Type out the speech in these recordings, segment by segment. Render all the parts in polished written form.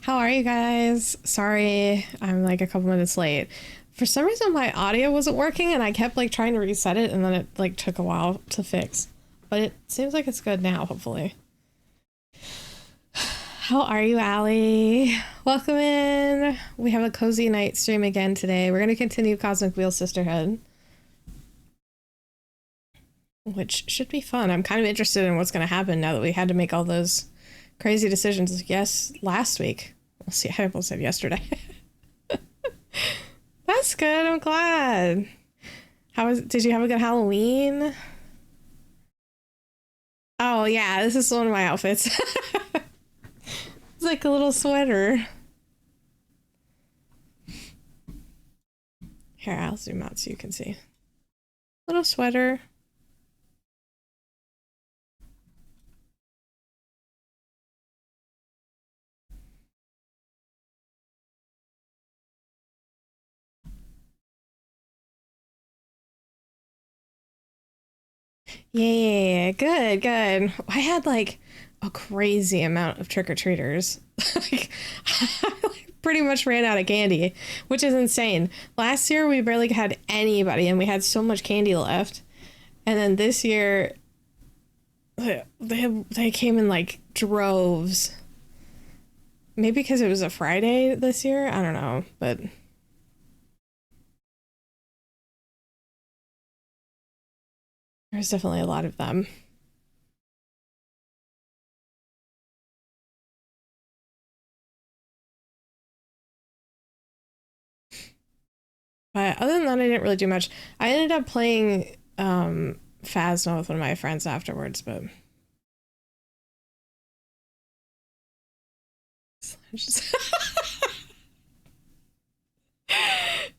How are you guys? Sorry, I'm like a couple minutes late. For some reason, my audio wasn't working and I kept like trying to reset it and then it like took a while to fix. But it seems like it's good now, hopefully. How are you, Allie? Welcome in. We have a cozy night stream again today. We're going to continue Cosmic Wheel Sisterhood, which should be fun. I'm kind of interested in what's going to happen now that we had to make all those crazy decisions. Yes, last week. We'll see. I almost said yesterday. That's good. I'm glad. Did you have a good Halloween? Oh yeah, this is one of my outfits. It's like a little sweater. Here, I'll zoom out so you can see. Little sweater. Yeah, good, good. I had like a crazy amount of trick-or-treaters. Like, I pretty much ran out of candy, which is insane. Last year we barely had anybody and we had so much candy left. And then this year they came in like droves. Maybe because it was a Friday this year, I don't know, but there's definitely a lot of them. But other than that, I didn't really do much. I ended up playing Phasma with one of my friends afterwards, but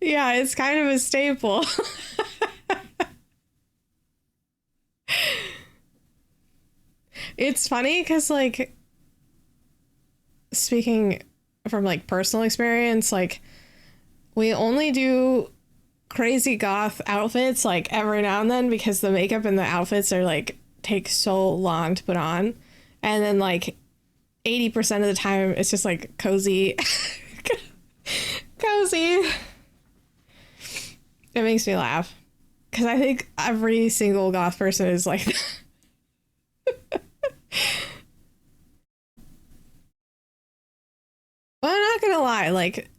yeah, it's kind of a staple. It's funny because like speaking from like personal experience, like we only do crazy goth outfits like every now and then because the makeup and the outfits are like take so long to put on, and then like 80% of the time it's just like cozy. Cozy. It makes me laugh because I think every single goth person is like well, I'm not gonna lie, like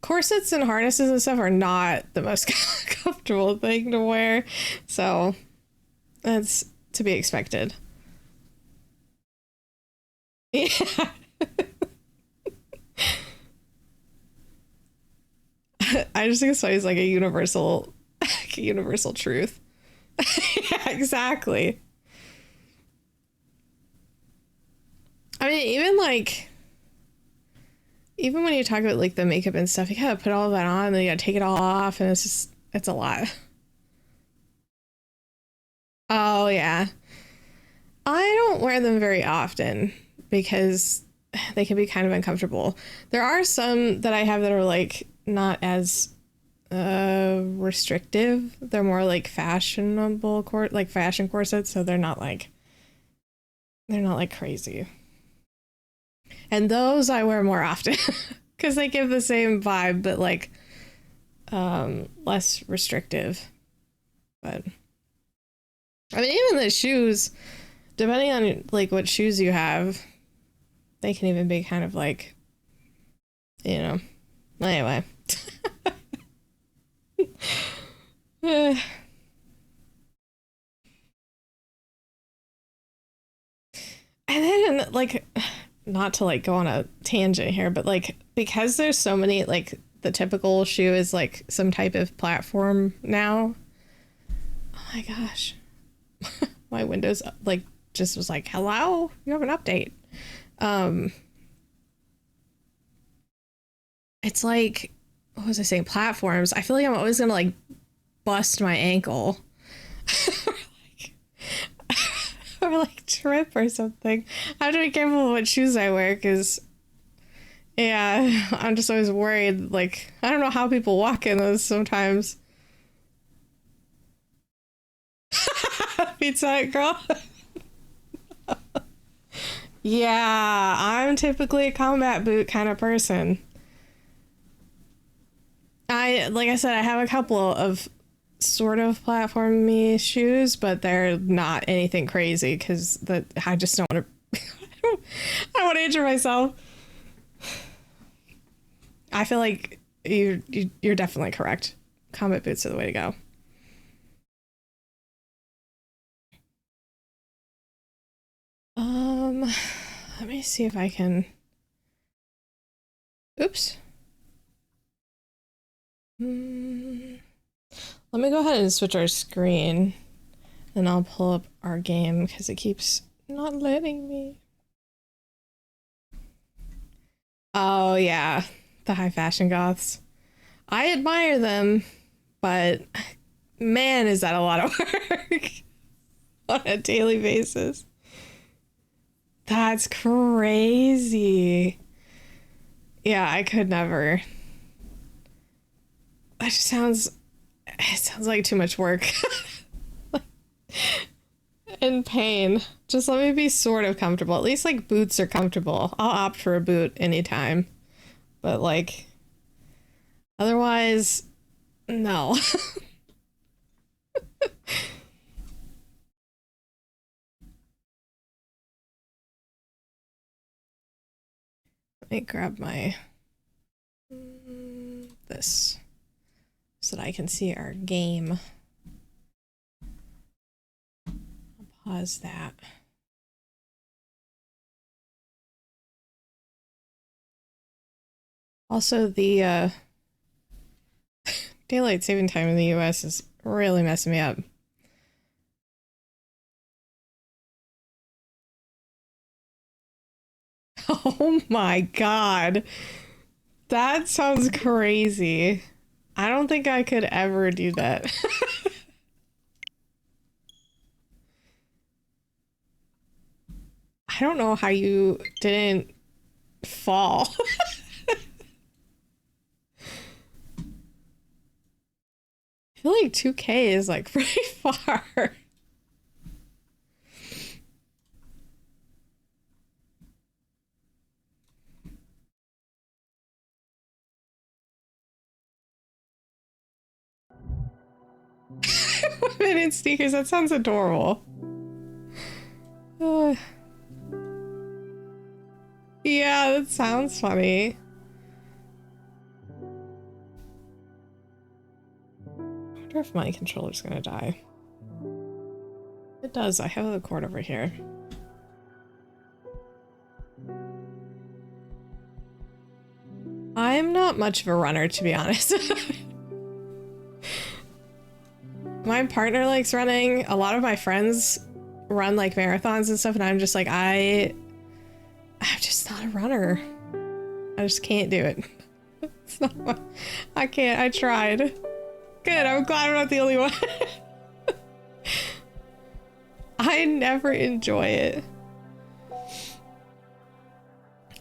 corsets and harnesses and stuff are not the most comfortable thing to wear, so that's to be expected. Yeah. I just think it's always like a universal truth. Yeah, exactly. I mean, even when you talk about like the makeup and stuff, you gotta put all of that on and then you gotta take it all off, and it's a lot. Oh yeah. I don't wear them very often because they can be kind of uncomfortable. There are some that I have that are like not as restrictive. They're more like fashionable like fashion corsets, so they're not like crazy. And those I wear more often because they give the same vibe but like less restrictive. But I mean, even the shoes, depending on like what shoes you have, they can even be kind of like, you know, anyway. And then like, not to like go on a tangent here, but like because there's so many, like the typical shoe is like some type of platform now. Oh my gosh. My Windows like just was like, hello, you have an update. It's like, what was I saying? Platforms. I feel like I'm always gonna like bust my ankle. or like or like trip or something. I have to be careful of what shoes I wear because yeah, I'm just always worried. Like, I don't know how people walk in those sometimes. Pizza Hut girl. Yeah, I'm typically a combat boot kind of person. Like I said, I have a couple of sort of platformy shoes, but they're not anything crazy because I just don't want to. I don't want to injure myself. I feel like you're definitely correct. Combat boots are the way to go. Let me see if I can. Oops. Let me go ahead and switch our screen, and I'll pull up our game because it keeps not letting me. Oh yeah, the high fashion goths. I admire them, but man, is that a lot of work on a daily basis. That's crazy. Yeah, I could never. That just sounds, it sounds like too much work. In pain. Just let me be sort of comfortable. At least like boots are comfortable. I'll opt for a boot anytime. But like, otherwise, no. Let me grab my this so that I can see our game. I'll pause that. Also, the daylight saving time in the US is really messing me up. Oh my god. That sounds crazy. I don't think I could ever do that. I don't know how you didn't fall. I feel like 2K is like pretty far. Women in sneakers, that sounds adorable. Yeah, that sounds funny. I wonder if my controller's gonna die. It does, I have the cord over here. I'm not much of a runner, to be honest. My partner likes running. A lot of my friends run like marathons and stuff, and I'm just like, I'm just not a runner. I just can't do it. It's not my, I can't. I tried. Good, I'm glad I'm not the only one. I never enjoy it.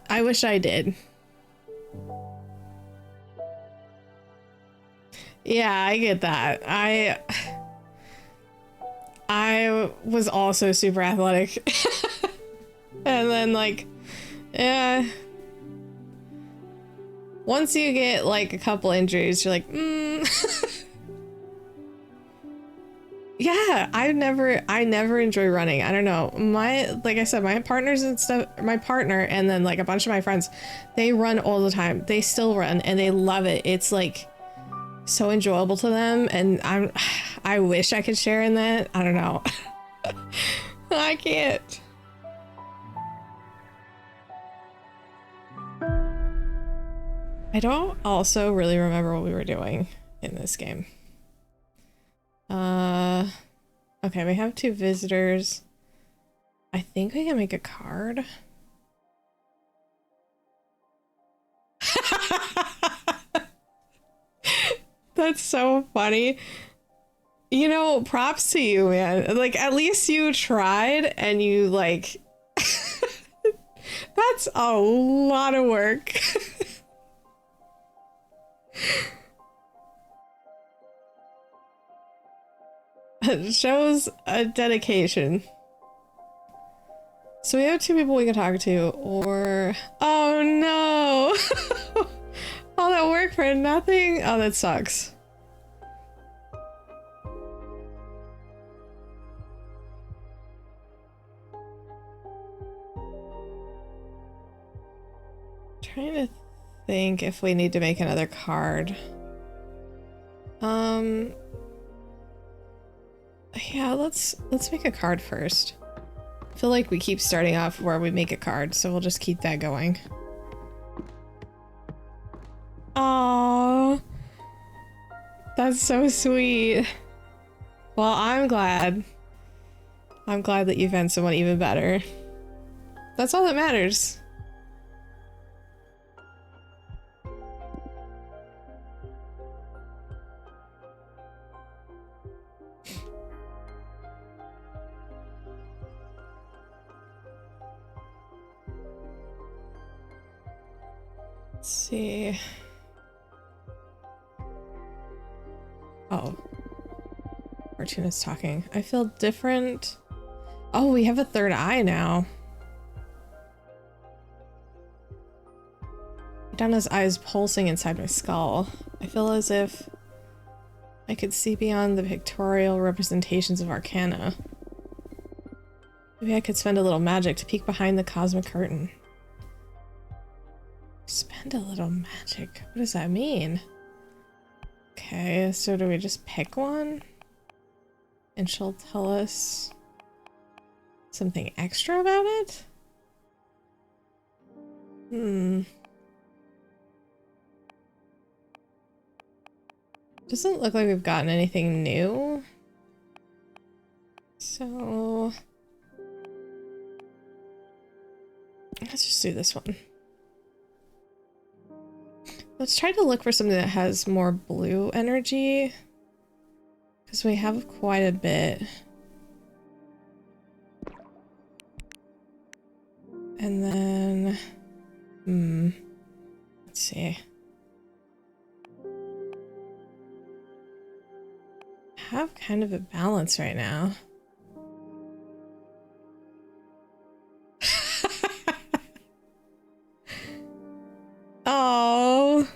I wish I did. Yeah, I get that. I was also super athletic. And then like, yeah. Once you get like a couple injuries, you're like, Yeah, I never enjoy running. I don't know. Like I said, my partners and stuff, my partner and then like a bunch of my friends, they run all the time. They still run and they love it. It's like so enjoyable to them, and I wish I could share in that. I don't know. I can't. I don't also really remember what we were doing in this game. Okay, we have 2 visitors. I think we can make a card. That's so funny. You know, props to you, man. Like, at least you tried and you, like... That's a lot of work. It shows a dedication. So we have 2 people we can talk to, or... Oh no! All that work for nothing? Oh, that sucks. Trying to think if we need to make another card. Yeah, let's make a card first. I feel like we keep starting off where we make a card, so we'll just keep that going. Oh, that's so sweet. Well, I'm glad. I'm glad that you found someone even better. That's all that matters. Let's see. Oh. Fortuna's talking. I feel different. Oh, we have a third eye now. Donna's eyes pulsing inside my skull. I feel as if I could see beyond the pictorial representations of Arcana. Maybe I could spend a little magic to peek behind the cosmic curtain. Spend a little magic? What does that mean? Okay, so do we just pick one? And she'll tell us something extra about it? Doesn't look like we've gotten anything new. So let's just do this one. Let's try to look for something that has more blue energy, because we have quite a bit. And then, let's see. I have kind of a balance right now. Oh,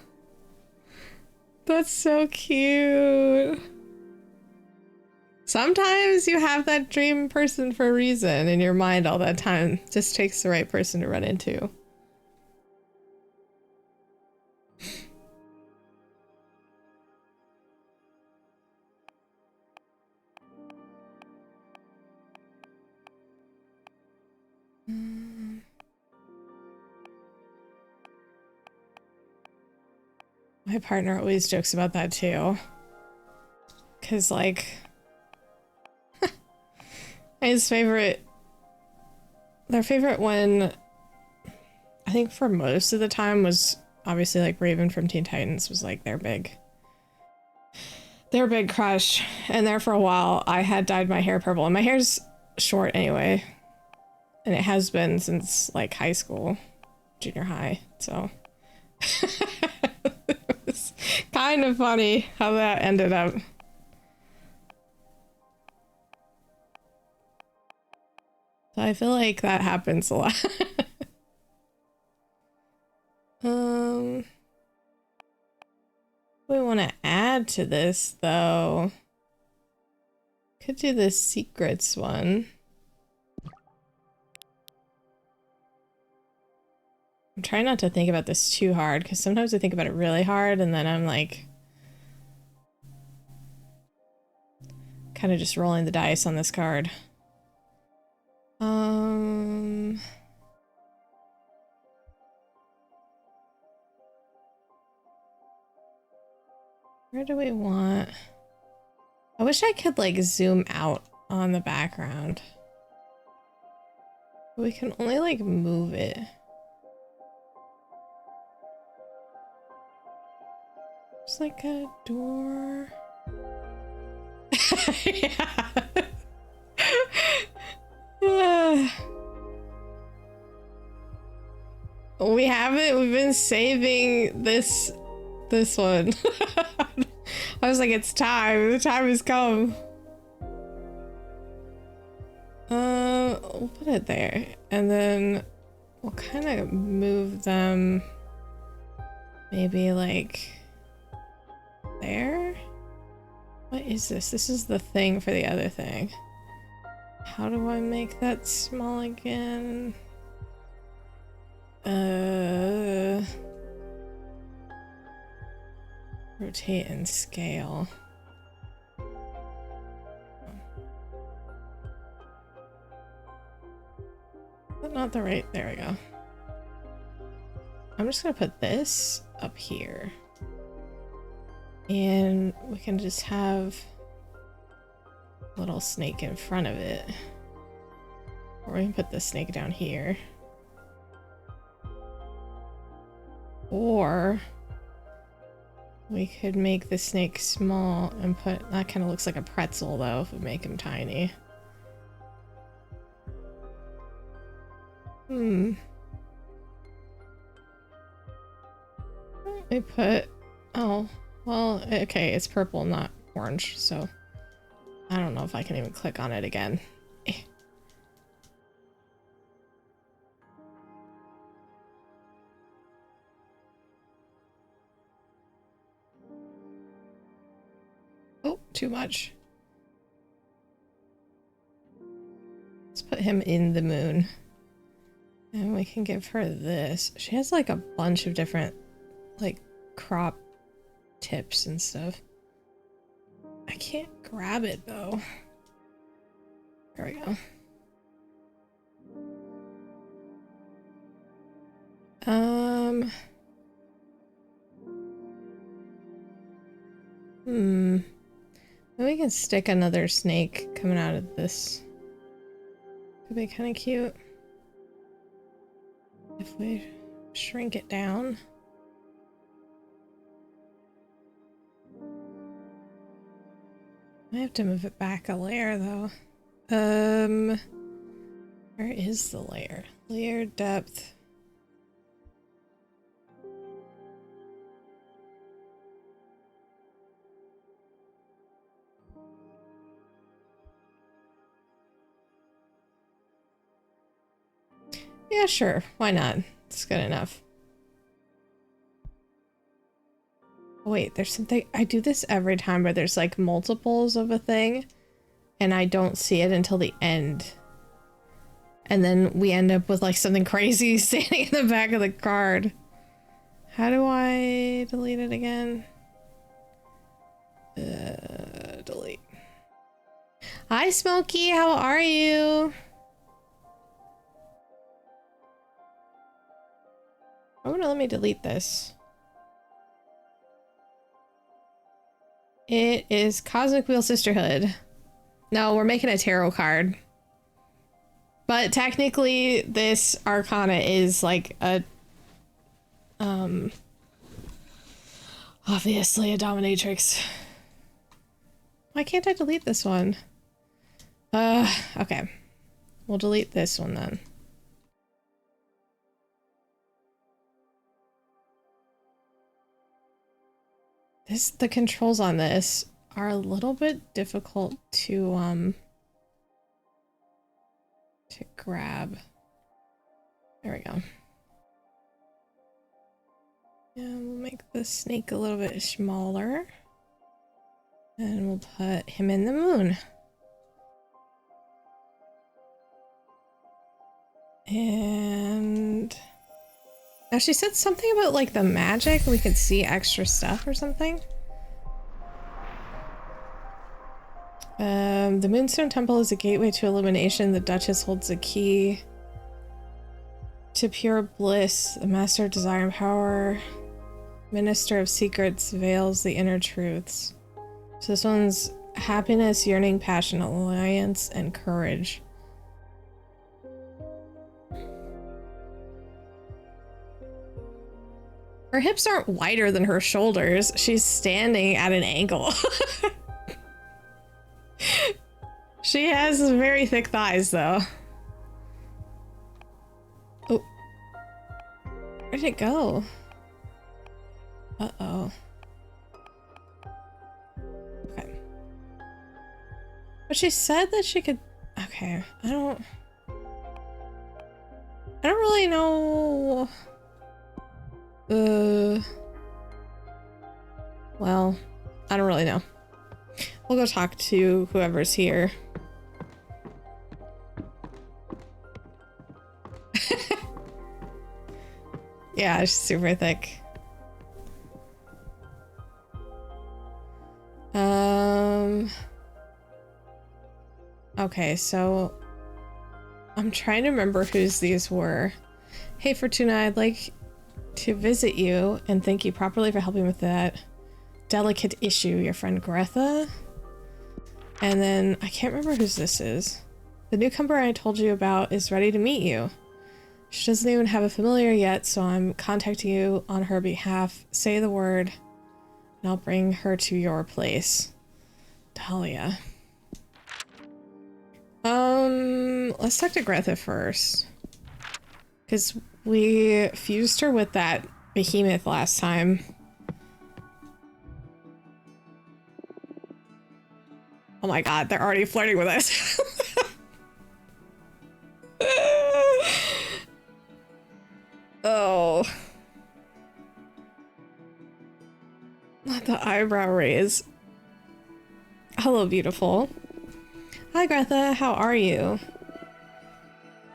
that's so cute. Sometimes you have that dream person for a reason in your mind all that time. Just takes the right person to run into. My partner always jokes about that too. Cause like his favorite, their favorite one, I think for most of the time was obviously like Raven from Teen Titans was like their big crush. And there for a while I had dyed my hair purple, and my hair's short anyway. And it has been since like high school, junior high, so. It was kind of funny how that ended up. So I feel like that happens a lot. We want to add to this though. Could do the secrets one. I'm trying not to think about this too hard, because sometimes I think about it really hard and then I'm like kind of just rolling the dice on this card. Where do we want? I wish I could like zoom out on the background. But we can only like move it. It's like a door. Yeah. We haven't. We've been saving this one. I was like, it's time. The time has come. We'll put it there, and then we'll kind of move them maybe like there. What is this? This is the thing for the other thing. How do I make that small again? Rotate and scale. Not the right, there we go. I'm just gonna put this up here. And we can just have a little snake in front of it. Or we can put the snake down here. Or we could make the snake small and put, that kind of looks like a pretzel though if we make him tiny. We put, oh, well, okay, it's purple, not orange, so I don't know if I can even click on it again. Oh, too much. Let's put him in the moon. And we can give her this. She has like a bunch of different like crop tips and stuff. I can't grab it though. There we go. Maybe we can stick another snake coming out of this. Could be kind of cute. If we shrink it down. I have to move it back a layer though. Where is the layer? Layer depth. Yeah, sure. Why not? It's good enough. Wait, there's something. I do this every time where there's like multiples of a thing and I don't see it until the end. And then we end up with like something crazy standing in the back of the card. How do I delete it again? Delete. Hi, Smokey. How are you? Oh, no, let me delete this. It is Cosmic Wheel Sisterhood. No, we're making a tarot card. But technically, this arcana is like a... obviously a dominatrix. Why can't I delete this one? Okay. We'll delete this one then. The controls on this are a little bit difficult to grab. There we go. And we'll make the snake a little bit smaller. And we'll put him in the moon. And now she said something about like the magic, we could see extra stuff or something. The Moonstone Temple is a gateway to illumination. The Duchess holds a key to pure bliss. The Master of Desire and Power, Minister of Secrets, veils the inner truths. So this one's happiness, yearning, passion, alliance, and courage. Her hips aren't wider than her shoulders. She's standing at an angle. She has very thick thighs, though. Oh. Where'd it go? Uh-oh. Okay. But she said that she could... Okay, I don't... I don't really know. Well, I don't really know. We'll go talk to whoever's here. Yeah, it's super thick. Okay, so I'm trying to remember whose these were. Hey Fortuna, I'd like to visit you and thank you properly for helping with that delicate issue, your friend Greta. And then I can't remember whose this is. The newcomer I told you about is ready to meet you. She doesn't even have a familiar yet, so I'm contacting you on her behalf. Say the word and I'll bring her to your place. Dahlia. Let's talk to Greta first. Because we fused her with that behemoth last time. Oh my god, they're already flirting with us. Oh. Not the eyebrow raise. Hello, beautiful. Hi, Greta. How are you?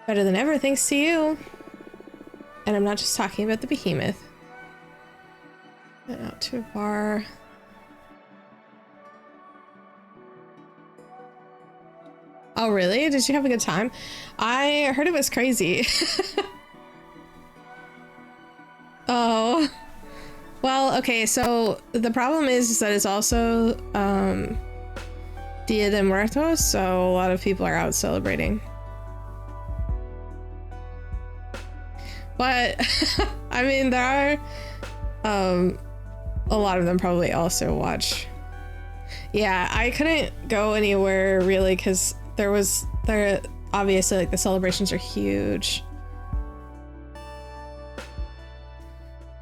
Better than ever, thanks to you. And I'm not just talking about the behemoth. Went out to a bar. Oh, really? Did you have a good time? I heard it was crazy. Oh. Well, okay, so the problem is that it's also Dia de Muertos, so a lot of people are out celebrating. But I mean, there are a lot of them probably also watch. Yeah, I couldn't go anywhere really because there obviously like the celebrations are huge.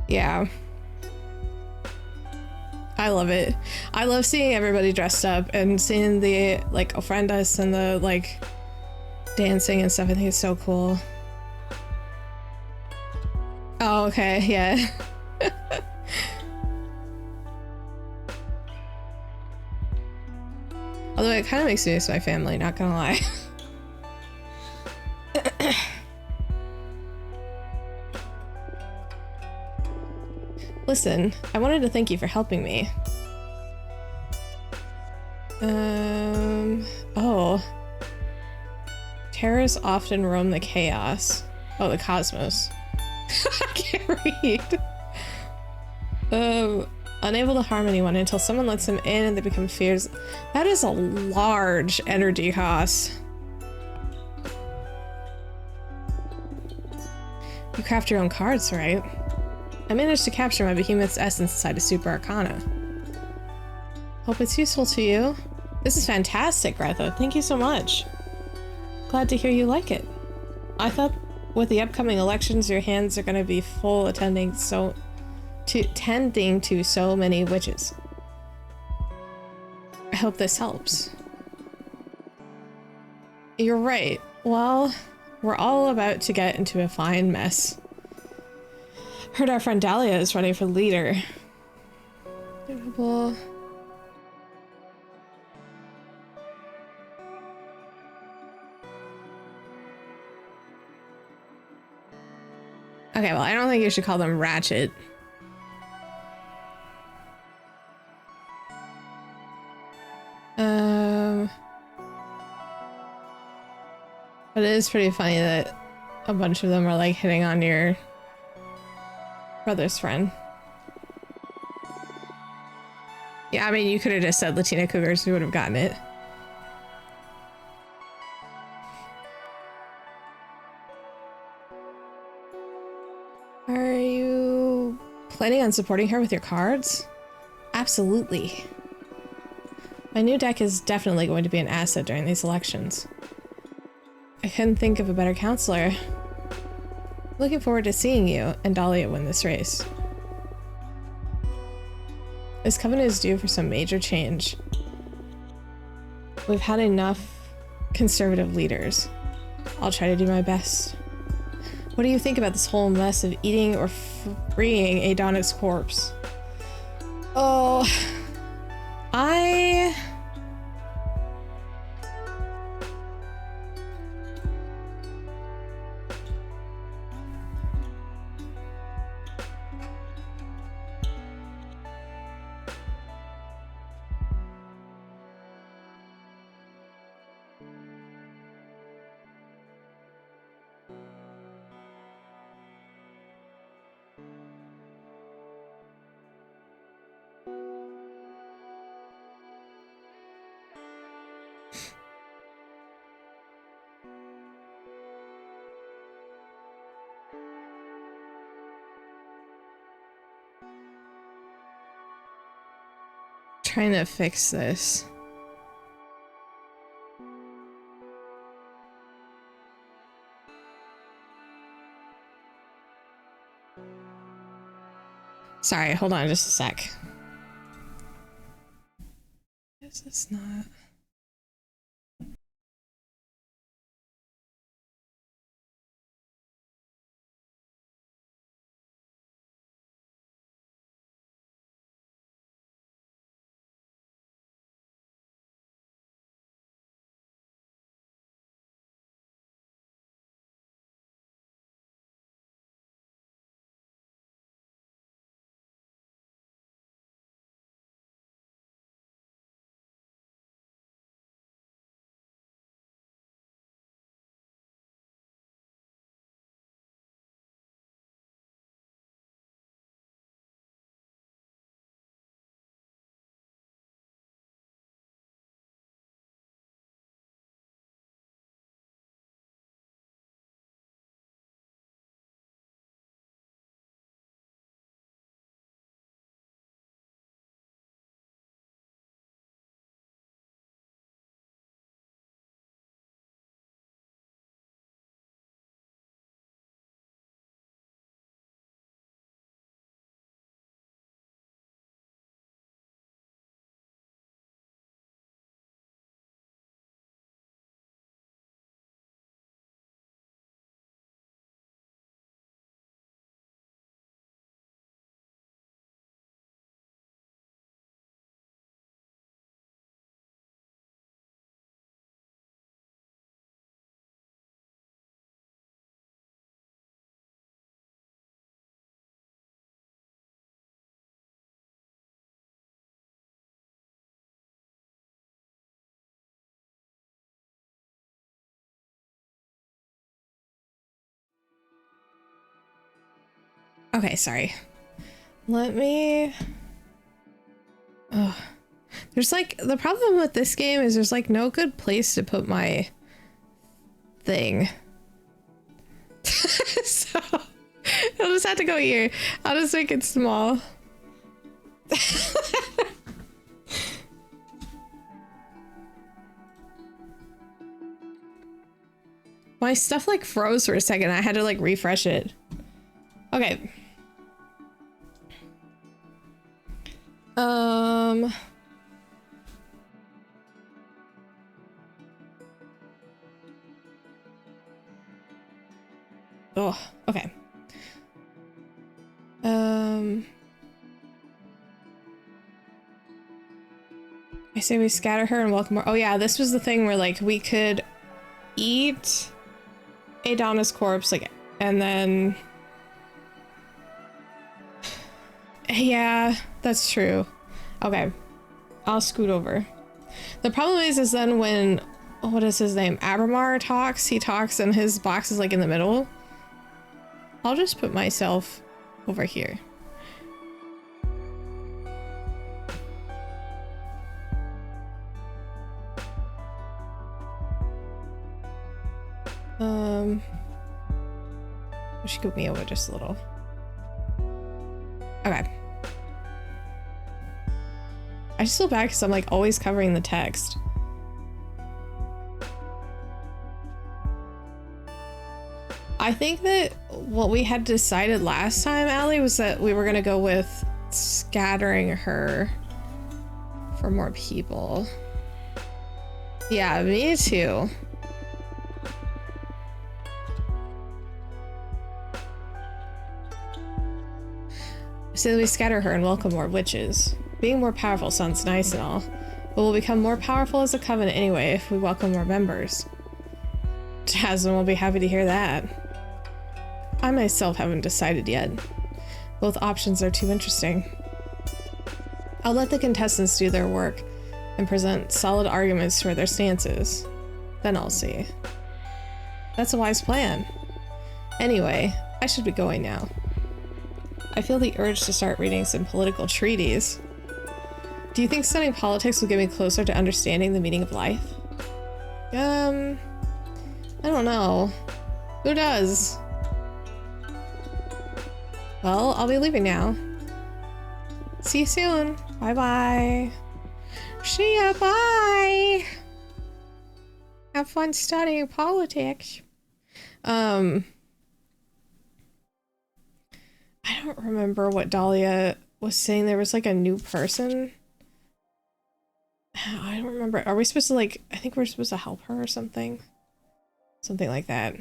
Yeah. I love it. I love seeing everybody dressed up and seeing the like ofrendas and the like dancing and stuff. I think it's so cool. Oh, okay, yeah. Although it kind of makes me miss my family, not gonna lie. Listen, I wanted to thank you for helping me. Oh. Terrors often roam the chaos. Oh, the cosmos. I can't read. Unable to harm anyone until someone lets them in and they become fears. That is a large energy cost. You craft your own cards, right? I managed to capture my behemoth's essence inside a super arcana. Hope it's useful to you. This is fantastic, Greta. Thank you so much. Glad to hear you like it. I thought with the upcoming elections, your hands are going to be full tending to so many witches. I hope this helps. You're right. Well, we're all about to get into a fine mess. Heard our friend Dahlia is running for leader. Notable. Okay, well, I don't think you should call them Ratchet. But it is pretty funny that a bunch of them are like hitting on your brother's friend. Yeah, I mean, you could have just said Latina Cougars, we would have gotten it. Are you planning on supporting her with your cards? Absolutely. My new deck is definitely going to be an asset during these elections. I couldn't think of a better counselor. Looking forward to seeing you and Dahlia win this race. This covenant is due for some major change. We've had enough conservative leaders. I'll try to do my best. What do you think about this whole mess of eating or freeing a Donna's corpse? Oh, I... trying to fix this. Sorry, hold on just a sec. This is not... Okay, sorry. Let me... Oh. There's like... The problem with this game is there's like no good place to put my thing. So I'll just have to go here. I'll just make it small. My stuff like froze for a second. I had to like refresh it. Okay. Oh, okay. I say we scatter her and welcome her. Oh yeah, this was the thing where like we could eat Adonna's corpse, like, and then... Yeah, that's true. Okay, I'll scoot over. The problem is then when, what is his name? Abramar talks, he talks and his box is like in the middle. I'll just put myself over here. Scoot me over just a little. Okay. I just feel bad because I'm like always covering the text. I think that what we had decided last time, Allie, was that we were gonna go with scattering her for more people. Yeah, me too. say that we scatter her and welcome more witches. Being more powerful sounds nice and all, but we'll become more powerful as a covenant anyway if we welcome more members. Jasmine will be happy to hear that. I myself haven't decided yet. Both options are too interesting. I'll let the contestants do their work and present solid arguments for their stances. Then I'll see. That's a wise plan. Anyway, I should be going now. I feel the urge to start reading some political treaties. Do you think studying politics will get me closer to understanding the meaning of life? I don't know. Who does? Well, I'll be leaving now. See you soon. Bye-bye. See ya, bye! Have fun studying politics. I don't remember what Dahlia was saying. There was like a new person. I don't remember. Are we supposed to like, I think we're supposed to help her or something? Something like that.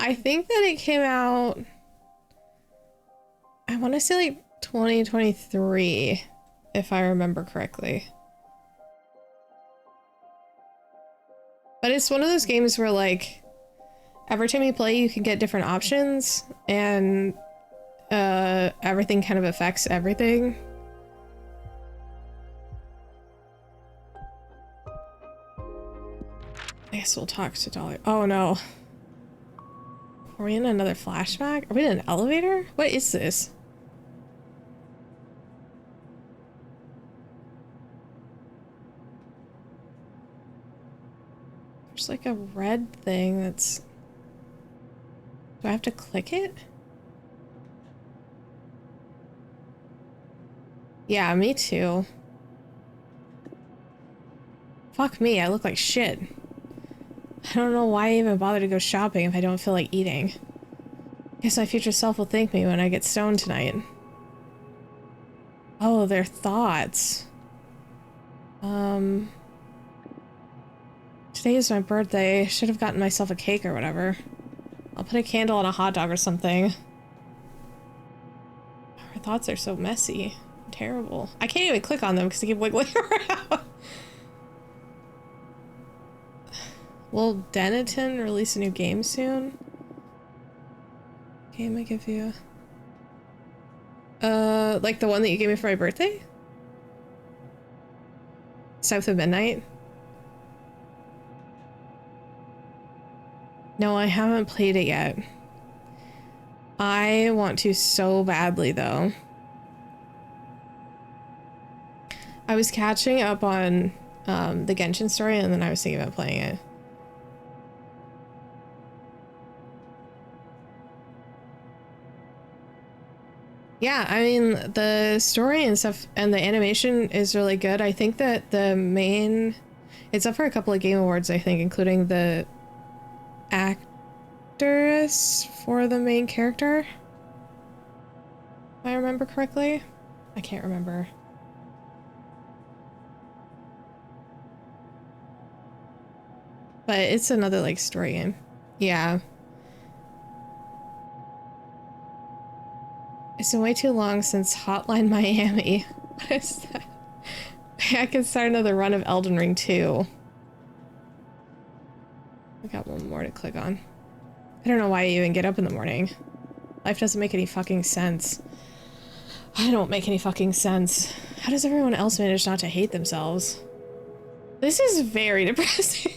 I think that it came out, I want to say like 2023, if I remember correctly. But it's one of those games where like, every time you play you can get different options and everything kind of affects everything. I guess we'll talk to Dolly. Oh no. Are we in another flashback? Are we in an elevator? What is this? There's like a red thing that's... Do I have to click it? Yeah, me too. Fuck me, I look like shit. I don't know why I even bother to go shopping if I don't feel like eating. Guess my future self will thank me when I get stoned tonight. Oh, their thoughts. Today is my birthday. Should have gotten myself a cake or whatever. I'll put a candle on a hot dog or something. Her thoughts are so messy. Terrible. I can't even click on them because they keep wiggling around. Will Denton release a new game soon? Game I give you. Like the one that you gave me for my birthday? South of Midnight? No, I haven't played it yet. I want to so badly though. I was catching up on the Genshin story and then I was thinking about playing it. Yeah, I mean, the story and stuff and the animation is really good. I think that the main... It's up for a couple of Game Awards, I think, including the actress for the main character. If I remember correctly. I can't remember. But it's another, like, story game. Yeah. It's been way too long since Hotline Miami. What is that? I can start another run of Elden Ring 2. I got one more to click on. I don't know why you even get up in the morning. Life doesn't make any fucking sense. I don't make any fucking sense. How does everyone else manage not to hate themselves? This is very depressing.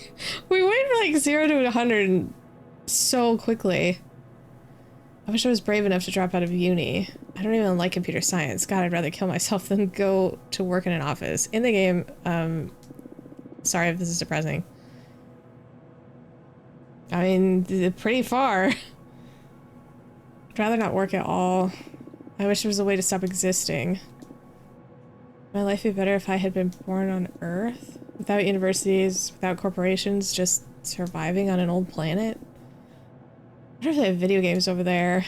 We went from like 0 to 100 so quickly. I wish I was brave enough to drop out of uni. I don't even like computer science. God, I'd rather kill myself than go to work in an office. In the game, sorry if this is depressing. I mean, pretty far. I'd rather not work at all. I wish there was a way to stop existing. My life would be better if I had been born on Earth. Without universities, without corporations, just surviving on an old planet. I wonder if they have video games over there.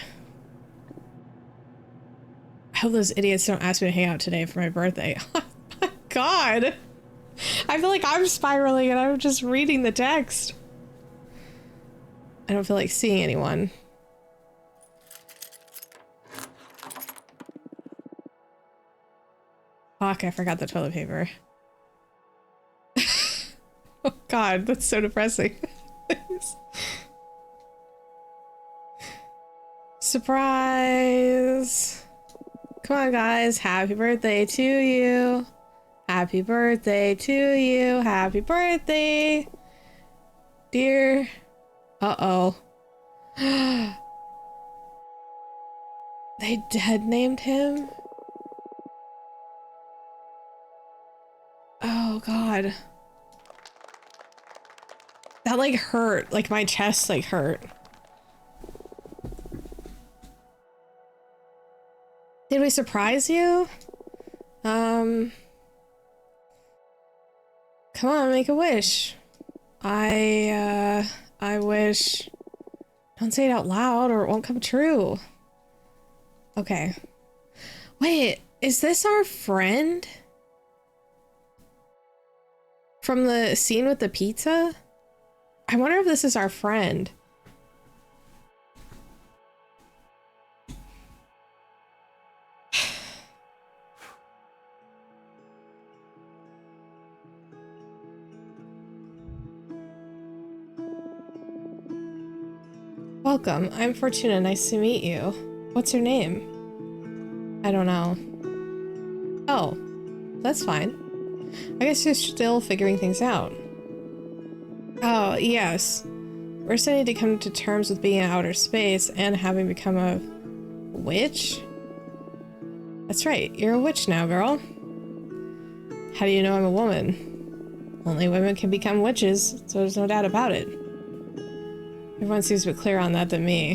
I hope those idiots don't ask me to hang out today for my birthday. Oh my god! I feel like I'm spiraling and I'm just reading the text. I don't feel like seeing anyone. Fuck, I forgot the toilet paper. Oh god, that's so depressing. Surprise! Come on, guys. Happy birthday to you. Happy birthday to you. Happy birthday, dear. Uh-oh. They dead named him? Oh, God. That, like, hurt. Like, my chest, like, hurt. Did we surprise you? Come on, make a wish. I wish... Don't say it out loud or it won't come true. Okay. Wait, is this our friend? From the scene with the pizza? I wonder if this is our friend. Welcome, I'm Fortuna, nice to meet you. What's your name? I don't know. Oh, that's fine. I guess you're still figuring things out. Oh, yes. We're starting to come to terms with being in outer space and having become a witch? That's right, you're a witch now, girl. How do you know I'm a woman? Only women can become witches, so there's no doubt about it. Everyone seems a bit clearer on that than me.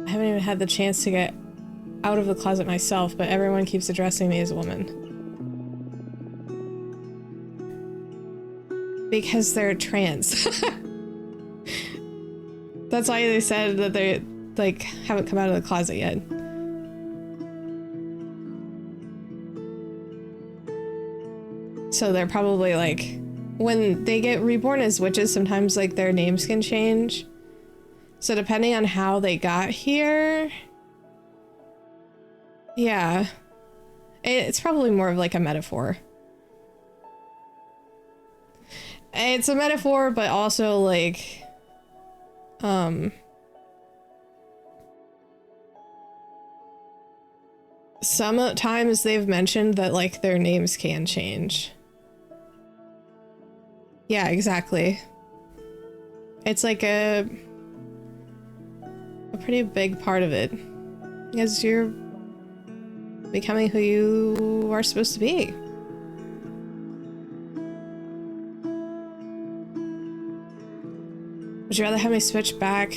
I haven't even had the chance to get out of the closet myself, but everyone keeps addressing me as a woman. Because they're trans. That's why they said that they, like, haven't come out of the closet yet. So they're probably, like... When they get reborn as witches, sometimes, like, their names can change. So depending on how they got here... Yeah. It's probably more of, like, a metaphor. It's a metaphor, but also, like... Sometimes they've mentioned that, like, their names can change. Yeah, exactly. It's like a pretty big part of it. Because you're becoming who you are supposed to be. Would you rather have me switch back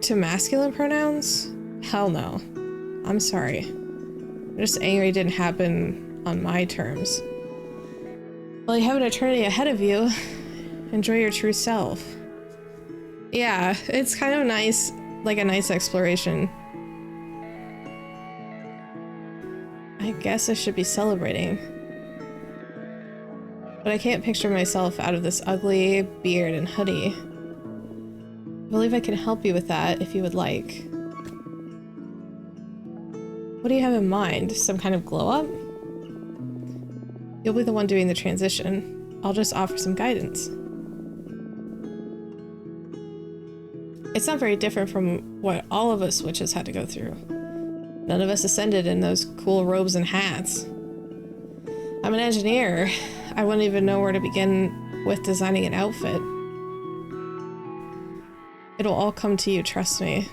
to masculine pronouns? Hell no. I'm sorry. I'm just angry it didn't happen on my terms. Well, you have an eternity ahead of you. Enjoy your true self. Yeah, it's kind of nice, like a nice exploration. I guess I should be celebrating. But I can't picture myself out of this ugly beard and hoodie. I believe I can help you with that if you would like. What do you have in mind? Some kind of glow up? You'll be the one doing the transition. I'll just offer some guidance. It's not very different from what all of us witches had to go through. None of us ascended in those cool robes and hats. I'm an engineer. I wouldn't even know where to begin with designing an outfit. It'll all come to you, trust me.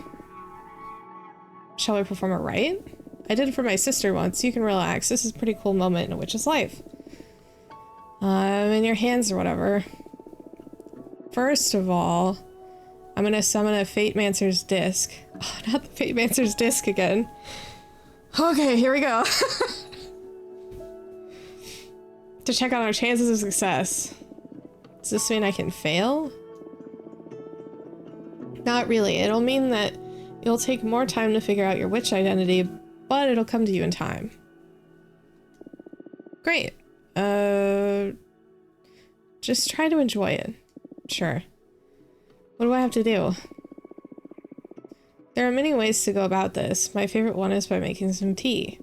Shall we perform a rite? I did it for my sister once. You can relax. This is a pretty cool moment in a witch's life. I'm in your hands or whatever. First of all, I'm gonna summon a Fatemancer's disc. Oh, not the Fatemancer's disc again. Okay, here we go. To check on our chances of success. Does this mean I can fail? Not really. It'll mean that you'll take more time to figure out your witch identity, but it'll come to you in time. Great. Just try to enjoy it. Sure. What do I have to do? There are many ways to go about this. My favorite one is by making some tea.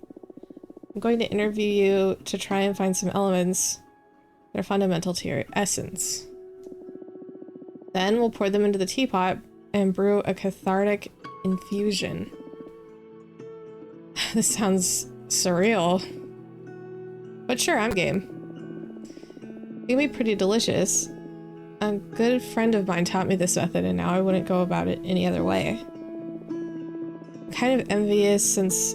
I'm going to interview you to try and find some elements that are fundamental to your essence. Then we'll pour them into the teapot and brew a cathartic infusion. This sounds surreal. But sure, I'm game. It can be pretty delicious. A good friend of mine taught me this method, and now I wouldn't go about it any other way. I'm kind of envious since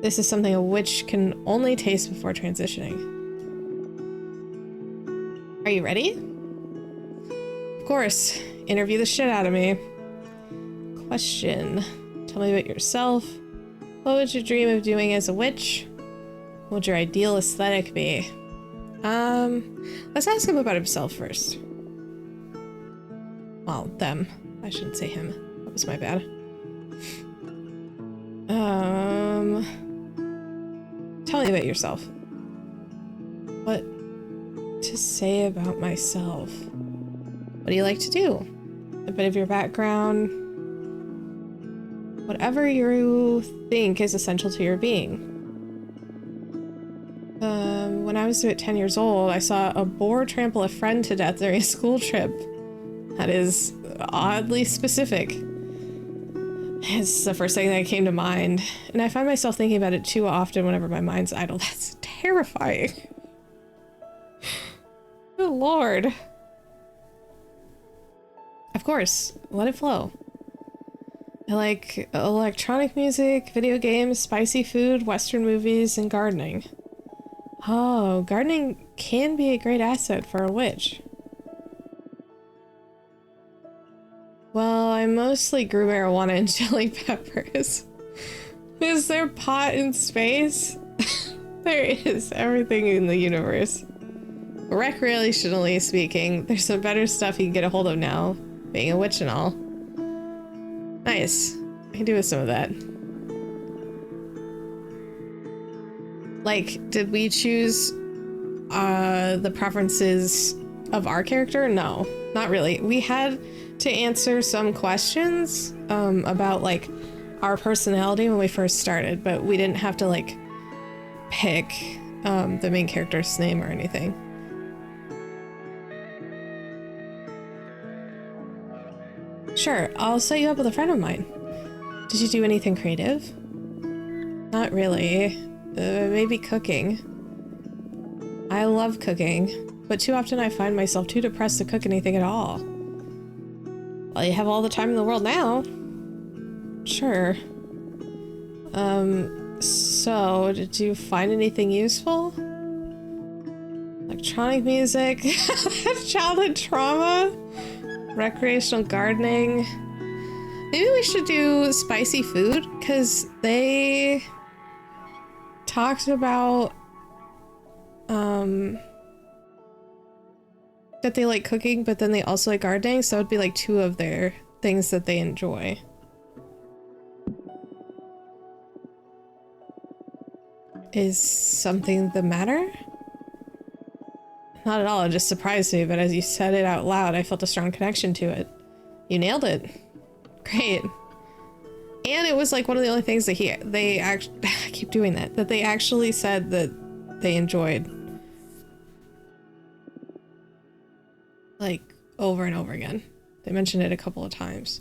this is something a witch can only taste before transitioning. Are you ready? Of course. Interview the shit out of me. Question. Tell me about yourself. What would you dream of doing as a witch? What would your ideal aesthetic be? Let's ask him about himself first. Well, them. I shouldn't say him. That was my bad. Tell me about yourself. What to say about myself? What do you like to do? A bit of your background. Whatever you think is essential to your being. When I was about 10 years old, I saw a boar trample a friend to death during a school trip. That is oddly specific. It's the first thing that came to mind, and I find myself thinking about it too often whenever my mind's idle. That's terrifying. Good Lord. Of course, let it flow. I like electronic music, video games, spicy food, Western movies, and gardening. Oh, gardening can be a great asset for a witch. Well, I mostly grew marijuana and chili peppers. Is there pot in space? There is everything in the universe. Recreationally speaking, there's some better stuff you can get a hold of now, being a witch and all. Nice. I can do with some of that. Like, did we choose the preferences of our character? No, not really. We had to answer some questions about like our personality when we first started, but we didn't have to like pick the main character's name or anything. Sure, I'll set you up with a friend of mine. Did you do anything creative? Not really. Maybe cooking. I love cooking, but too often I find myself too depressed to cook anything at all. Well, you have all the time in the world now. Sure. So, did you find anything useful? Electronic music? Childhood trauma? Recreational gardening? Maybe we should do spicy food, because they talked about that they like cooking, but then they also like gardening, so it'd be like two of their things that they enjoy. Is something the matter? Not at all, it just surprised me, but as you said it out loud, I felt a strong connection to it. You nailed it. Great. And it was like one of the only things that they actually, I keep doing that they actually said that they enjoyed. Like, over and over again. They mentioned it a couple of times.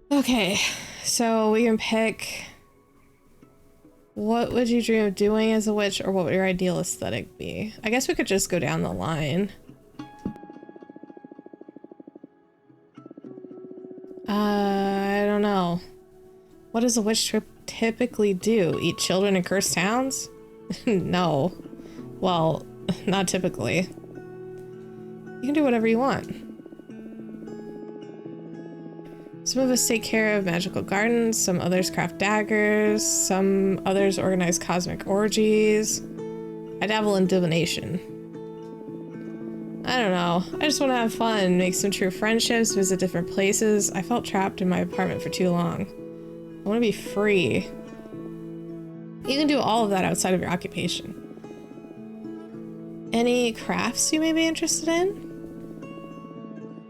Okay, so we can pick, what would you dream of doing as a witch, or what would your ideal aesthetic be? I guess we could just go down the line. I don't know. What does a witch typically do? Eat children in cursed towns? No. Well, not typically. You can do whatever you want. Some of us take care of magical gardens, some others craft daggers, some others organize cosmic orgies. I dabble in divination. I don't know. I just want to have fun, make some true friendships, visit different places. I felt trapped in my apartment for too long. I want to be free. You can do all of that outside of your occupation. Any crafts you may be interested in?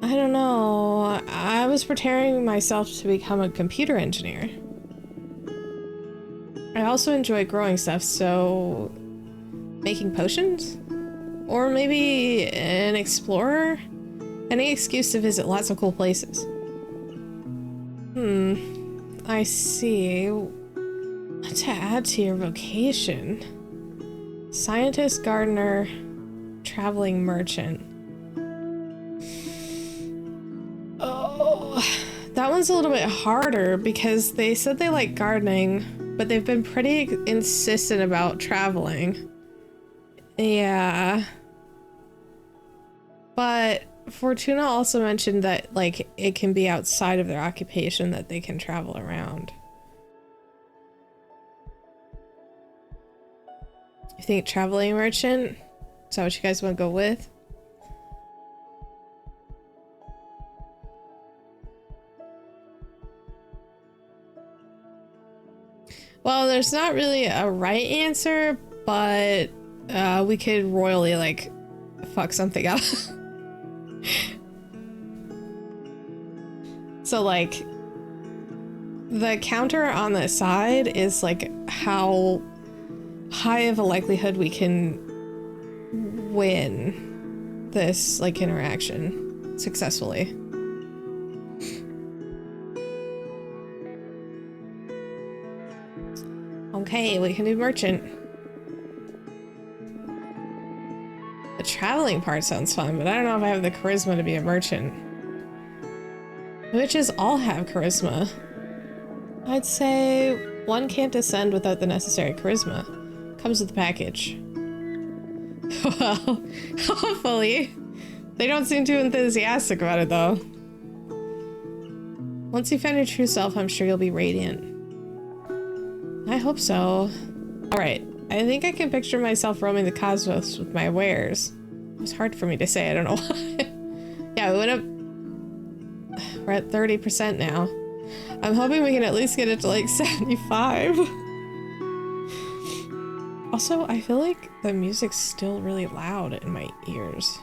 I don't know. I was preparing myself to become a computer engineer. I also enjoy growing stuff, so making potions? Or maybe an explorer? Any excuse to visit lots of cool places. I see. What to add to your vocation? Scientist, gardener, traveling merchant. Oh, that one's a little bit harder because they said they like gardening, but they've been pretty insistent about traveling. Yeah. But Fortuna also mentioned that, like, it can be outside of their occupation that they can travel around. You think traveling merchant? Is that what you guys want to go with? Well, there's not really a right answer, but we could royally, like, fuck something up. So, like, the counter on the side is, like, how high of a likelihood we can win this, like, interaction successfully. Okay, we can do merchant. The traveling part sounds fun, but I don't know if I have the charisma to be a merchant. Witches all have charisma. I'd say one can't ascend without the necessary charisma. Comes with the package. Well, hopefully. They don't seem too enthusiastic about it, though. Once you find your true self, I'm sure you'll be radiant. I hope so. Alright, I think I can picture myself roaming the cosmos with my wares. It was hard for me to say, I don't know why. Yeah, we went up. We're at 30% now. I'm hoping we can at least get it to like 75. Also, I feel like the music's still really loud in my ears.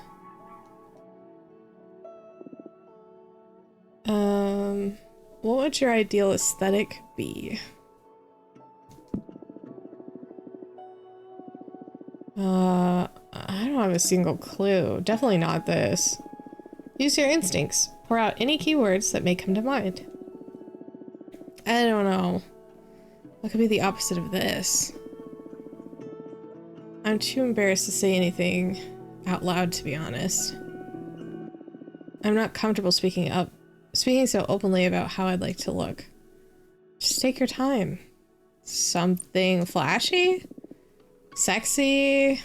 What would your ideal aesthetic be? I don't have a single clue. Definitely not this. Use your instincts. Pour out any keywords that may come to mind. I don't know. What could be the opposite of this? I'm too embarrassed to say anything out loud, to be honest. I'm not comfortable speaking so openly about how I'd like to look. Just take your time. Something flashy? Sexy?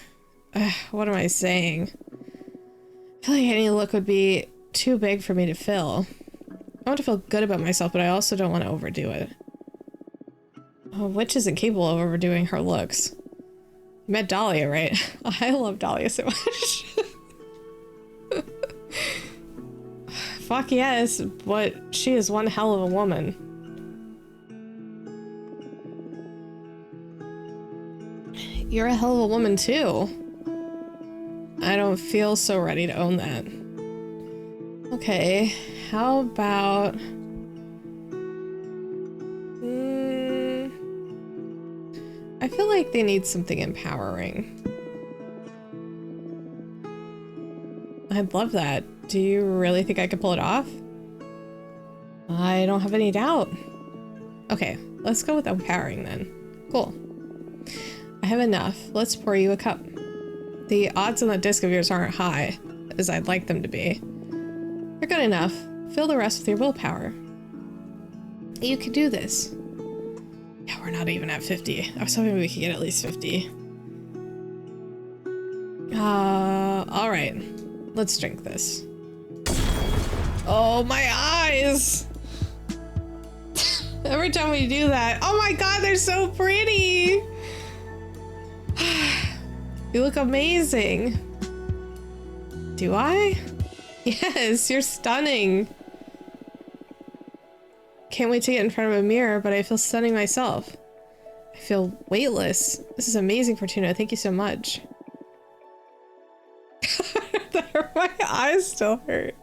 What am I saying? I feel like any look would be too big for me to fill. I want to feel good about myself, but I also don't want to overdo it. A witch isn't capable of overdoing her looks. You met Dahlia, right? I love Dahlia so much. Fuck yes, but she is one hell of a woman. You're a hell of a woman too. I don't feel so ready to own that. Okay, how about... I feel like they need something empowering. I'd love that. Do you really think I could pull it off? I don't have any doubt. Okay, let's go with empowering then. Cool. I have enough. Let's pour you a cup. The odds on that disc of yours aren't high, as I'd like them to be. They're good enough. Fill the rest with your willpower. You can do this. Yeah, we're not even at 50. I was hoping we could get at least 50. Alright. Let's drink this. Oh, my eyes! Every time we do that. Oh my god, they're so pretty! You look amazing. Do I? Yes, you're stunning. Can't wait to get in front of a mirror, but I feel stunning myself. I feel weightless. This is amazing, Fortuna. Thank you so much. My eyes still hurt.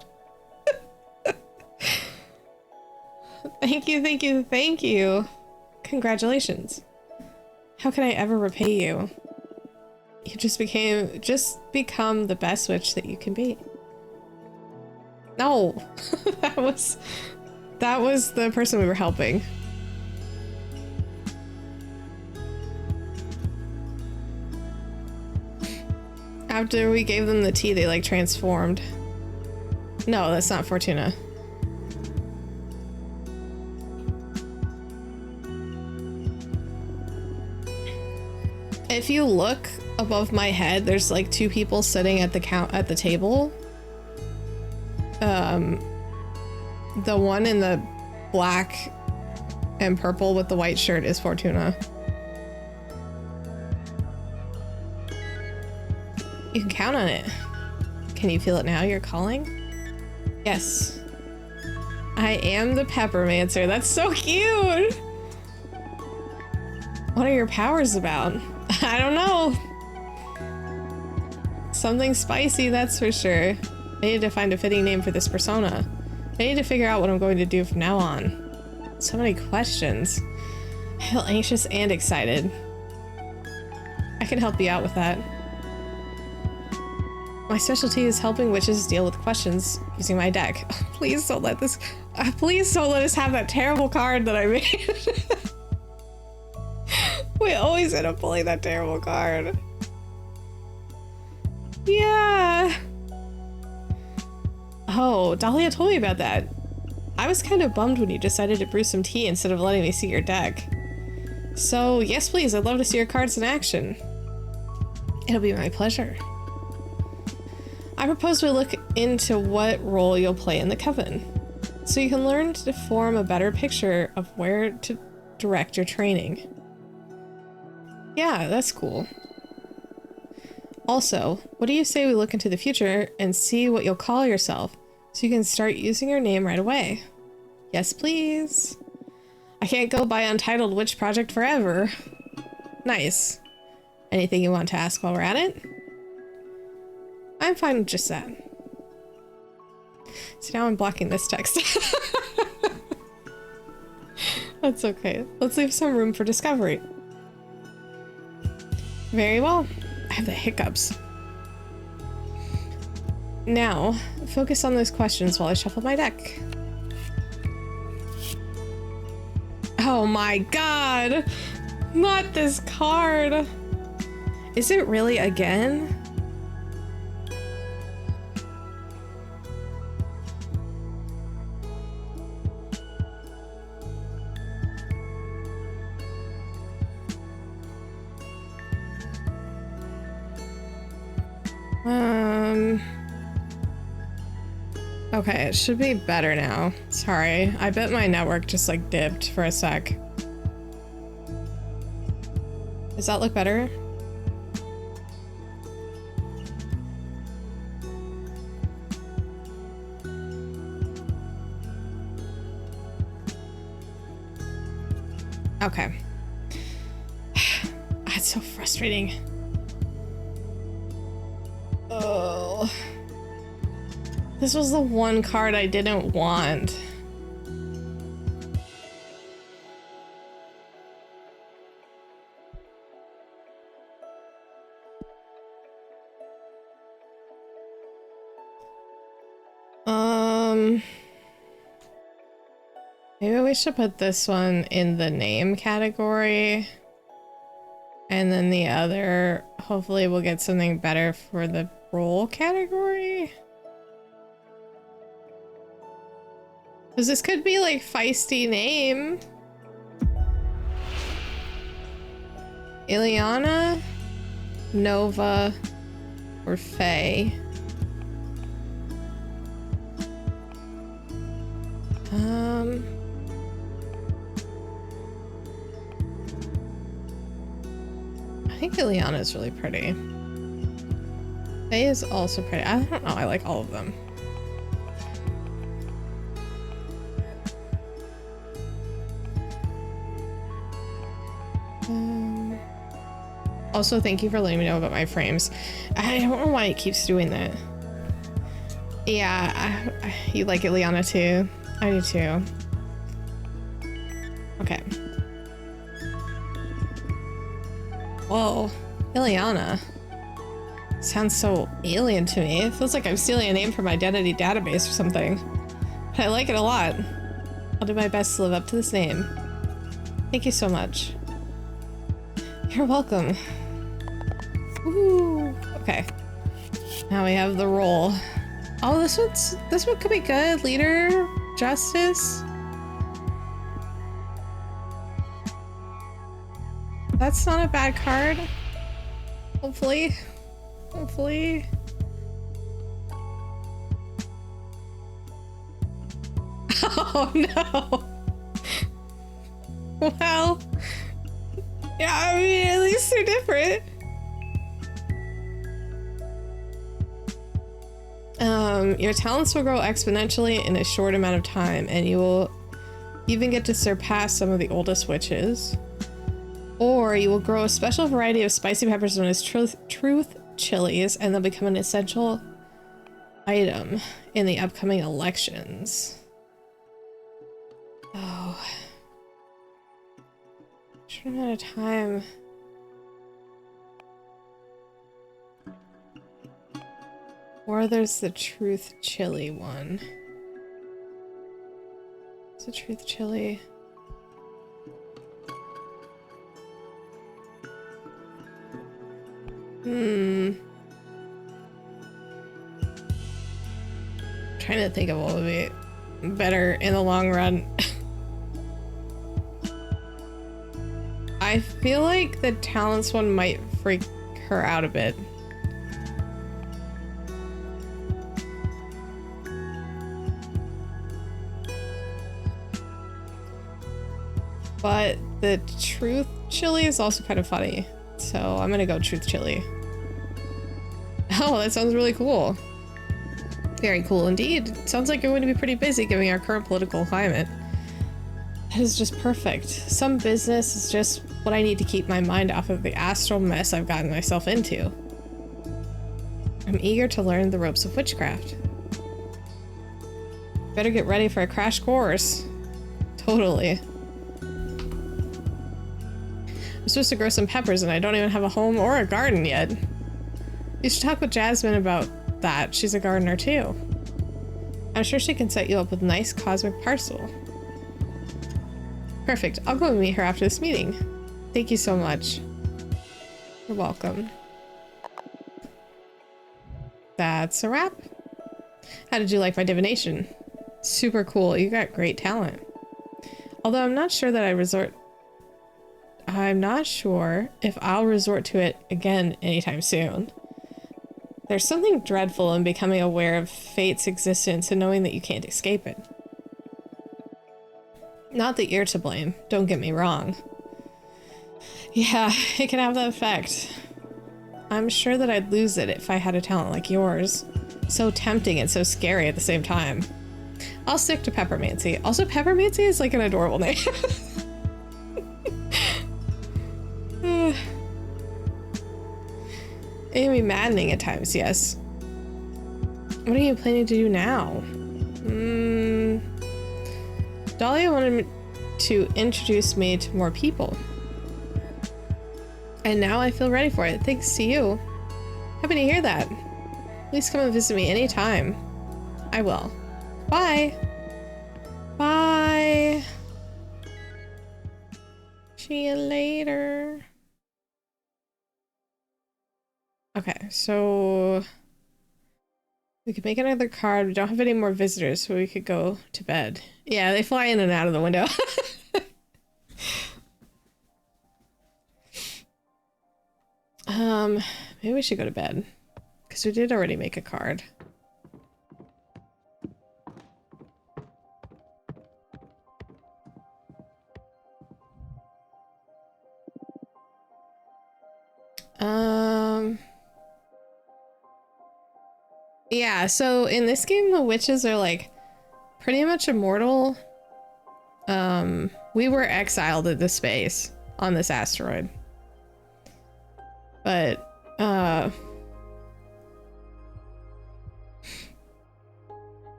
Thank you, thank you, thank you. Congratulations. How can I ever repay you? You just become the best witch that you can be. No, that was the person we were helping. After we gave them the tea, they like transformed. No, that's not Fortuna. If you look above my head, there's like two people sitting at the table. The one in the black and purple with the white shirt is Fortuna. You can count on it. Can you feel it now? You're calling? Yes. I am the Peppermancer. That's so cute! What are your powers about? I don't know. Something spicy, that's for sure. I need to find a fitting name for this persona. I need to figure out what I'm going to do from now on. So many questions. I feel anxious and excited. I can help you out with that. My specialty is helping witches deal with questions using my deck. Oh, please don't let this... please don't let us have that terrible card that I made. We always end up pulling that terrible card. Yeah. Oh, Dahlia told me about that. I was kind of bummed when you decided to brew some tea instead of letting me see your deck. So, yes please, I'd love to see your cards in action. It'll be my pleasure. I propose we look into what role you'll play in the coven, so you can learn to form a better picture of where to direct your training. Yeah, that's cool. Also, what do you say we look into the future and see what you'll call yourself, so you can start using your name right away? Yes, please. I can't go by Untitled Witch Project forever. Nice. Anything you want to ask while we're at it? I'm fine with just that. So now I'm blocking this text. That's okay. Let's leave some room for discovery. Very well. I have the hiccups. Now, focus on those questions while I shuffle my deck. Oh my god! Not this card! Is it really again? Okay, it should be better now. Sorry, I bet my network just like dipped for a sec. Does that look better? Okay. It's so frustrating. Oh. This was the one card I didn't want. Maybe we should put this one in the name category. And then the other, hopefully we'll get something better for the role category. Because this could be like feisty name. Ileana, Nova, or Faye. I think Ileana is really pretty. Faye is also pretty. I don't know, I like all of them. Also, thank you for letting me know about my frames. I don't know why it keeps doing that. Yeah, you like Ileana too. I do too. Whoa, Ileana. Sounds so alien to me. It feels like I'm stealing a name from my identity database or something. But I like it a lot. I'll do my best to live up to this name. Thank you so much. You're welcome. Woo. Okay. Now we have the role. Oh, this one could be good. Leader, justice. That's not a bad card. Hopefully. Hopefully. Oh no. Well, yeah, I mean, at least they're different. Your talents will grow exponentially in a short amount of time, and you will even get to surpass some of the oldest witches. Or you will grow a special variety of spicy peppers known as truth chilies, and they'll become an essential item in the upcoming elections. Oh. Short amount of time. Or there's the truth chili one. It's a truth chili. Trying to think of what would be better in the long run. I feel like the talents one might freak her out a bit. But the truth chili is also kind of funny. So I'm gonna go truth chili. Oh, that sounds really cool. Very cool indeed. Sounds like you're going to be pretty busy given our current political climate. That is just perfect. Some business is just what I need to keep my mind off of the astral mess I've gotten myself into. I'm eager to learn the ropes of witchcraft. Better get ready for a crash course. Totally. I'm supposed to grow some peppers and I don't even have a home or a garden yet. You should talk with Jasmine about that. She's a gardener too. I'm sure she can set you up with a nice cosmic parcel. Perfect. I'll go and meet her after this meeting. Thank you so much. You're welcome. That's a wrap. How did you like my divination? Super cool. You got great talent. Although I'm not sure if I'll resort to it again anytime soon. There's something dreadful in becoming aware of fate's existence and knowing that you can't escape it. Not that you're to blame, don't get me wrong. Yeah, it can have that effect. I'm sure that I'd lose it if I had a talent like yours. So tempting and so scary at the same time. I'll stick to Peppermancy. Also, Peppermancy is like an adorable name. It can be maddening at times, yes. What are you planning to do now? Dahlia wanted to introduce me to more people. And now I feel ready for it, thanks to you. Happy to hear that. Please come and visit me anytime. I will. Bye. Bye. See you later. Okay, so we could make another card. We don't have any more visitors, so we could go to bed. Yeah, they fly in and out of the window. Maybe we should go to bed because we did already make a card. Yeah, so in this game, the witches are like pretty much immortal. We were exiled at this space on this asteroid. But,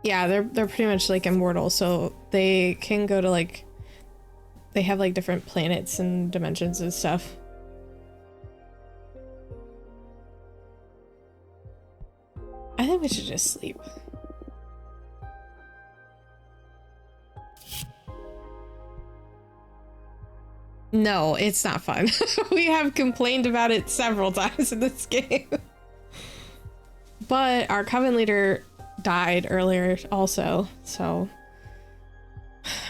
yeah, they're pretty much like immortal, so they can go to like, they have like different planets and dimensions and stuff. I think we should just sleep. No, it's not fun. We have complained about it several times in this game. But our coven leader died earlier also, so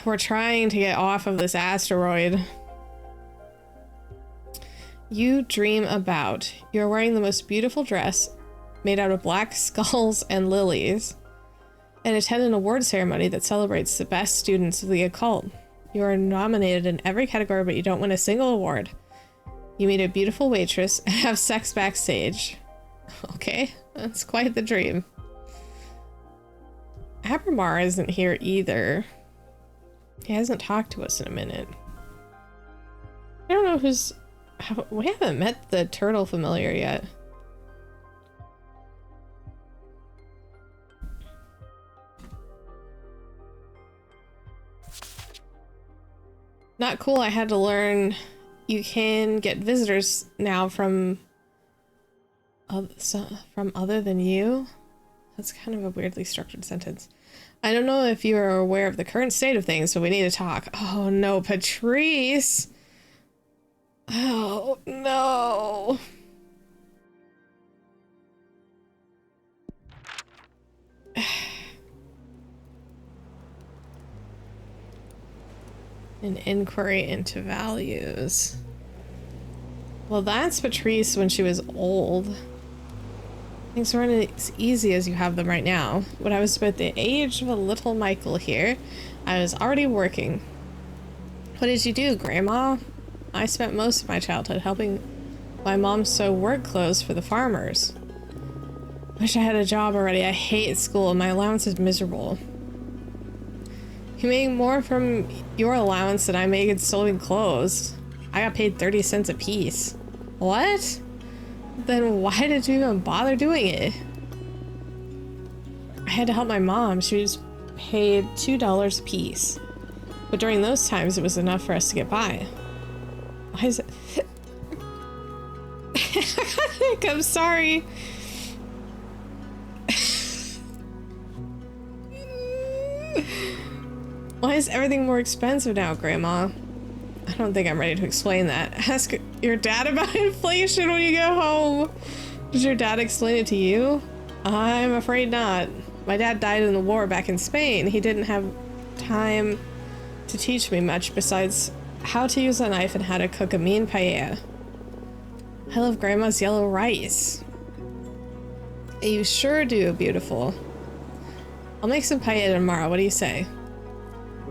we're trying to get off of this asteroid. You dream about. You're wearing the most beautiful dress made out of black skulls and lilies and attend an award ceremony that celebrates the best students of the occult. You are nominated in every category, but you don't win a single award. You meet a beautiful waitress and have sex backstage. Okay, that's quite the dream. Abramar isn't here either. He hasn't talked to us in a minute. I don't know who's... We haven't met the turtle familiar yet. Not cool. I had to learn you can get visitors now from other than you. That's kind of a weirdly structured sentence. I don't know if you are aware of the current state of things, so we need to talk. Oh no, Patrice. Oh no. An inquiry into values. Well, that's Patrice when she was old. Things weren't as easy as you have them right now. When I was about the age of a little Michael here, I was already working. What did you do, Grandma? I spent most of my childhood helping my mom sew work clothes for the farmers. Wish I had a job already. I hate school and my allowance is miserable. You make more from your allowance than I make in sewing clothes. I got paid 30 cents a piece. What? Then why did you even bother doing it? I had to help my mom. She was paid $2 a piece. But during those times, it was enough for us to get by. Why is it? I'm sorry. Why is everything more expensive now, Grandma? I don't think I'm ready to explain that. Ask your dad about inflation when you go home. Did your dad explain it to you? I'm afraid not. My dad died in the war back in Spain. He didn't have time to teach me much besides how to use a knife and how to cook a mean paella. I love Grandma's yellow rice. You sure do, beautiful. I'll make some paella tomorrow. What do you say?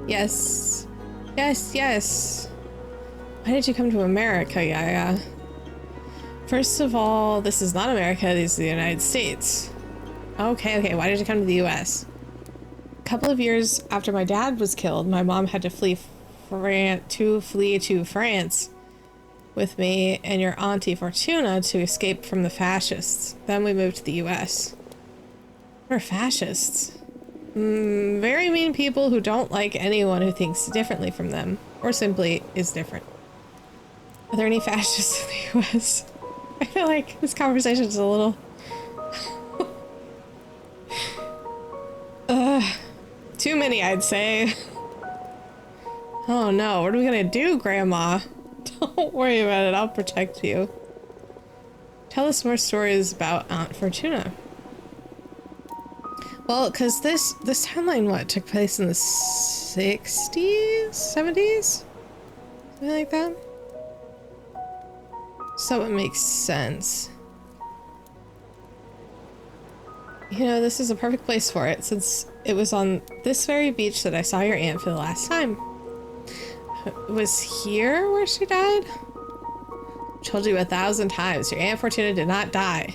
Yes. Yes, yes. Why did you come to America, Yaya? First of all, this is not America, this is the United States. Okay, why did you come to the US? A couple of years after my dad was killed, my mom had to flee to France with me and your auntie Fortuna to escape from the fascists. Then we moved to the US. What are fascists? Very mean people who don't like anyone who thinks differently from them, or simply is different. Are there any fascists in the US? I feel like this conversation is a little... too many, I'd say. Oh no, what are we gonna do, Grandma? Don't worry about it, I'll protect you. Tell us more stories about Aunt Fortuna. Well, because this timeline, what, took place in the 60s? 70s? Something like that? So it makes sense. You know, this is a perfect place for it, since it was on this very beach that I saw your aunt for the last time. It was here where she died? Told you 1,000 times, your Aunt Fortuna did not die.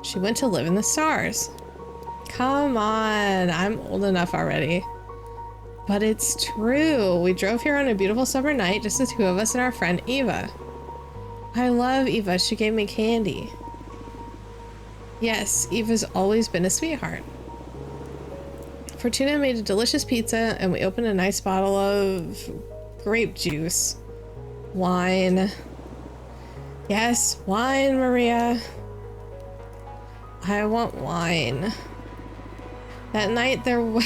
She went to live in the stars. Come on, I'm old enough already. But it's true. We drove here on a beautiful summer night, just the two of us and our friend Eva. I love Eva. She gave me candy. Yes, Eva's always been a sweetheart. Fortuna made a delicious pizza and we opened a nice bottle of grape juice. Wine. Yes, wine, Maria. I want wine. That night there was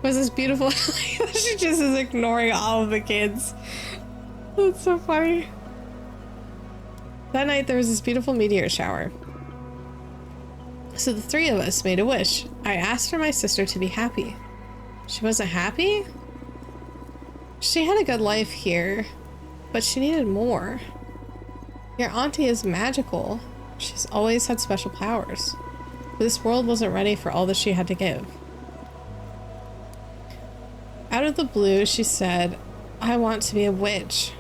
this beautiful... She just is ignoring all of the kids. That's so funny. That night there was this beautiful meteor shower. So the three of us made a wish. I asked for my sister to be happy. She wasn't happy? She had a good life here, but she needed more. Your auntie is magical. She's always had special powers. But this world wasn't ready for all that she had to give. Out of the blue, she said, I want to be a witch.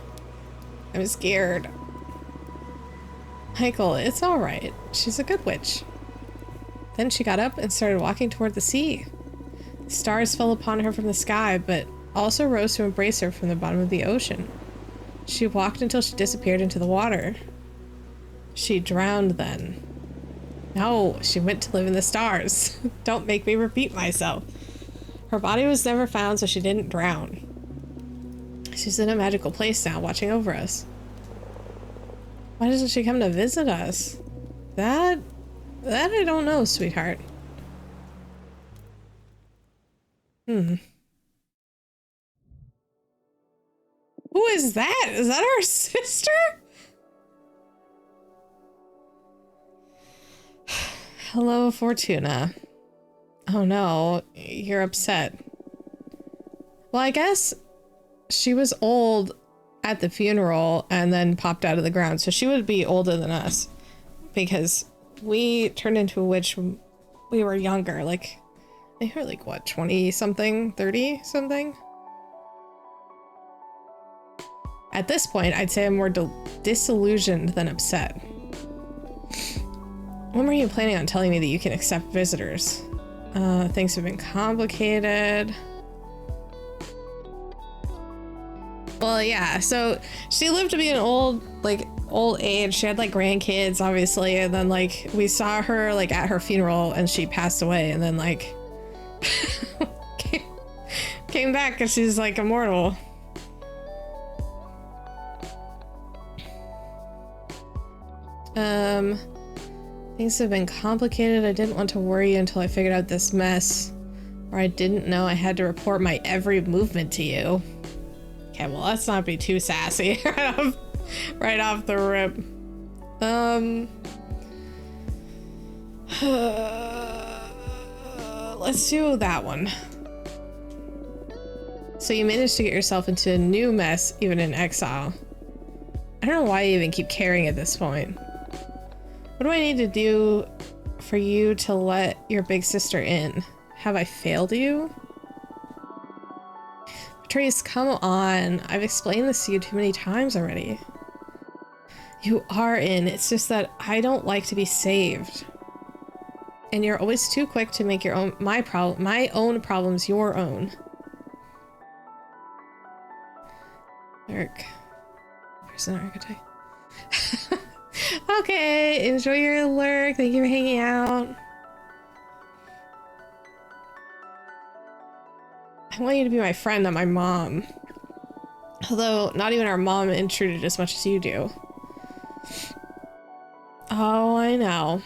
I'm scared. Michael, it's all right. She's a good witch. Then she got up and started walking toward the sea. Stars fell upon her from the sky, but also rose to embrace her from the bottom of the ocean. She walked until she disappeared into the water. She drowned then. No, she went to live in the stars. Don't make me repeat myself. Her body was never found, so she didn't drown. She's in a magical place now, watching over us. Why doesn't she come to visit us? That I don't know, sweetheart. Who is that? Is that our sister? Hello, Fortuna. Oh no, you're upset. Well, I guess she was old at the funeral and then popped out of the ground, so she would be older than us because we turned into a witch when we were younger. Like, they were like, what, 20 something, 30 something? At this point, I'd say I'm more disillusioned than upset. When were you planning on telling me that you can accept visitors? Things have been complicated. Well, yeah, so she lived to be an old age. She had like grandkids, obviously, and then like we saw her like at her funeral and she passed away, and then like came back because she's like immortal. Things have been complicated. I didn't want to worry you until I figured out this mess, or I didn't know I had to report my every movement to you. Okay, well, let's not be too sassy right off the rip. Let's do that one. So you managed to get yourself into a new mess, even in exile. I don't know why you even keep caring at this point. What do I need to do for you to let your big sister in? Have I failed you? Patrice, come on. I've explained this to you too many times already. You are in. It's just that I don't like to be saved. And you're always too quick to make my own problems your own. Eric. Where's an archetype? Okay, enjoy your lurk. Thank you for hanging out. I want you to be my friend, not my mom. Although, not even our mom intruded as much as you do. Oh, I know.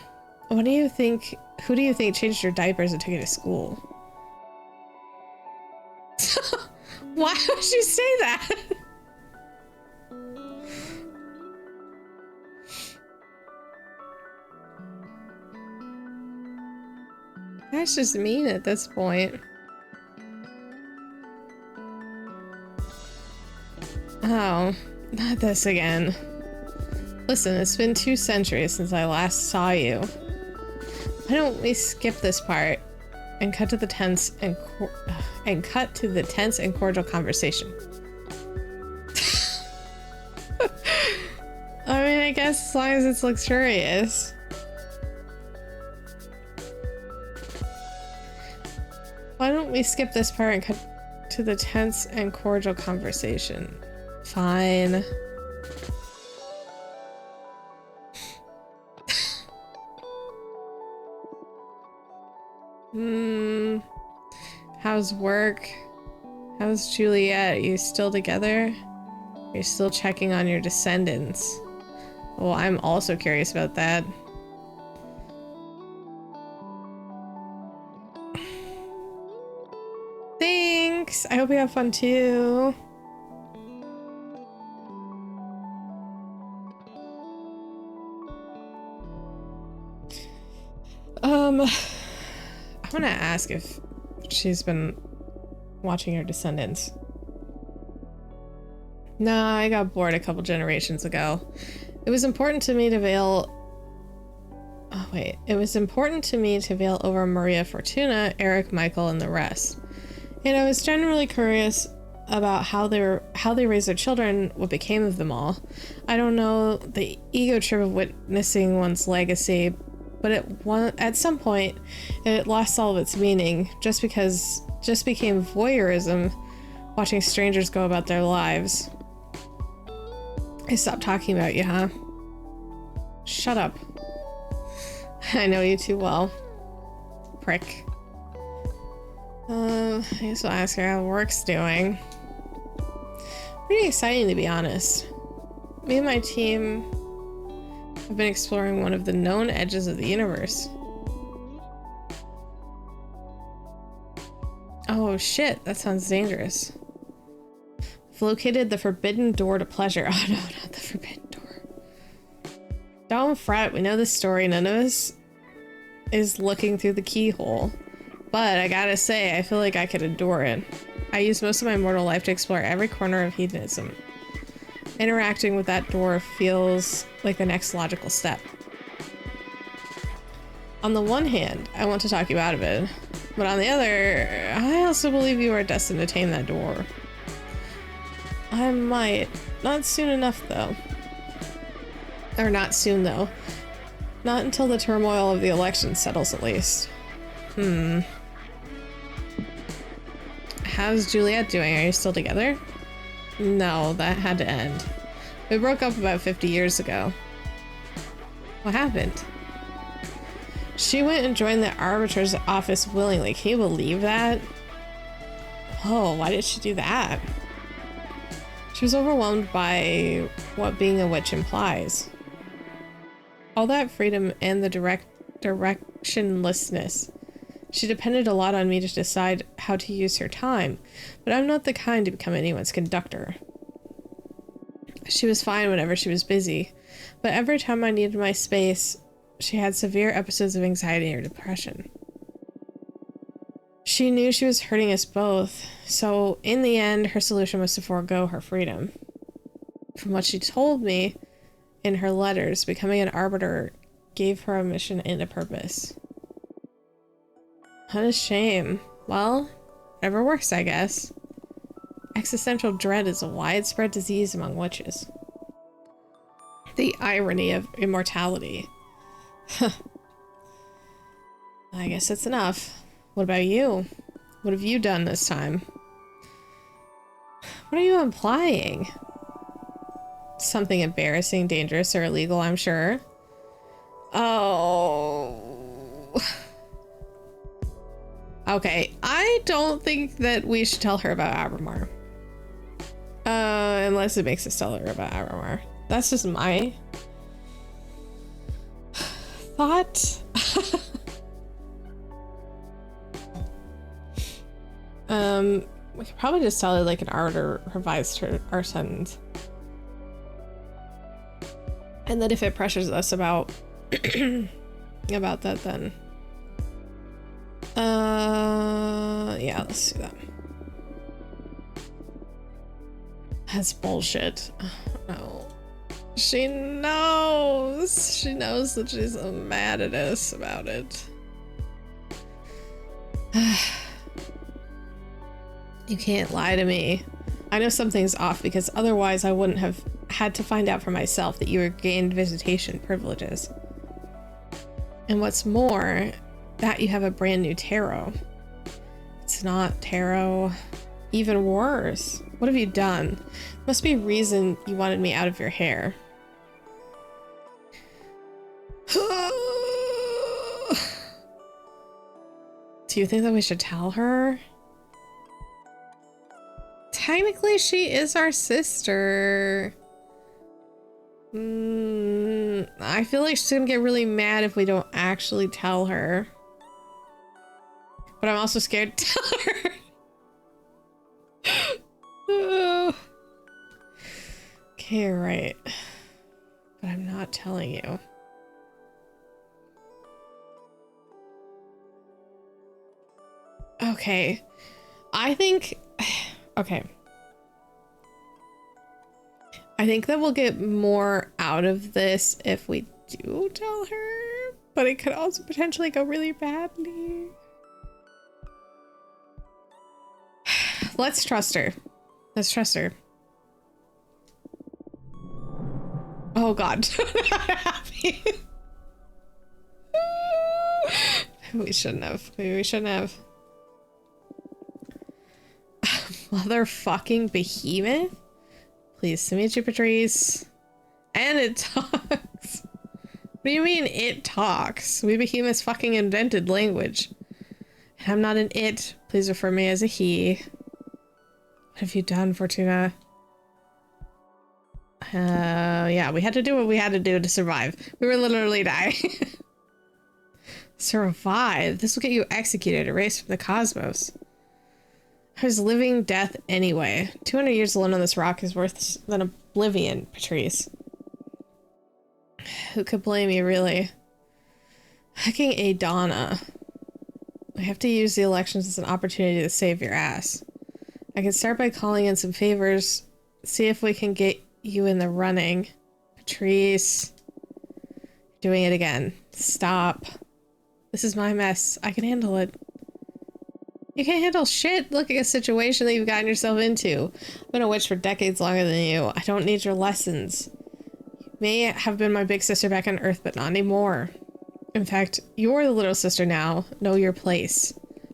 What do you think? Who do you think changed your diapers and took you to school? Why would you say that? That's just mean at this point. Oh, not this again. Listen, it's been 2 centuries since I last saw you. Why don't we skip this part and cut to the tense and cordial conversation? I mean, I guess as long as it's luxurious. Why don't we skip this part and cut to the tense and cordial conversation? Fine. How's work? How's Juliet? Are you still together? You're still checking on your descendants. Well, I'm also curious about that. I hope you have fun too. I want to ask if she's been watching her Descendants. Nah, I got bored a couple generations ago. It was important to me to veil... Oh, wait. It was important to me to veil over Maria Fortuna, Eric, Michael, and the rest. And I was generally curious about how they raised their children, what became of them all. I don't know the ego trip of witnessing one's legacy, but at some point, it lost all of its meaning just became voyeurism, watching strangers go about their lives. I stopped talking about you, huh? Shut up. I know you too well. Prick. I guess I'll ask her how work's doing. Pretty exciting, to be honest. Me and my team have been exploring one of the known edges of the universe. Oh shit, that sounds dangerous. I've located the forbidden door to pleasure. Oh no, not the forbidden door. Don't fret, we know the story. None of us is looking through the keyhole. But I gotta say, I feel like I could adore it. I use most of my mortal life to explore every corner of hedonism. Interacting with that door feels like the next logical step. On the one hand, I want to talk you out of it. But on the other, I also believe you are destined to tame that door. I might. Not soon enough, though. Or not soon, though. Not until the turmoil of the election settles, at least. How's Juliet doing? Are you still together? No, that had to end. We broke up about 50 years ago. What happened? She went and joined the arbitrator's office willingly. Can you believe that? Oh, why did she do that? She was overwhelmed by what being a witch implies. All that freedom and the directionlessness. She depended a lot on me to decide how to use her time, but I'm not the kind to become anyone's conductor. She was fine whenever she was busy, but every time I needed my space, she had severe episodes of anxiety or depression. She knew she was hurting us both, so in the end, her solution was to forego her freedom. From what she told me in her letters, becoming an arbiter gave her a mission and a purpose. What a shame. Well, whatever works, I guess. Existential dread is a widespread disease among witches. The irony of immortality. I guess that's enough. What about you? What have you done this time? What are you implying? Something embarrassing, dangerous, or illegal, I'm sure. Oh. Okay, I don't think that we should tell her about Abramar. Unless it makes us tell her about Abramar. That's just my thought. We could probably just tell her like an arbiter revised our sentence. And then if it pressures us about about that, then yeah, let's do that. That's bullshit. No. She knows. She knows that she's mad at us about it. You can't lie to me. I know something's off because otherwise I wouldn't have had to find out for myself that you were gained visitation privileges. And what's more, that you have a brand new tarot. It's not tarot. Even worse. What have you done? Must be a reason you wanted me out of your hair. Do you think that we should tell her? Technically, she is our sister. I feel like she's gonna get really mad if we don't actually tell her. But I'm also scared to tell her. You're right. But I'm not telling you. Okay. I think... Okay. I think that we'll get more out of this if we do tell her, but it could also potentially go really badly. Let's trust her. Let's trust her. Oh god. Happy. We shouldn't have. Maybe we shouldn't have. Motherfucking behemoth? Pleased to meet you, Patrice. And it talks. What do you mean it talks? We behemoths fucking invented language. And I'm not an it. Please refer me as a he. What have you done, Fortuna? Yeah, we had to do what we had to do to survive. We were literally dying. Survive? This will get you executed, erased from the cosmos. I was living death anyway. 200 years alone on this rock is worse than oblivion, Patrice. Who could blame you, really? Hacking a Donna. I have to use the elections as an opportunity to save your ass. I can start by calling in some favors, see if we can get you in the running. Patrice. Doing it again. Stop. This is my mess. I can handle it. You can't handle shit. Look at a situation that you've gotten yourself into. I've been a witch for decades longer than you. I don't need your lessons. You may have been my big sister back on Earth, but not anymore. In fact, you're the little sister now. Know your place.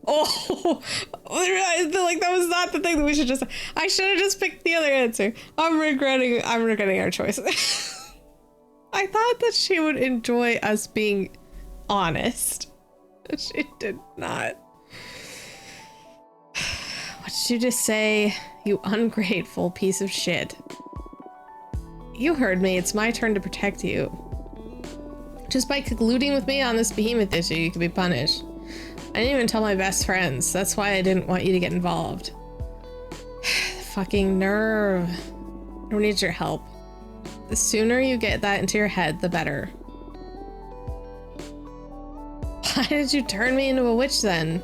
Oh, like that was not the thing that we should just. I should have just picked the other answer. I'm regretting our choice. I thought that she would enjoy us being honest. She did not. What did you just say, you ungrateful piece of shit? You heard me. It's my turn to protect you. Just by colluding with me on this behemoth issue, you could be punished. I didn't even tell my best friends. That's why I didn't want you to get involved. Fucking nerve. I don't need your help. The sooner you get that into your head, the better. Why did you turn me into a witch then?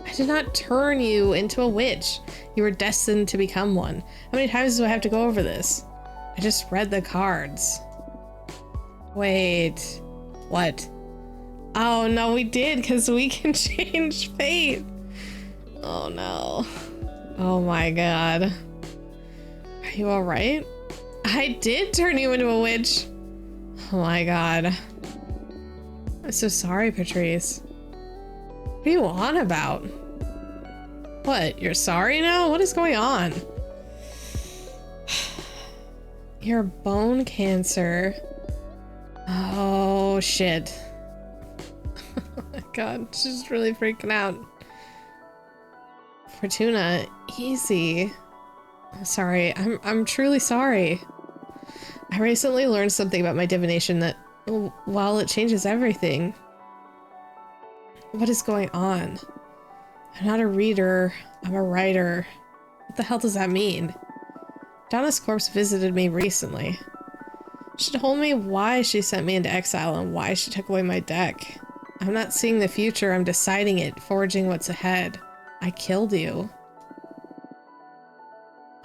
I did not turn you into a witch. You were destined to become one. How many times do I have to go over this? I just read the cards. Wait. What? Oh no, we did, because we can change fate. Oh no. Oh my god. Are you alright? I did turn you into a witch. Oh my god. I'm so sorry, Patrice. What are you on about? What? You're sorry now? What is going on? Your bone cancer. Oh shit. Oh my god, she's really freaking out. Fortuna, easy. I'm sorry. I'm truly sorry. I recently learned something about my divination that, well, it changes everything. What is going on? I'm not a reader. I'm a writer. What the hell does that mean? Donna's corpse visited me recently. She told me why she sent me into exile and why she took away my deck. I'm not seeing the future. I'm deciding it, forging what's ahead. I killed you.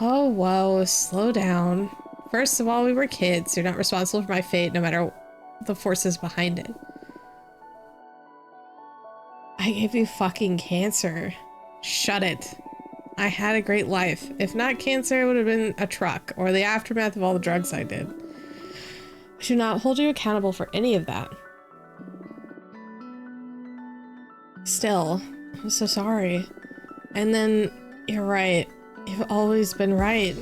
Oh, whoa, slow down. First of all, we were kids. You're not responsible for my fate, no matter the forces behind it. I gave you fucking cancer. Shut it. I had a great life. If not cancer, it would have been a truck, or the aftermath of all the drugs I did. I do not hold you accountable for any of that. Still, I'm so sorry. And then, you're right. You've always been right.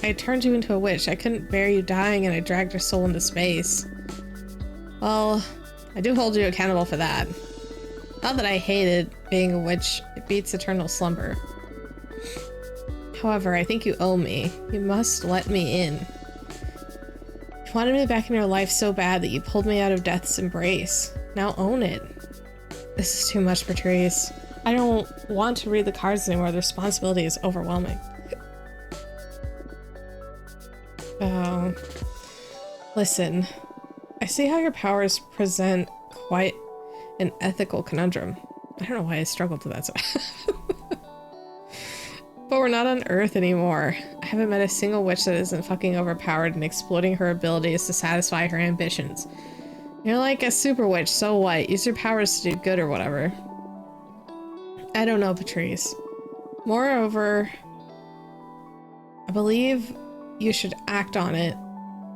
I turned you into a witch. I couldn't bear you dying and I dragged your soul into space. Well, I do hold you accountable for that. Not that I hated being a witch. It beats eternal slumber. However, I think you owe me. You must let me in. You wanted me back in your life so bad that you pulled me out of death's embrace. Now own it. This is too much, Patrice. I don't want to read the cards anymore. The responsibility is overwhelming. Oh. Listen, I see how your powers present quite an ethical conundrum. I don't know why I struggled with that. But we're not on Earth anymore. I haven't met a single witch that isn't fucking overpowered and exploiting her abilities to satisfy her ambitions. You're like a super witch, so what? Use your powers to do good or whatever. I don't know, Patrice. Moreover, I believe you should act on it.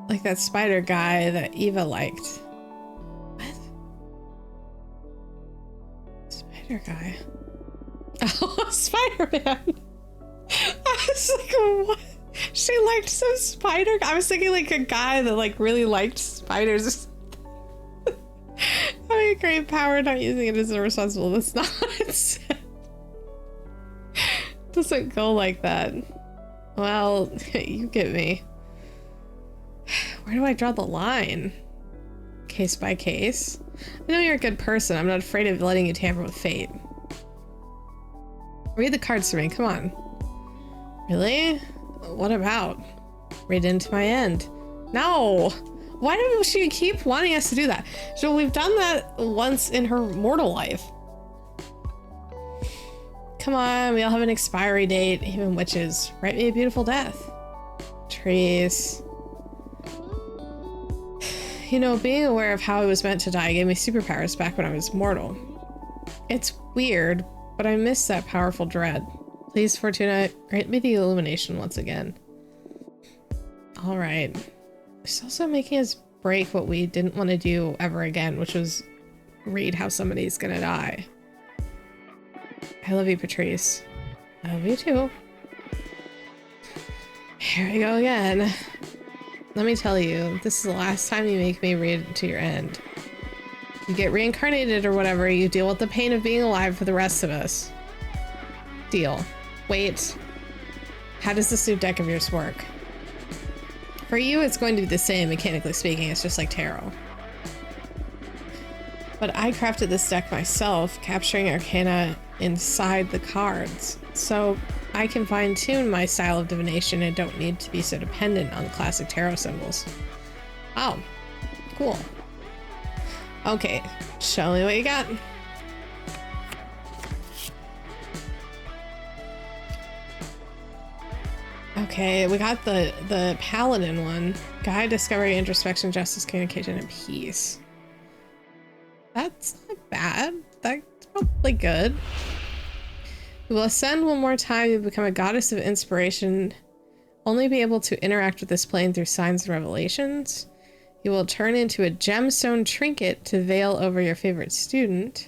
Like that spider guy that Eva liked. What? Spider guy? Oh, Spider-Man! I was like, what? She liked some spider? I was thinking like a guy that like really liked spiders. Having a great power, not using it as irresponsible. That's not what it said. Doesn't go like that. Well, you get me. Where do I draw the line? Case by case? I know you're a good person. I'm not afraid of letting you tamper with fate. Read the cards for me, come on. Really? What about? Read into my end. No! Why do she keep wanting us to do that? So we've done that once in her mortal life. Come on, we all have an expiry date, even witches. Write me a beautiful death. Trees. You know, being aware of how I was meant to die gave me superpowers back when I was mortal. It's weird, but I miss that powerful dread. Please, Fortuna, grant me the illumination once again. All right. It's also making us break what we didn't want to do ever again, which was read how somebody's gonna die. I love you, Patrice. I love you too. Here we go again. Let me tell you, this is the last time you make me read to your end. You get reincarnated or whatever, you deal with the pain of being alive for the rest of us. Deal. Wait. How does this new deck of yours work? For you, it's going to be the same, mechanically speaking. It's just like tarot. But I crafted this deck myself, capturing arcana inside the cards. So I can fine-tune my style of divination and don't need to be so dependent on the classic tarot symbols. Oh, cool. Okay, show me what you got. Okay, we got the paladin one. Guide, discovery, introspection, justice, communication, and peace. That's not bad. That's probably good. You will ascend one more time. You become a goddess of inspiration. Only be able to interact with this plane through signs and revelations. You will turn into a gemstone trinket to veil over your favorite student.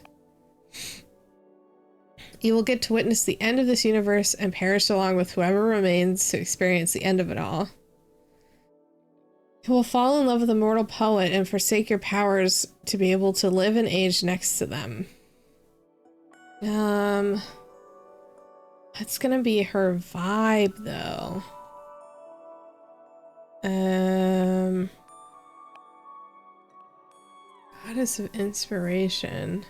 You will get to witness the end of this universe and perish along with whoever remains to experience the end of it all. You will fall in love with a mortal poet and forsake your powers to be able to live and age next to them. That's gonna be her vibe, though. Goddess of inspiration.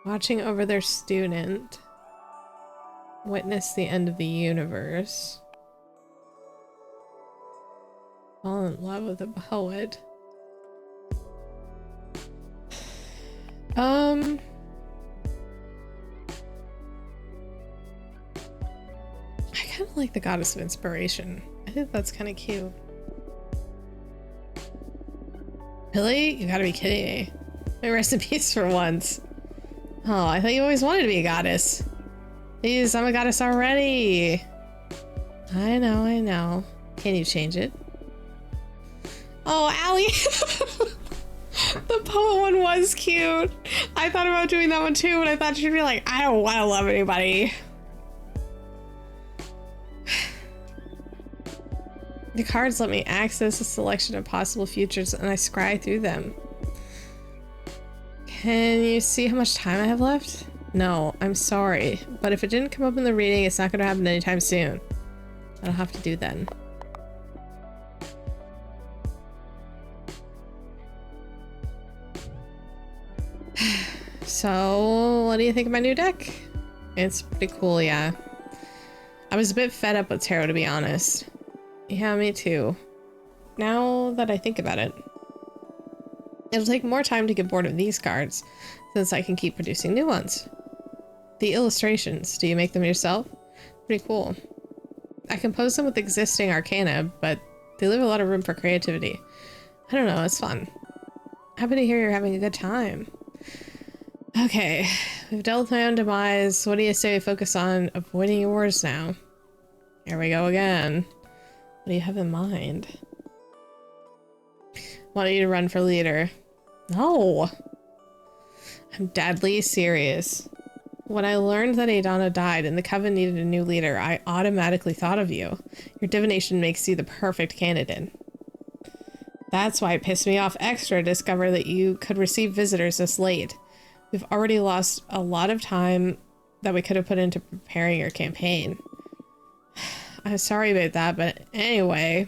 Watching over their student. Witness the end of the universe. Fall in love with a poet. I kind of like the goddess of inspiration. I think that's kind of cute. Really? You gotta be kidding me. My rest in peace for once. Oh, I thought you always wanted to be a goddess. Please, I'm a goddess already. I know, I know. Can you change it? Oh, Allie! The poet one was cute. I thought about doing that one too, and I thought she'd be like, I don't want to love anybody. The cards let me access a selection of possible futures, and I scry through them. Can you see how much time I have left? No, I'm sorry, but if it didn't come up in the reading, it's not going to happen anytime soon. I don't have to do then. So, what do you think of my new deck? It's pretty cool, yeah. I was a bit fed up with tarot, to be honest. Yeah, me too. Now that I think about it. It'll take more time to get bored of these cards, since I can keep producing new ones. The illustrations, do you make them yourself? Pretty cool. I compose them with existing arcana, but they leave a lot of room for creativity. I don't know, it's fun. Happy to hear you're having a good time. Okay, we've dealt with my own demise. What do you say we focus on avoiding your wars now? Here we go again. What do you have in mind? Want you to run for leader. No! I'm deadly serious. When I learned that Adana died and the Coven needed a new leader, I automatically thought of you. Your divination makes you the perfect candidate. That's why it pissed me off extra to discover that you could receive visitors this late. We've already lost a lot of time that we could have put into preparing your campaign. I'm sorry about that, but anyway.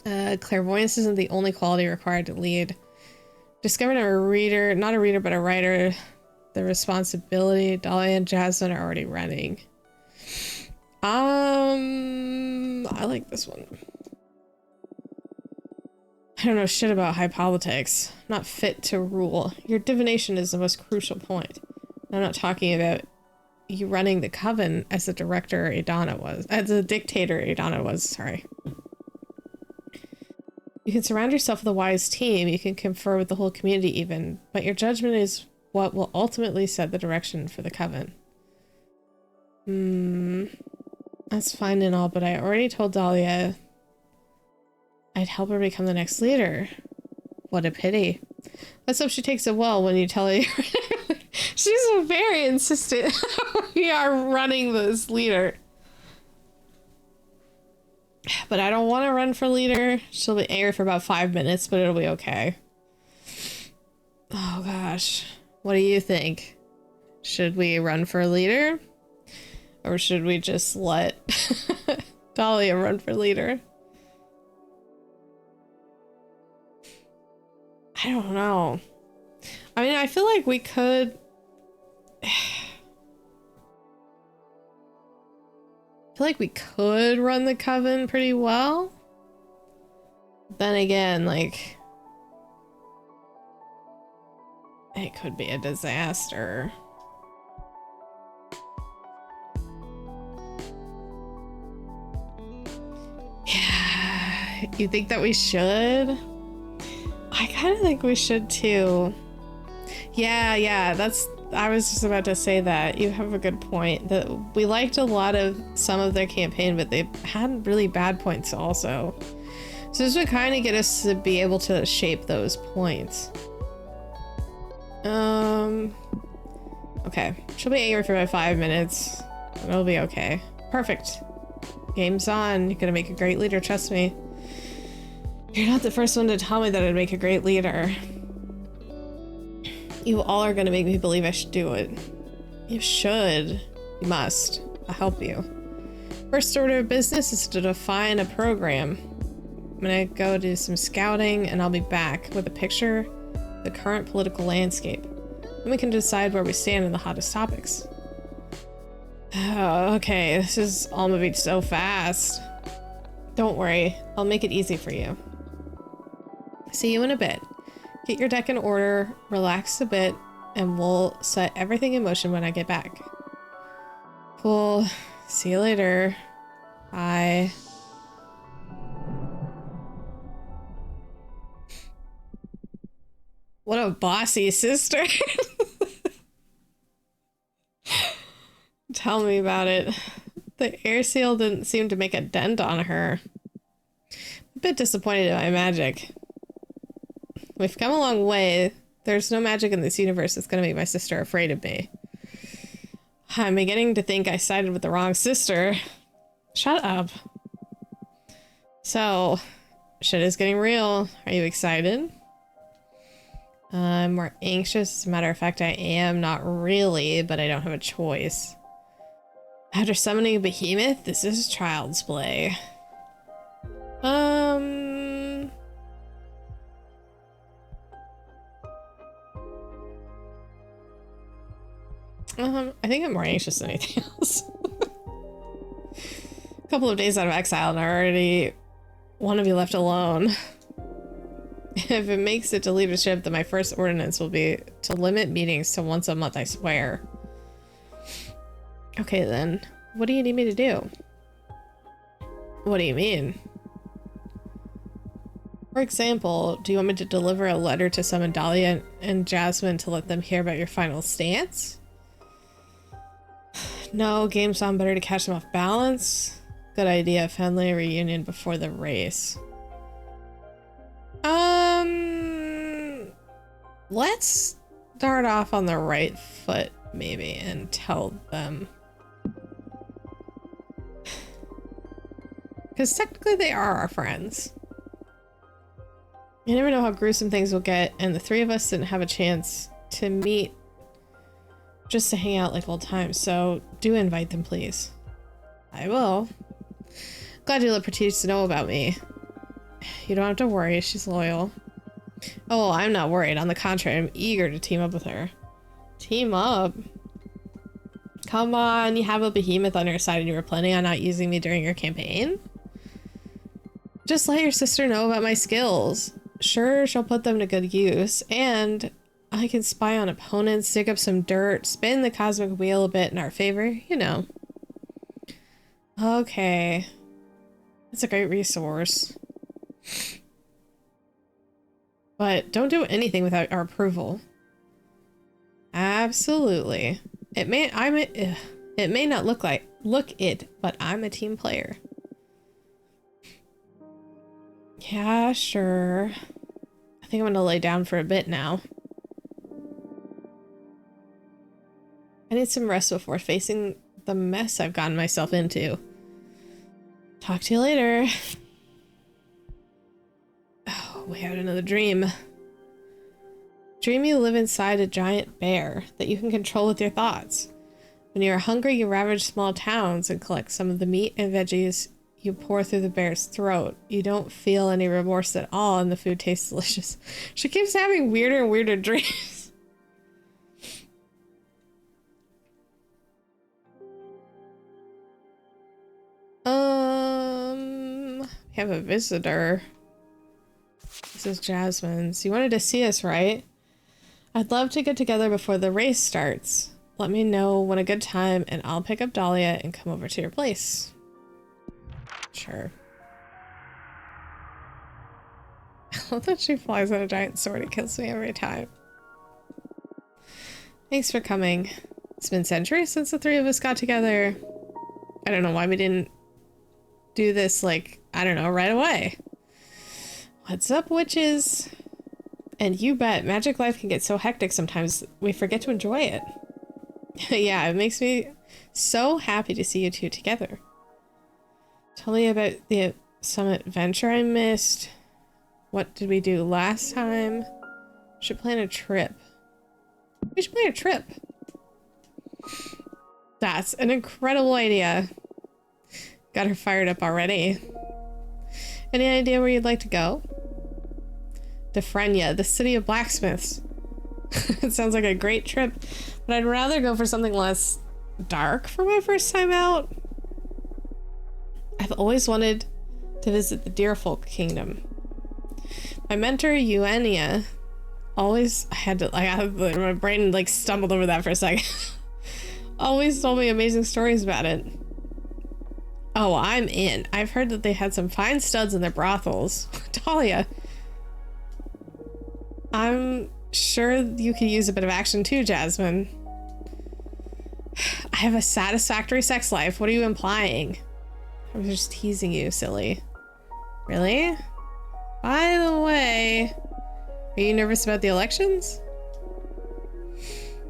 Clairvoyance isn't the only quality required to lead. Discovered a reader, not a reader, but a writer. The responsibility, Dahlia and Jasmine are already running. I like this one. I don't know shit about high politics. I'm not fit to rule. Your divination is the most crucial point. I'm not talking about you running the Coven as the director Adana was. As the dictator Adana was, sorry. You can surround yourself with a wise team. You can confer with the whole community even. But your judgment is what will ultimately set the direction for the Coven. That's fine and all, but I already told Dahlia I'd help her become the next leader. What a pity. Let's hope she takes it well when you tell her. She's very insistent. We are running this leader. But I don't want to run for leader. She'll be angry for about 5 minutes, but it'll be okay. Oh gosh. What do you think? Should we run for leader? Or should we just let Dahlia run for leader? I don't know. I mean, I feel like we could... I feel like we could run the Coven pretty well. Then again, like... it could be a disaster. Yeah, you think that we should? I kind of think we should too. Yeah, that's... I was just about to say that. You have a good point. That we liked a lot of some of their campaign, but they had really bad points also. So this would kind of get us to be able to shape those points. Okay. She'll be angry for about 5 minutes. It'll be okay. Perfect. Game's on. You're gonna make a great leader, trust me. You're not the first one to tell me that I'd make a great leader. You all are gonna make me believe I should do it. You should. You must. I'll help you. First order of business is to define a program. I'm gonna go do some scouting and I'll be back with a picture of the current political landscape. Then we can decide where we stand in the hottest topics. Oh, okay, this is all moving so fast. Don't worry, I'll make it easy for you. See you in a bit. Get your deck in order, relax a bit, and we'll set everything in motion when I get back. Cool. See you later. Bye. What a bossy sister. Tell me about it. The air seal didn't seem to make a dent on her. A bit disappointed in my magic. We've come a long way. There's no magic in this universe that's gonna make my sister afraid of me. I'm beginning to think I sided with the wrong sister. Shut up. So, shit is getting real. Are you excited? I'm more anxious. As a matter of fact, I am. Not really, but I don't have a choice. After summoning a behemoth, this is child's play. I think I'm more anxious than anything else. couple of days out of exile and I already want to be left alone. If it makes it to leadership, then my first ordinance will be to limit meetings to once a month, I swear. Okay then, what do you need me to do? What do you mean? For example, do you want me to deliver a letter to summon Dahlia and Jasmine to let them hear about your final stance? No, game's on, better to catch them off balance. Good idea, family reunion before the race. Let's start off on the right foot, maybe, and tell them. Because technically they are our friends. You never know how gruesome things will get, and the three of us didn't have a chance to meet just to hang out like old times, so do invite them, please. I will. Glad you let Petite know about me. You don't have to worry, she's loyal. Oh, I'm not worried. On the contrary, I'm eager to team up with her. Team up? Come on, you have a behemoth on your side and you were planning on not using me during your campaign? Just let your sister know about my skills. Sure, she'll put them to good use, and I can spy on opponents, dig up some dirt, spin the cosmic wheel a bit in our favor, you know. Okay. It's a great resource. But don't do anything without our approval. Absolutely. It may not look it, but I'm a team player. Yeah, sure. I think I'm gonna lay down for a bit now. I need some rest before facing the mess I've gotten myself into. Talk to you later. Oh, we had another dream. Dream you live inside a giant bear that you can control with your thoughts. When you are hungry, you ravage small towns and collect some of the meat and veggies you pour through the bear's throat. You don't feel any remorse at all, and the food tastes delicious. She keeps having weirder and weirder dreams. We have a visitor. This is Jasmine's. You wanted to see us, right? I'd love to get together before the race starts. Let me know when a good time and I'll pick up Dahlia and come over to your place. Sure. I love that she flies on a giant sword. It kills me every time. Thanks for coming. It's been centuries since the three of us got together. I don't know why we didn't do this, like, I don't know, right away. What's up, witches? And you bet, magic life can get so hectic sometimes we forget to enjoy it. Yeah, it makes me so happy to see you two together. Tell me about some adventure I missed. What did we do last time? Should plan a trip. We should plan a trip. That's an incredible idea. Got her fired up already. Any idea where you'd like to go? Defrenia, the city of blacksmiths. It sounds like a great trip, but I'd rather go for something less dark for my first time out. I've always wanted to visit the Deerfolk Kingdom. My mentor, Eugenia, always my brain like stumbled over that for a second. Always told me amazing stories about it. Oh, I'm in. I've heard that they had some fine studs in their brothels. Dahlia. I'm sure you could use a bit of action too, Jasmine. I have a satisfactory sex life. What are you implying? I was just teasing you, silly. Really? By the way, are you nervous about the elections?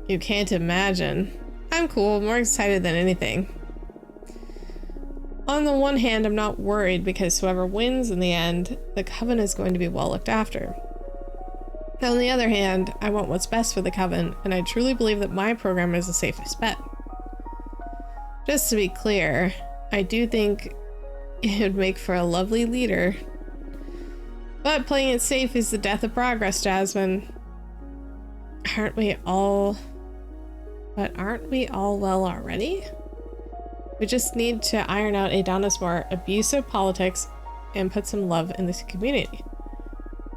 You can't imagine. I'm cool, more excited than anything. On the one hand, I'm not worried because whoever wins in the end, the Coven is going to be well looked after. On the other hand, I want what's best for the Coven, and I truly believe that my program is the safest bet. Just to be clear, I do think it would make for a lovely leader. But playing it safe is the death of progress, Jasmine. Aren't we all well already? We just need to iron out Adana's more abusive politics and put some love in this community.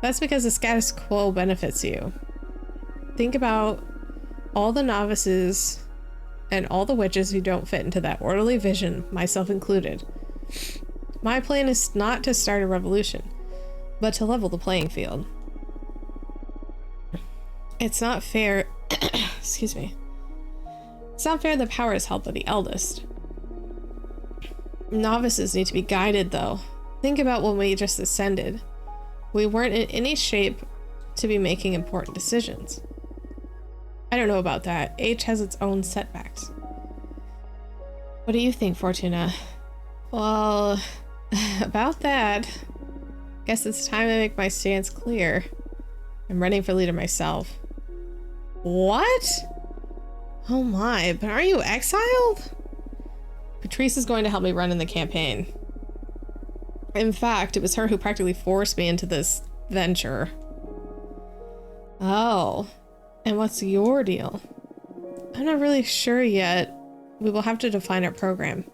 That's because the status quo benefits you. Think about all the novices and all the witches who don't fit into that orderly vision, myself included. My plan is not to start a revolution, but to level the playing field. It's not fair, excuse me. It's not fair the power is held by the eldest. Novices need to be guided though. Think about when we just ascended. We weren't in any shape to be making important decisions. I don't know about that. Age has its own setbacks. What do you think, Fortuna? Well, about that, guess it's time to make my stance clear. I'm running for leader myself. What? Oh my, but aren't you exiled? Patrice is going to help me run in the campaign. In fact, it was her who practically forced me into this venture. Oh, and what's your deal? I'm not really sure yet. We will have to define our program.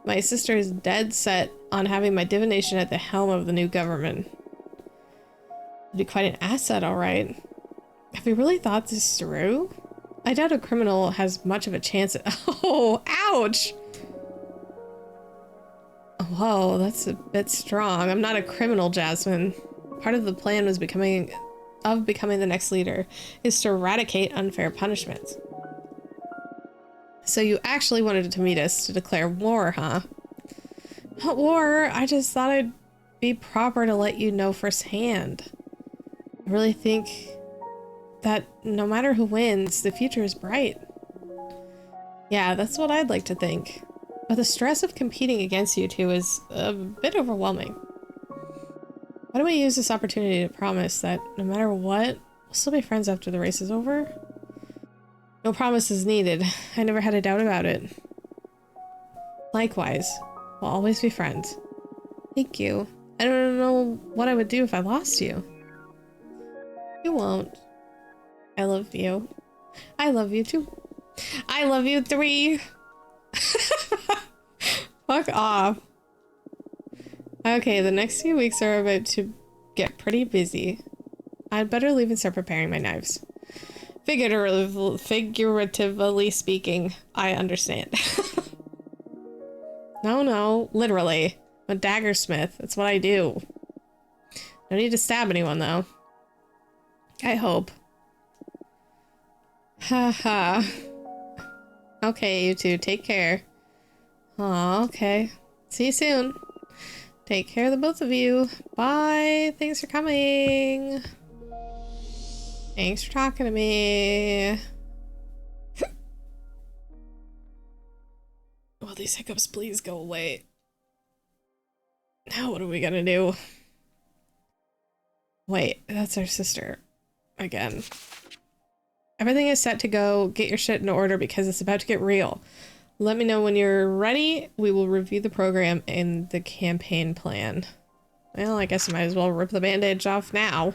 My sister is dead set on having my divination at the helm of the new government. It'd be quite an asset, all right. Have we really thought this through? I doubt a criminal has much of a chance at— Oh, ouch! Whoa, that's a bit strong. I'm not a criminal, Jasmine. Part of the plan was becoming the next leader is to eradicate unfair punishments. So you actually wanted to meet us to declare war, huh? Not war, I just thought I'd be proper to let you know firsthand. I really think that no matter who wins, the future is bright. Yeah, that's what I'd like to think. But the stress of competing against you two is a bit overwhelming. Why don't we use this opportunity to promise that no matter what, we'll still be friends after the race is over? No promises needed. I never had a doubt about it. Likewise, we'll always be friends. Thank you. I don't know what I would do if I lost you. You won't. I love you. I love you too. I love you 3. Fuck off. Okay, the next few weeks are about to get pretty busy. I'd better leave and start preparing my knives. Figuratively speaking, I understand. No, literally. I'm a daggersmith. That's what I do. No need to stab anyone, though. I hope. Haha. Okay, you two, take care. Aw, okay. See you soon. Take care of the both of you. Bye. Thanks for coming. Thanks for talking to me. Will these hiccups please go away? Now what are we gonna do? Wait, that's our sister. Again. Everything is set to go. Get your shit in order because it's about to get real. Let me know when you're ready. We will review the program and the campaign plan. Well, I guess I might as well rip the bandage off now.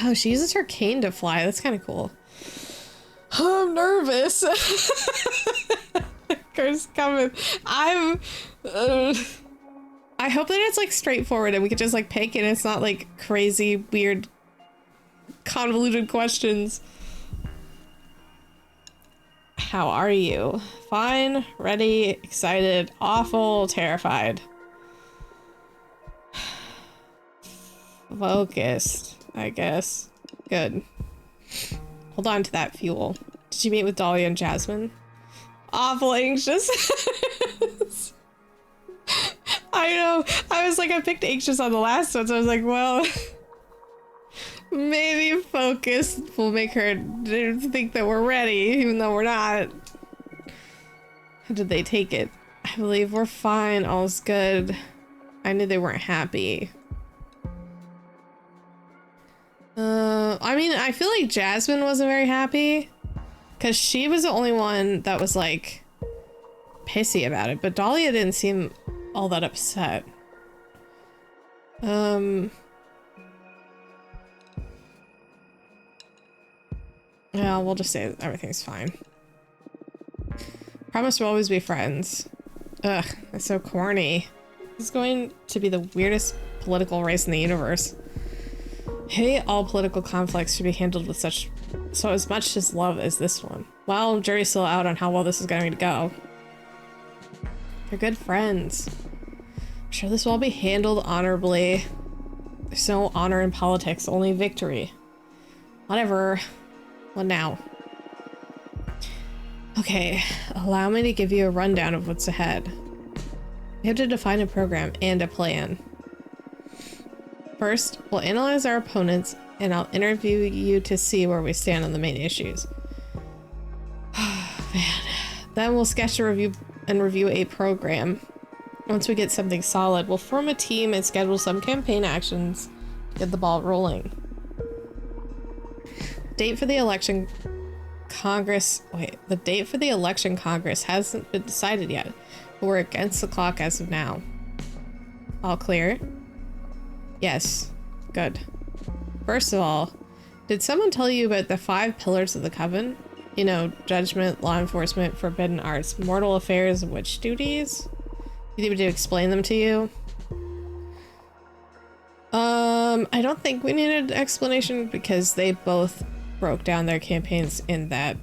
Oh, she uses her cane to fly. That's kind of cool. Oh, I'm nervous. Curse coming. I hope that it's like straightforward and we can just like pick and it's not like crazy, weird, convoluted questions. How are you? Fine, ready, excited, awful, terrified. Focused, I guess. Good. Hold on to that fuel. Did you meet with Dahlia and Jasmine? Awful anxious. I know. I was like, I picked anxious on the last one, so I was like, well, maybe focus will make her think that we're ready, even though we're not. How did they take it? I believe we're fine. All's good. I knew they weren't happy. I mean, I feel like Jasmine wasn't very happy because she was the only one that was like pissy about it, but Dahlia didn't seem all that upset. Yeah, we'll just say everything's fine. Promise we'll always be friends. Ugh, that's so corny. This is going to be the weirdest political race in the universe. Hey, all political conflicts should be handled with so as much as love as this one. Well, jury's still out on how well this is going to go. They're good friends. I'm sure this will all be handled honorably. There's no honor in politics, only victory. Whatever. What now? Okay, allow me to give you a rundown of what's ahead. We have to define a program and a plan. First, we'll analyze our opponents and I'll interview you to see where we stand on the main issues. Man. Then we'll sketch a review a program. Once we get something solid, we'll form a team and schedule some campaign actions to get the ball rolling. Date for the election Congress hasn't been decided yet, but we're against the clock as of now. All clear? Yes. Good. First of all, did someone tell you about the 5 pillars of the coven? You know, judgment, law enforcement, forbidden arts, mortal affairs, and witch duties? You need me to explain them to you? I don't think we need an explanation because they both broke down their campaigns in that.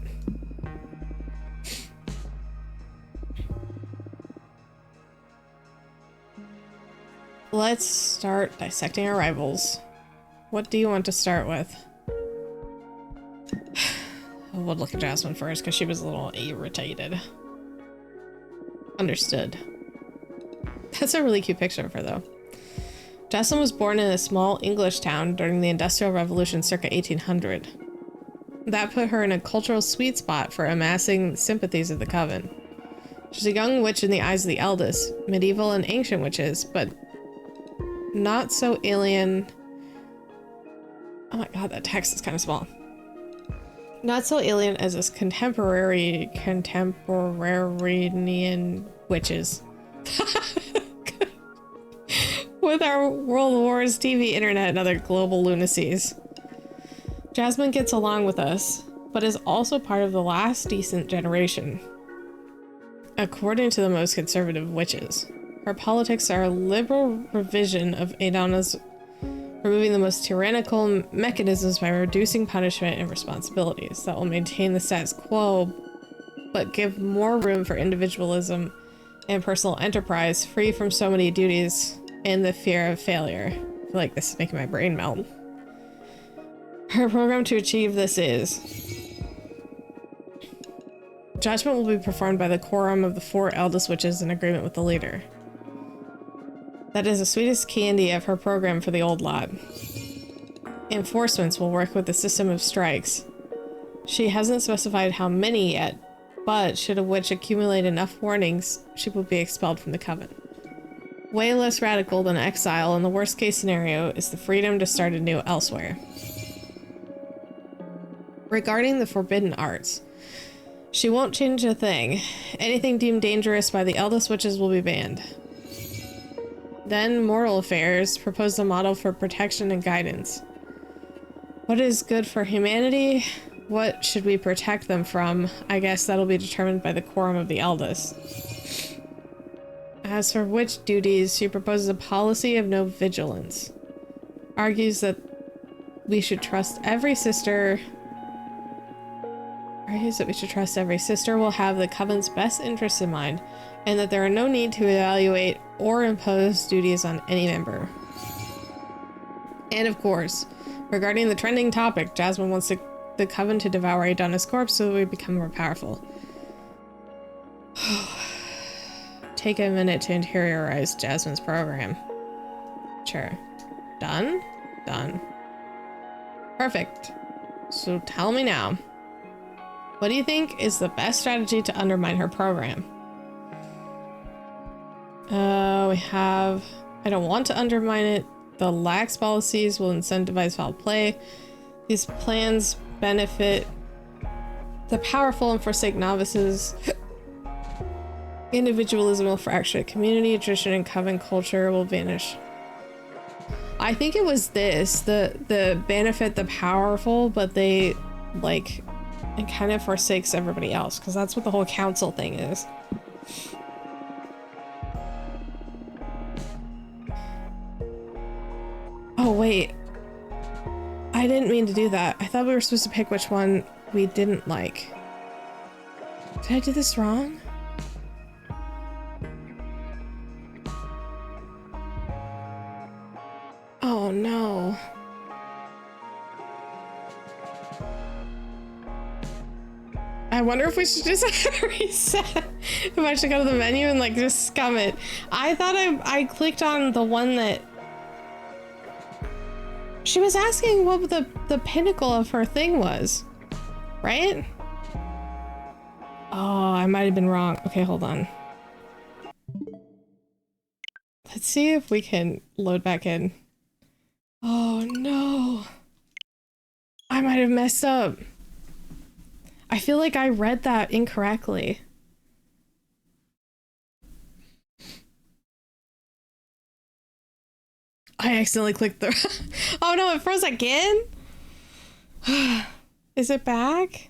Let's start dissecting our rivals. What do you want to start with? We'll look at Jasmine first because she was a little irritated. Understood. That's a really cute picture of her though. Jasmine was born in a small English town during the Industrial Revolution circa 1800. That put her in a cultural sweet spot for amassing sympathies of the coven. She's a young witch in the eyes of the eldest, medieval and ancient witches, but not so alien. Oh my god, that text is kind of small. Not so alien as his contemporanean witches. With our World Wars, TV, internet, and other global lunacies. Jasmine gets along with us, but is also part of the last decent generation. According to the most conservative witches, her politics are a liberal revision of Adana's, removing the most tyrannical mechanisms by reducing punishment and responsibilities that will maintain the status quo, but give more room for individualism and personal enterprise, free from so many duties and the fear of failure. I feel like this is making my brain melt. Her program to achieve this is: judgment will be performed by the quorum of the 4 eldest witches in agreement with the leader. That is the sweetest candy of her program for the old lot. Enforcements will work with the system of strikes. She hasn't specified how many yet, but should a witch accumulate enough warnings, she will be expelled from the coven. Way less radical than exile, and the worst case scenario is the freedom to start anew elsewhere. Regarding the forbidden arts, she won't change a thing. Anything deemed dangerous by the eldest witches will be banned. Then moral affairs propose a model for protection and guidance. What is good for humanity? What should we protect them from? I guess that'll be determined by the quorum of the eldest. As for witch duties, she proposes a policy of no vigilance. Argues that we should trust every sister will have the coven's best interests in mind, and that there are no need to evaluate or impose duties on any member. And of course, regarding the trending topic, Jasmine wants the coven to devour Adana's corpse so that we become more powerful. Take a minute to interiorize Jasmine's program. Sure. Done? Done. Perfect. So tell me now. What do you think is the best strategy to undermine her program? We have... I don't want to undermine it. The lax policies will incentivize foul play. These plans benefit the powerful and forsake novices. Individualism will fracture community. Tradition and coven culture will vanish. I think it was this. The benefit the powerful, but they, like, and kind of forsakes everybody else, because that's what the whole council thing is. Oh, wait. I didn't mean to do that. I thought we were supposed to pick which one we didn't like. Did I do this wrong? Oh, no. I wonder if we should just reset. If I should go to the menu and like just scum it. I thought I clicked on the one that she was asking what the pinnacle of her thing was, right? Oh, I might have been wrong. Okay, hold on. Let's see if we can load back in. Oh no. I might have messed up. I feel like I read that incorrectly. I accidentally clicked the... Oh no, it froze again? Is it back?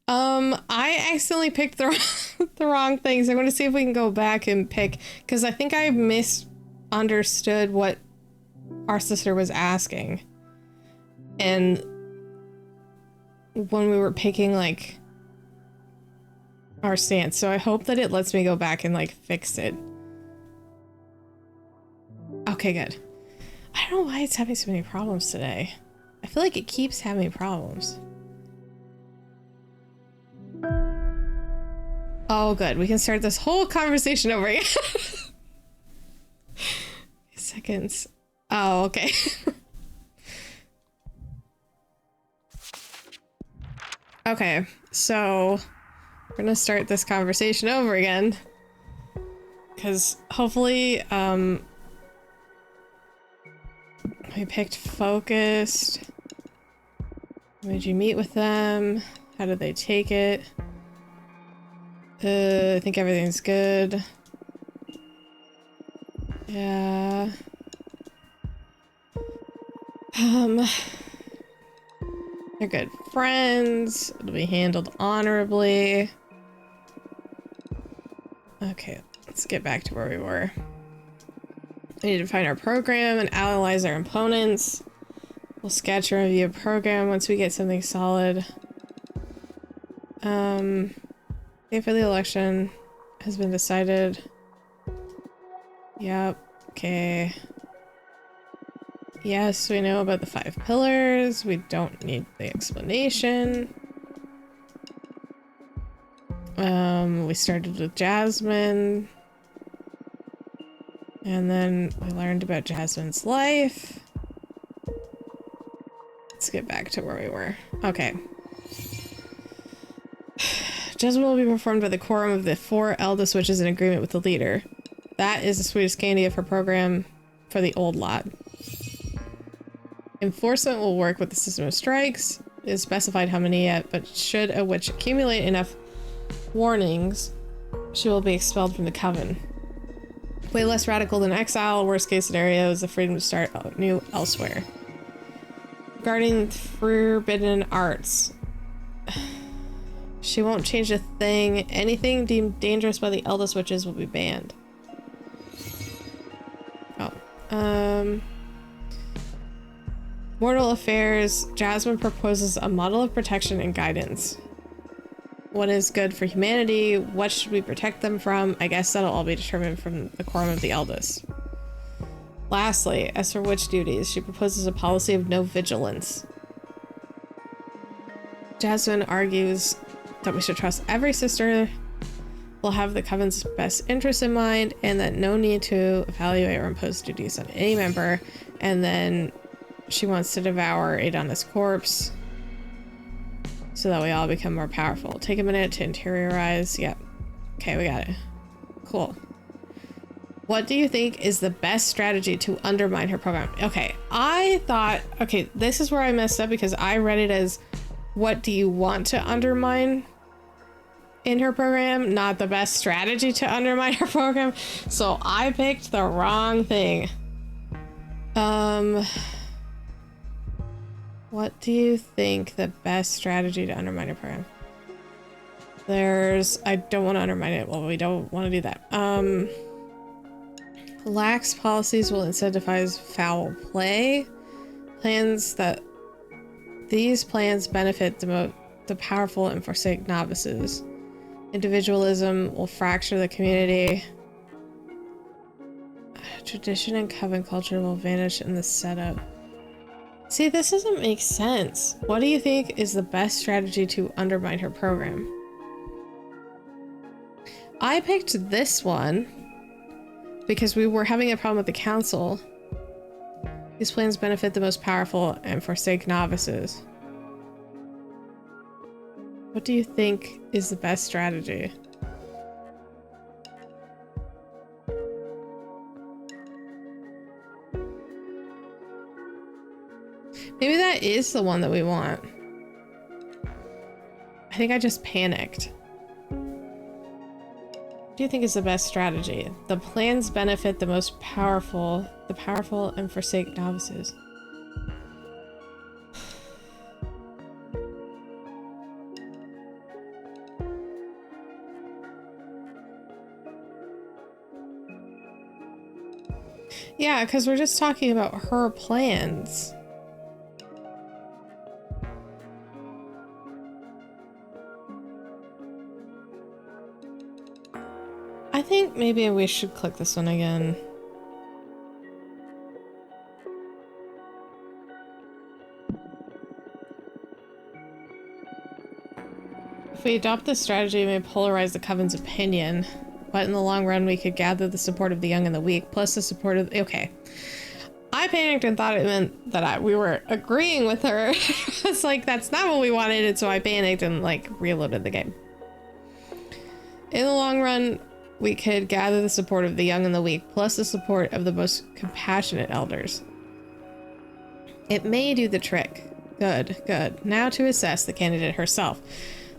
I accidentally picked the wrong things. I'm going to see if we can go back and pick, because I think I misunderstood what our sister was asking. And when we were picking like our stance, so I hope that it lets me go back and like fix it. Okay, good. I don't know why it's having so many problems today. I feel like it keeps having problems. Oh, good. We can start this whole conversation over again. Seconds. Oh, okay. Okay, so we're gonna start this conversation over again. Because hopefully, we picked focused. When did you meet with them? How did they take it? I think everything's good. Yeah. They're good friends. It'll be handled honorably. Okay, let's get back to where we were. We need to find our program and analyze our opponents. We'll sketch and review a program once we get something solid. Date for the election has been decided. Yep, okay. Yes, we know about the 5 pillars. We don't need the explanation. We started with Jasmine. And then we learned about Jasmine's life. Let's get back to where we were. Okay. Jasmine will be performed by the quorum of the 4 eldest witches in agreement with the leader. That is the sweetest candy of her program for the old lot. Enforcement will work with the system of strikes. It is specified how many yet, but should a witch accumulate enough warnings, she will be expelled from the coven. Way less radical than exile. Worst case scenario is the freedom to start new elsewhere. Regarding forbidden arts, she won't change a thing. Anything deemed dangerous by the eldest witches will be banned. Oh. Mortal affairs. Jasmine proposes a model of protection and guidance. What is good for humanity? What should we protect them from? I guess that'll all be determined from the quorum of the eldest. Lastly, as for witch duties, she proposes a policy of no vigilance. Jasmine argues that we should trust every sister will have the coven's best interest in mind, and that no need to evaluate or impose duties on any member. And then she wants to devour Adana's corpse so that we all become more powerful. Take a minute to interiorize. Yep. Okay, we got it. Cool. What do you think is the best strategy to undermine her program? Okay, I thought, okay, this is where I messed up, because I read it as, what do you want to undermine in her program? Not the best strategy to undermine her program. So I picked the wrong thing. What do you think the best strategy to undermine a program? I don't want to undermine it. Well, we don't want to do that. Lax policies will incentivize foul play. These plans benefit the powerful and forsake novices. Individualism will fracture the community. Tradition and coven culture will vanish in the setup. See, this doesn't make sense. What do you think is the best strategy to undermine her program? I picked this one because we were having a problem with the council. These plans benefit the most powerful and forsake novices. What do you think is the best strategy? Maybe that is the one that we want. I think I just panicked. What do you think is the best strategy? The plans benefit the powerful and forsake novices. Yeah, because we're just talking about her plans. I think maybe we should click this one again. If we adopt this strategy, it may polarize the Coven's opinion, but in the long run, we could gather the support of the young and the weak, plus the support of... Okay. I panicked and thought it meant that we were agreeing with her. It's like, that's not what we wanted, and so I panicked and, like, reloaded the game. In the long run, we could gather the support of the young and the weak, plus the support of the most compassionate elders. It may do the trick. Good, good. Now to assess the candidate herself.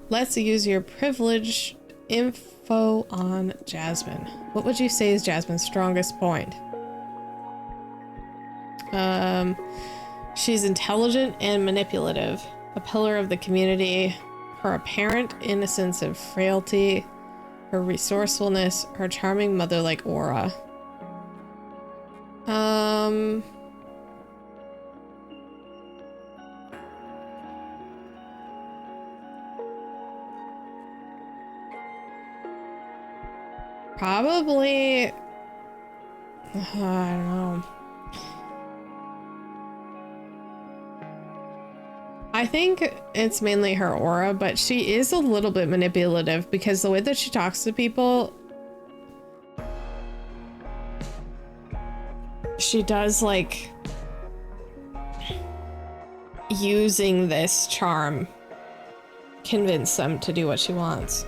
Let's use your privileged info on Jasmine. What would you say is Jasmine's strongest point? She's intelligent and manipulative, a pillar of the community, her apparent innocence and frailty, her resourcefulness, her charming mother-like aura. Probably... I don't know. I think it's mainly her aura, but she is a little bit manipulative because the way that she talks to people, she does like using this charm convince them to do what she wants.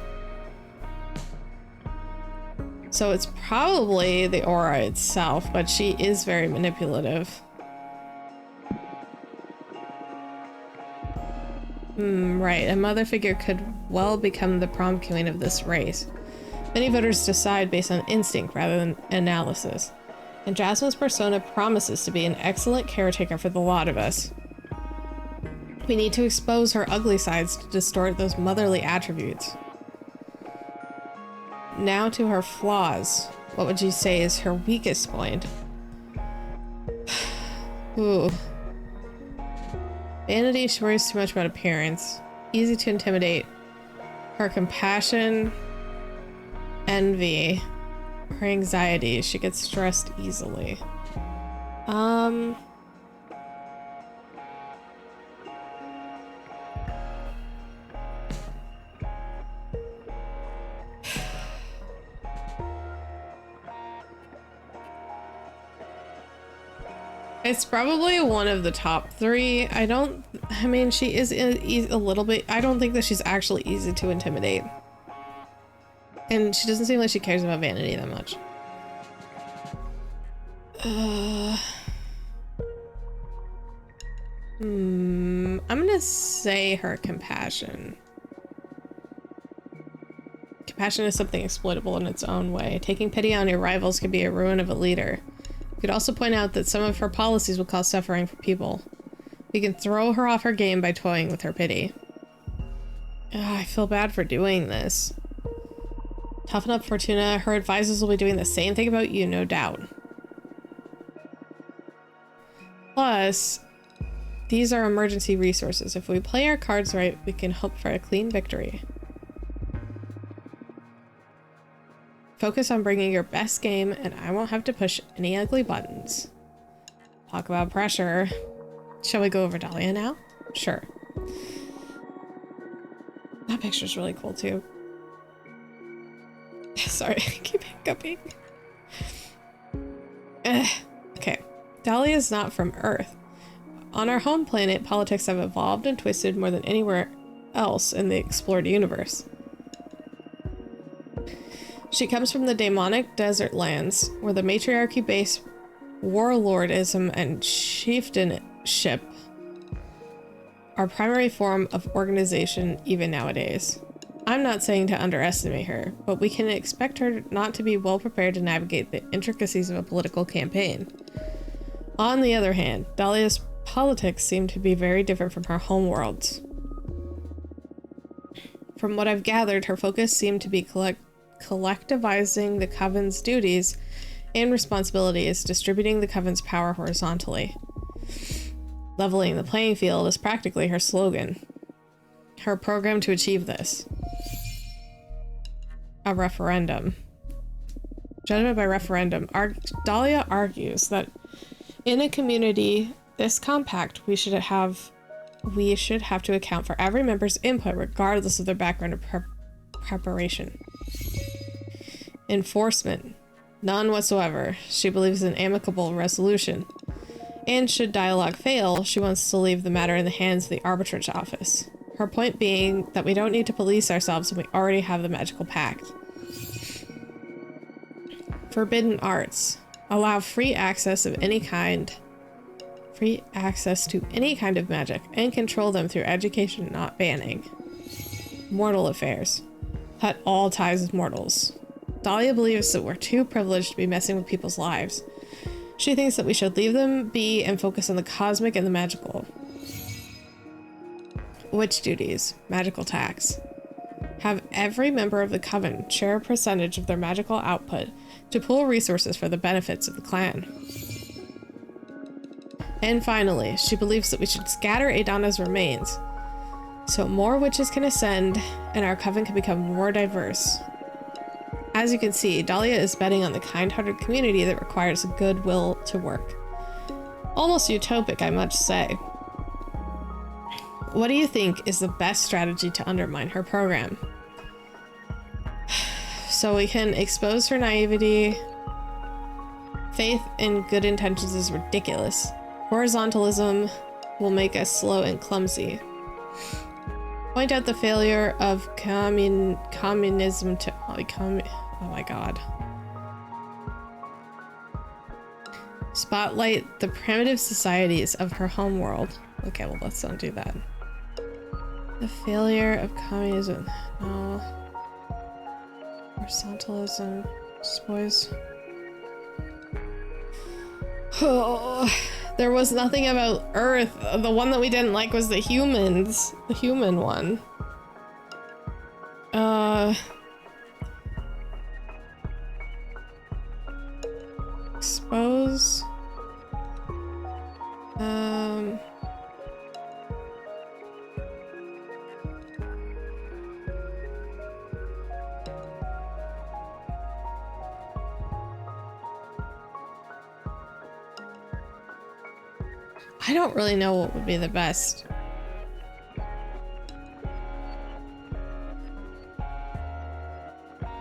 So it's probably the aura itself, but she is very manipulative. Right. A mother figure could well become the prom queen of this race. Many voters decide based on instinct rather than analysis. And Jasmine's persona promises to be an excellent caretaker for the lot of us. We need to expose her ugly sides to distort those motherly attributes. Now to her flaws. What would you say is her weakest point? Ooh. Vanity, she worries too much about appearance. Easy to intimidate. Her compassion. Envy. Her anxiety. She gets stressed easily. It's probably one of the top three. I mean, she is a little bit, I don't think that she's actually easy to intimidate. And she doesn't seem like she cares about vanity that much. I'm gonna say her compassion. Compassion is something exploitable in its own way. Taking pity on your rivals can be a ruin of a leader. You could also point out that some of her policies will cause suffering for people. We can throw her off her game by toying with her pity. Ugh, I feel bad for doing this. Toughen up, Fortuna. Her advisors will be doing the same thing about you, no doubt. Plus, these are emergency resources. If we play our cards right, we can hope for a clean victory. Focus on bringing your best game, and I won't have to push any ugly buttons. Talk about pressure. Shall we go over Dahlia now? Sure. That picture's really cool too. Sorry, I keep hiccuping. Okay. Dahlia is not from Earth. On our home planet, politics have evolved and twisted more than anywhere else in the explored universe. She comes from the demonic desert lands, where the matriarchy-based warlordism and chieftainship are primary form of organization even nowadays. I'm not saying to underestimate her, but we can expect her not to be well prepared to navigate the intricacies of a political campaign. On the other hand, Dahlia's politics seem to be very different from her homeworld's. From what I've gathered, her focus seemed to be collectivizing the Coven's duties and responsibilities, distributing the Coven's power horizontally. Leveling the playing field is practically her slogan. Her program to achieve this. A referendum. Judgment by referendum. Dahlia argues that in a community this compact, we should have to account for every member's input regardless of their background or preparation. Enforcement. None whatsoever. She believes in amicable resolution. And should dialogue fail, she wants to leave the matter in the hands of the arbitrage office. Her point being that we don't need to police ourselves when we already have the magical pact. Forbidden arts. Allow free access of any kind. Free access to any kind of magic and control them through education, not banning. Mortal affairs. Cut all ties with mortals. Dahlia believes that we're too privileged to be messing with people's lives. She thinks that we should leave them be and focus on the cosmic and the magical. Witch duties. Magical tax. Have every member of the Coven share a percentage of their magical output to pool resources for the benefits of the clan. And finally, she believes that we should scatter Adana's remains so more witches can ascend and our Coven can become more diverse. As you can see, Dahlia is betting on the kind-hearted community that requires a goodwill to work. Almost utopic, I must say. What do you think is the best strategy to undermine her program? So we can expose her naivety. Faith in good intentions is ridiculous. Horizontalism will make us slow and clumsy. Point out the failure of communism to... Oh my god. Spotlight the primitive societies of her homeworld. Okay, well, let's not do that. The failure of communism. No. Horizontalism. Boys. Oh, there was nothing about Earth. The one that we didn't like was the humans. The human one. Expose. I don't really know what would be the best.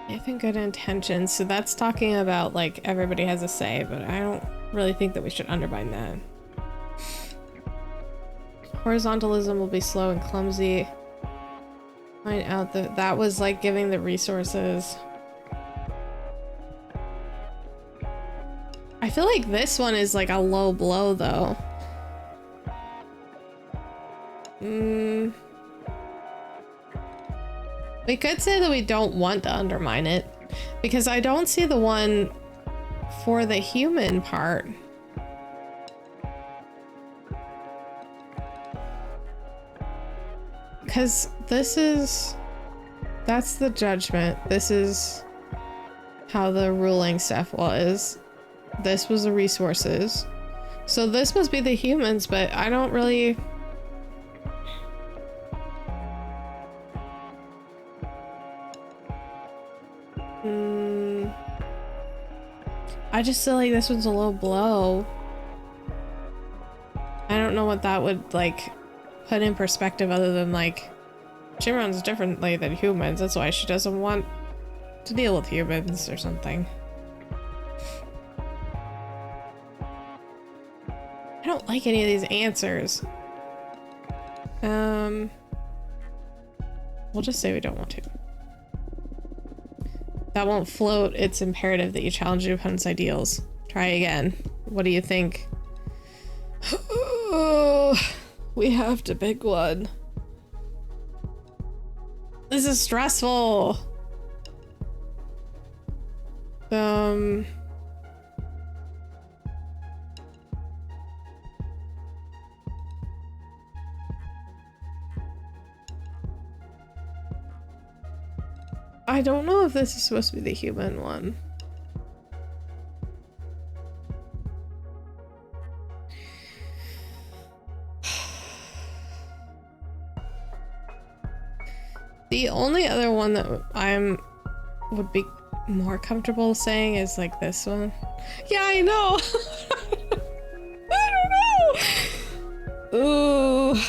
I think good intentions. So that's talking about like everybody has a say, but I don't really think that we should undermine that. Horizontalism will be slow and clumsy. Find out that that was like giving the resources. I feel like this one is like a low blow though. We could say that we don't want to undermine it, because I don't see the one for the human part. because that's the judgment. This is how the ruling stuff was. This was the resources. So this must be the humans, but I don't really... I just feel like this one's a low blow. I don't know what that would, like, put in perspective other than, like, she runs differently than humans. That's why she doesn't want to deal with humans or something. I don't like any of these answers. We'll just say we don't want to. That won't float. It's imperative that you challenge your opponent's ideals. Try again. What do you think? Oh, we have to pick one. This is stressful. I don't know if this is supposed to be the human one. The only other one that would be more comfortable saying is like this one. Yeah, I know. I don't know. Ooh.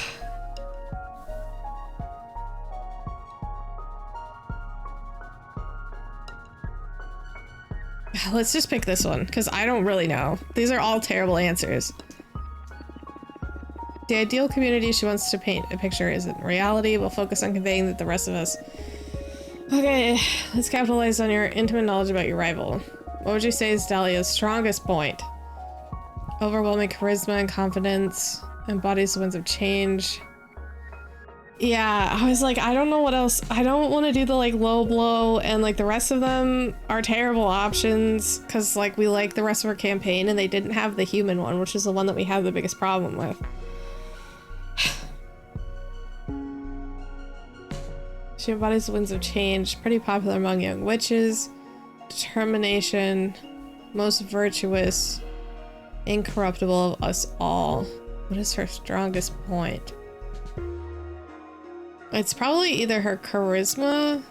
Let's just pick this one, because I don't really know. These are all terrible answers. The ideal community she wants to paint a picture isn't reality. We'll focus on conveying that the rest of us... Okay, let's capitalize on your intimate knowledge about your rival. What would you say is Dahlia's strongest point? Overwhelming charisma and confidence. Embodies the winds of change. Yeah, I was like, I don't know what else. I don't want to do the like low blow, and like the rest of them are terrible options because like we like the rest of our campaign and they didn't have the human one, which is the one that we have the biggest problem with. She embodies the winds of change, pretty popular among young witches. Determination, most virtuous, incorruptible of us all. What is her strongest point? It's probably either her charisma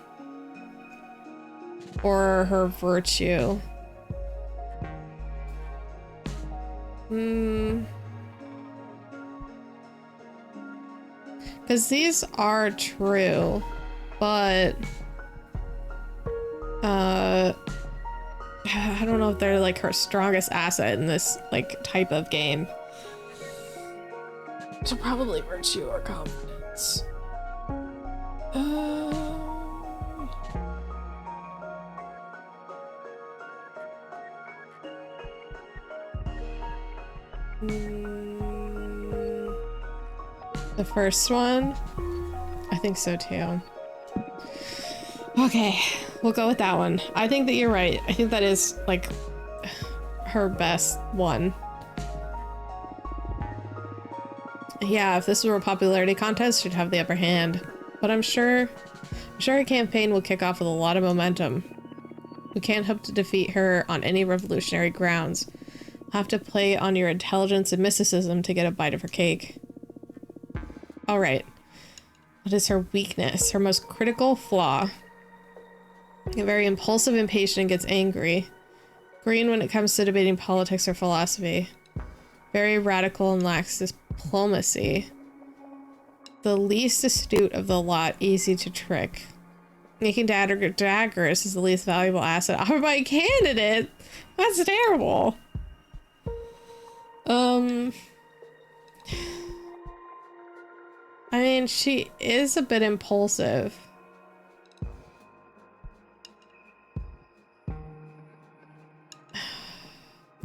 or her virtue. Because these are true, but I don't know if they're like her strongest asset in this like type of game. So probably virtue or confidence. The first one? I think so too. Okay, we'll go with that one. I think that you're right. I think that is like her best one. Yeah, if this were a popularity contest, she'd have the upper hand. But I'm sure her campaign will kick off with a lot of momentum. We can't hope to defeat her on any revolutionary grounds. We'll have to play on your intelligence and mysticism to get a bite of her cake. All right. What is her weakness? Her most critical flaw. Very impulsive, impatient, and gets angry. Green when it comes to debating politics or philosophy. Very radical and lacks diplomacy. The least astute of the lot, easy to trick. Making daggers is the least valuable asset. Oh, my candidate! That's terrible. I mean, she is a bit impulsive.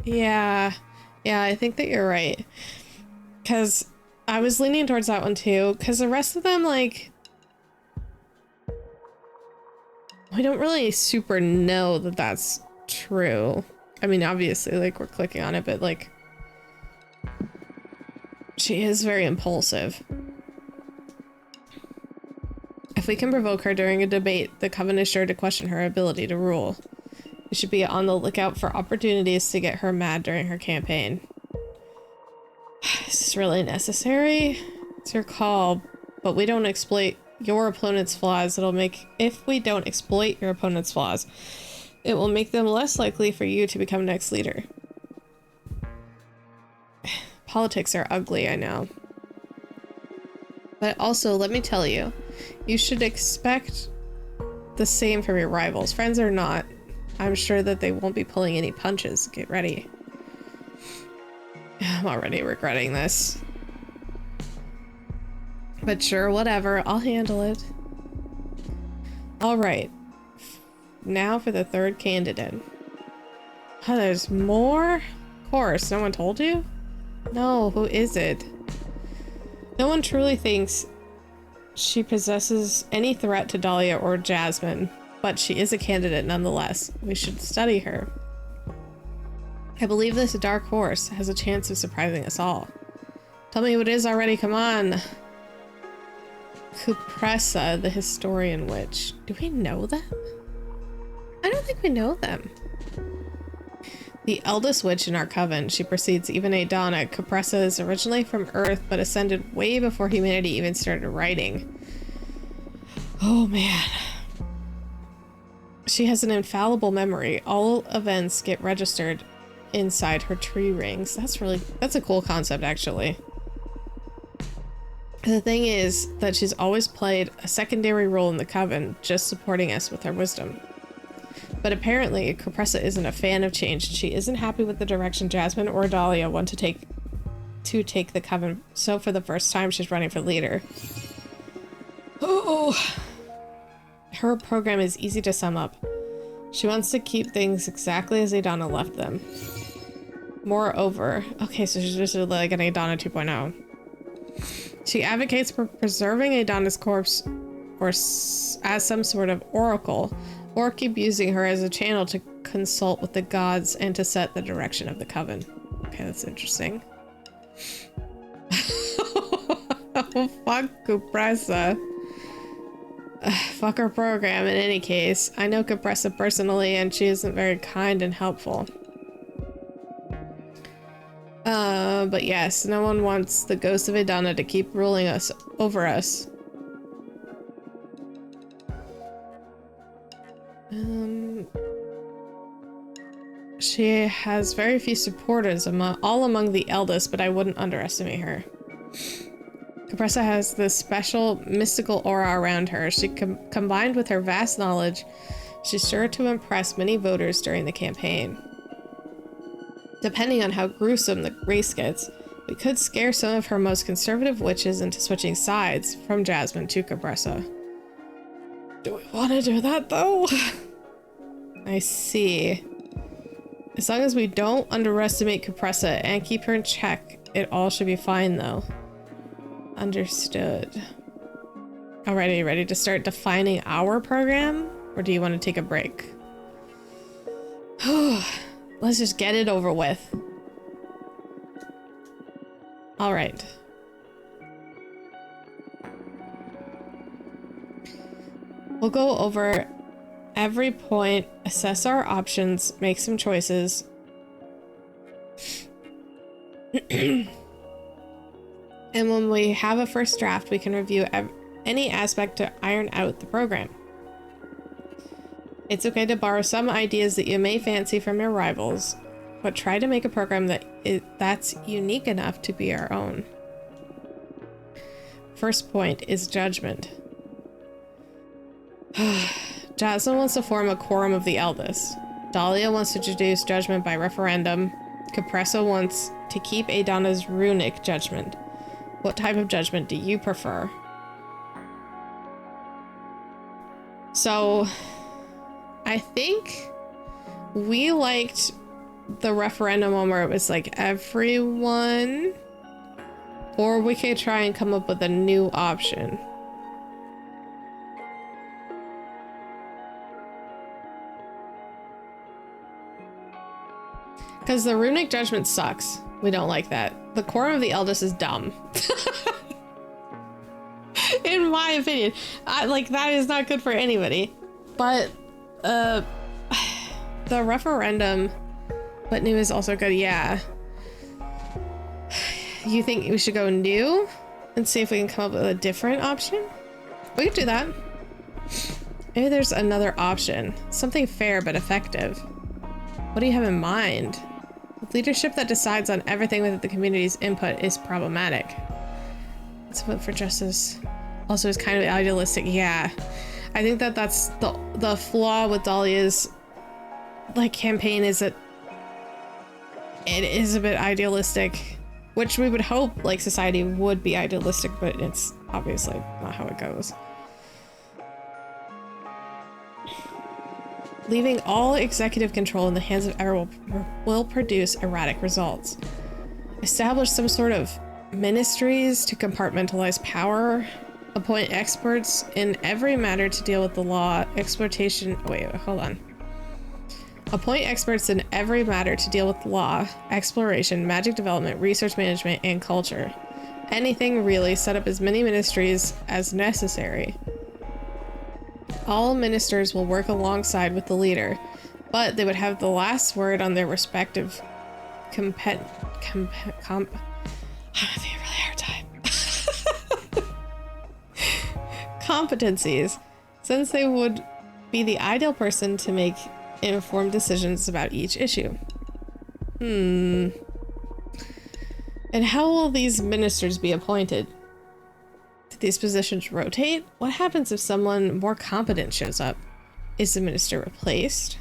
Yeah, I think that you're right. Because I was leaning towards that one too, because the rest of them, like, we don't really super know that that's true. I mean, obviously, like, we're clicking on it, but, like, she is very impulsive. If we can provoke her during a debate, the Coven is sure to question her ability to rule. We should be on the lookout for opportunities to get her mad during her campaign. Is this really necessary? It's your call, but we don't exploit your opponent's flaws. If we don't exploit your opponent's flaws, it will make them less likely for you to become next leader. Politics are ugly, I know. But also, let me tell you, you should expect the same from your rivals. Friends or not, I'm sure that they won't be pulling any punches. Get ready. I'm already regretting this. But sure, whatever. I'll handle it. Alright. Now for the third candidate. Oh, there's more? Of course. No one told you? No, who is it? No one truly thinks she possesses any threat to Dahlia or Jasmine, but she is a candidate nonetheless. We should study her. I believe this dark horse has a chance of surprising us all. Tell me who it is already, come on. Cupressa, the historian witch. Do we know them? I don't think we know them. The eldest witch in our coven, she precedes even Adana. Cupressa is originally from Earth, but ascended way before humanity even started writing. Oh man. She has an infallible memory. All events get registered inside her tree rings. That's a cool concept, actually. The thing is that she's always played a secondary role in the coven, just supporting us with her wisdom. But apparently, Cupressa isn't a fan of change. She isn't happy with the direction Jasmine or Dahlia want to take the coven. So for the first time, she's running for leader. Oh, her program is easy to sum up. She wants to keep things exactly as Adana left them. Moreover, okay, so she's just like an Adana 2.0. She advocates for preserving Adana's corpse as some sort of oracle, or keep using her as a channel to consult with the gods and to set the direction of the coven. Okay, that's interesting. Oh, fuck Cupressa. Fuck her program in any case. I know Cupressa personally, and she isn't very kind and helpful. But yes, no one wants the ghost of Adana to keep ruling over us. She has very few supporters, all among the eldest, but I wouldn't underestimate her. Cupressa has this special mystical aura around her. She combined with her vast knowledge, she's sure to impress many voters during the campaign. Depending on how gruesome the race gets, we could scare some of her most conservative witches into switching sides from Jasmine to Cupressa. Do we want to do that though? I see. As long as we don't underestimate Cupressa and keep her in check, it all should be fine though. Understood. Alrighty, ready to start defining our program? Or do you want to take a break? Let's just get it over with. All right. We'll go over every point, assess our options, make some choices. And when we have a first draft, we can review any aspect to iron out the program. It's okay to borrow some ideas that you may fancy from your rivals, but try to make a program that's unique enough to be our own. First point is judgment. Jasmine wants to form a quorum of the eldest. Dahlia wants to introduce judgment by referendum. Cupressa wants to keep Adana's runic judgment. What type of judgment do you prefer? So, I think we liked the referendum one where it was like everyone, or we could try and come up with a new option. Because the runic judgment sucks. We don't like that. The quorum of the eldest is dumb. In my opinion, like that is not good for anybody. But the referendum, but new is also good. Yeah. You think we should go new and see if we can come up with a different option? We could do that. Maybe there's another option. Something fair but effective. What do you have in mind? Leadership that decides on everything without the community's input is problematic. Let's vote for justice. Also is kind of idealistic. Yeah. I think that that's the flaw with Dahlia's like campaign is that it is a bit idealistic, which we would hope like society would be idealistic, but it's obviously not how it goes. Leaving all executive control in the hands of everyone will produce erratic results. Establish some sort of ministries to compartmentalize power. Appoint experts in every matter to deal with the law, exploitation. Wait, hold on. Appoint experts in every matter to deal with law, exploration, magic development, research management, and culture. Anything really. Set up as many ministries as necessary. All ministers will work alongside with the leader, but they would have the last word on their respective I'm having a really hard time. Competencies, since they would be the ideal person to make informed decisions about each issue. And how will these ministers be appointed? Do these positions rotate? What happens if someone more competent shows up? Is the minister replaced?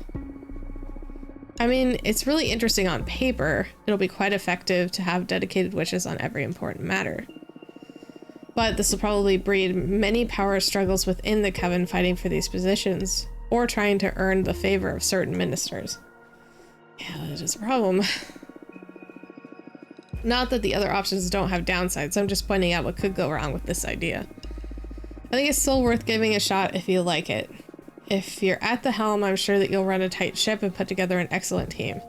I mean, it's really interesting on paper. It'll be quite effective to have dedicated witches on every important matter. But this will probably breed many power struggles within the coven fighting for these positions, or trying to earn the favor of certain ministers. Yeah, that is a problem. Not that the other options don't have downsides, I'm just pointing out what could go wrong with this idea. I think it's still worth giving a shot if you like it. If you're at the helm, I'm sure that you'll run a tight ship and put together an excellent team.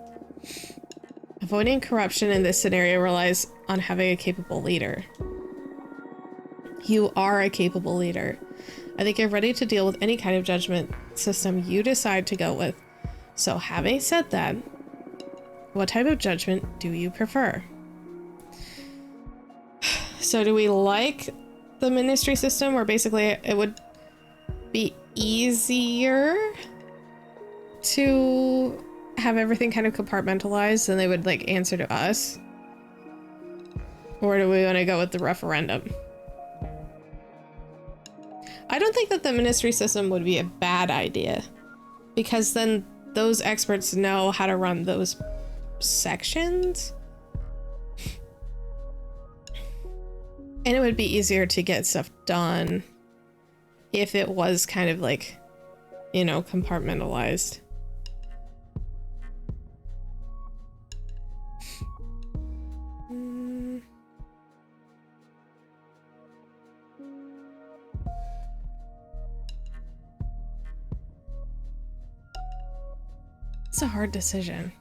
Avoiding corruption in this scenario relies on having a capable leader. You are a capable leader. I think you're ready to deal with any kind of judgment system you decide to go with. So having said that, what type of judgment do you prefer? So do we like the ministry system where basically it would be easier to have everything kind of compartmentalized and they would like answer to us? Or do we want to go with the referendum? I don't think that the ministry system would be a bad idea, because then those experts know how to run those sections. And it would be easier to get stuff done if it was kind of like, you know, compartmentalized. It's a hard decision.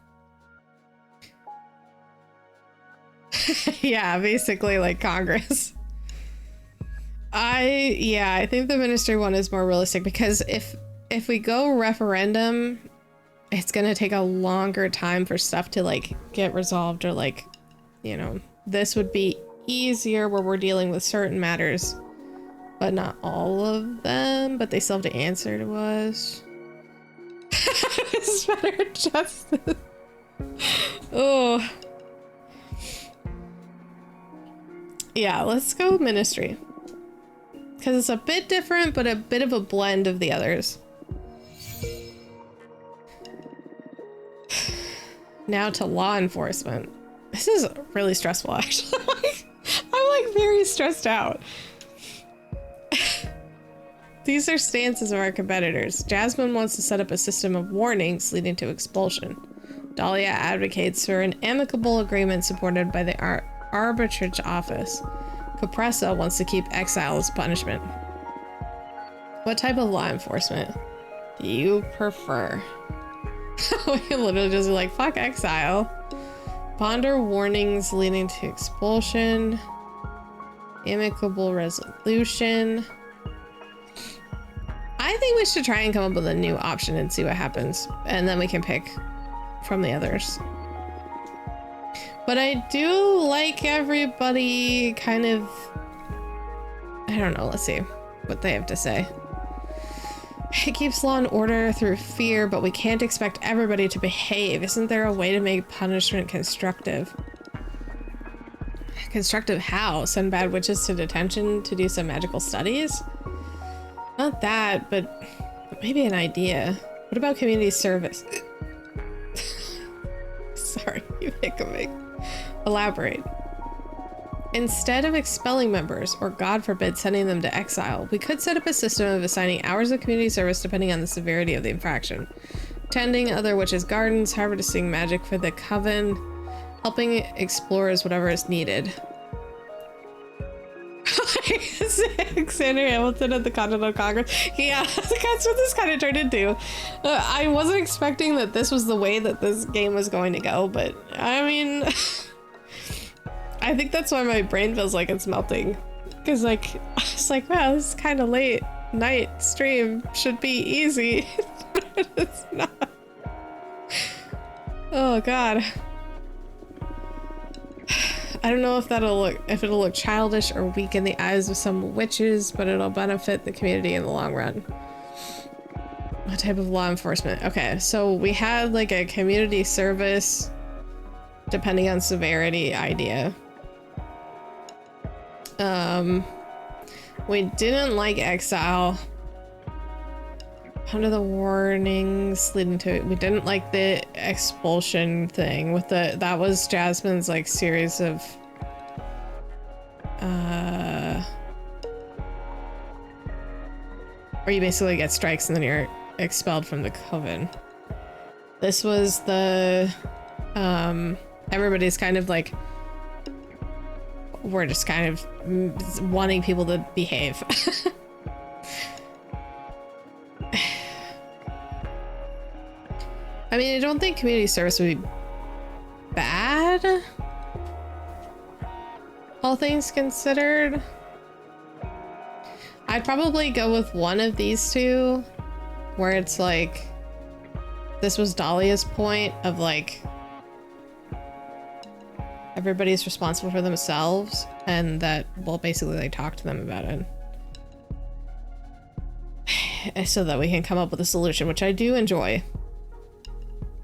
Yeah, basically like Congress. I think the ministry one is more realistic, because if we go referendum, it's gonna take a longer time for stuff to like get resolved, or like, you know, this would be easier where we're dealing with certain matters, but not all of them, but they still have to answer to us. It's better justice. Oh. Yeah, let's go ministry. Because it's a bit different, but a bit of a blend of the others. Now to law enforcement. This is really stressful, actually. I'm like very stressed out. These are stances of our competitors. Jasmine wants to set up a system of warnings leading to expulsion. Dahlia advocates for an amicable agreement supported by the arbitrage office. Capressa wants to keep exile as punishment. What type of law enforcement do you prefer? We can literally just be like, fuck exile. Ponder warnings leading to expulsion. Amicable resolution. I think we should try and come up with a new option and see what happens. And then we can pick from the others. But I do like everybody kind of... I don't know, let's see what they have to say. It keeps law and order through fear, but we can't expect everybody to behave. Isn't there a way to make punishment constructive? Constructive how? Send bad witches to detention to do some magical studies? Not that, but maybe an idea. What about community service? Sorry, you hiccuping. Elaborate. Instead of expelling members, or God forbid, sending them to exile, we could set up a system of assigning hours of community service depending on the severity of the infraction. Tending other witches' gardens, harvesting magic for the coven, helping explorers, whatever is needed. Alexander Hamilton at the Continental Congress. Yeah, that's what this kind of turned into. I wasn't expecting that this was the way that this game was going to go, but I mean, I think that's why my brain feels like it's melting. Because like, I was like, wow, this is kind of late night stream. Should be easy. But it's not. Oh God. I don't know if it'll look childish or weak in the eyes of some witches, but it'll benefit the community in the long run. What type of law enforcement? Okay, so we had like a community service, depending on severity idea. We didn't like exile. Under the warnings leading to it, we didn't like the expulsion thing with that was Jasmine's like series of where you basically get strikes and then you're expelled from the coven. This was the everybody's kind of like, we're just kind of wanting people to behave. I mean, I don't think community service would be bad, all things considered. I'd probably go with one of these two, where it's like, this was Dahlia's point of like, everybody's responsible for themselves, and that, well, basically they talk to them about it. So that we can come up with a solution, which I do enjoy.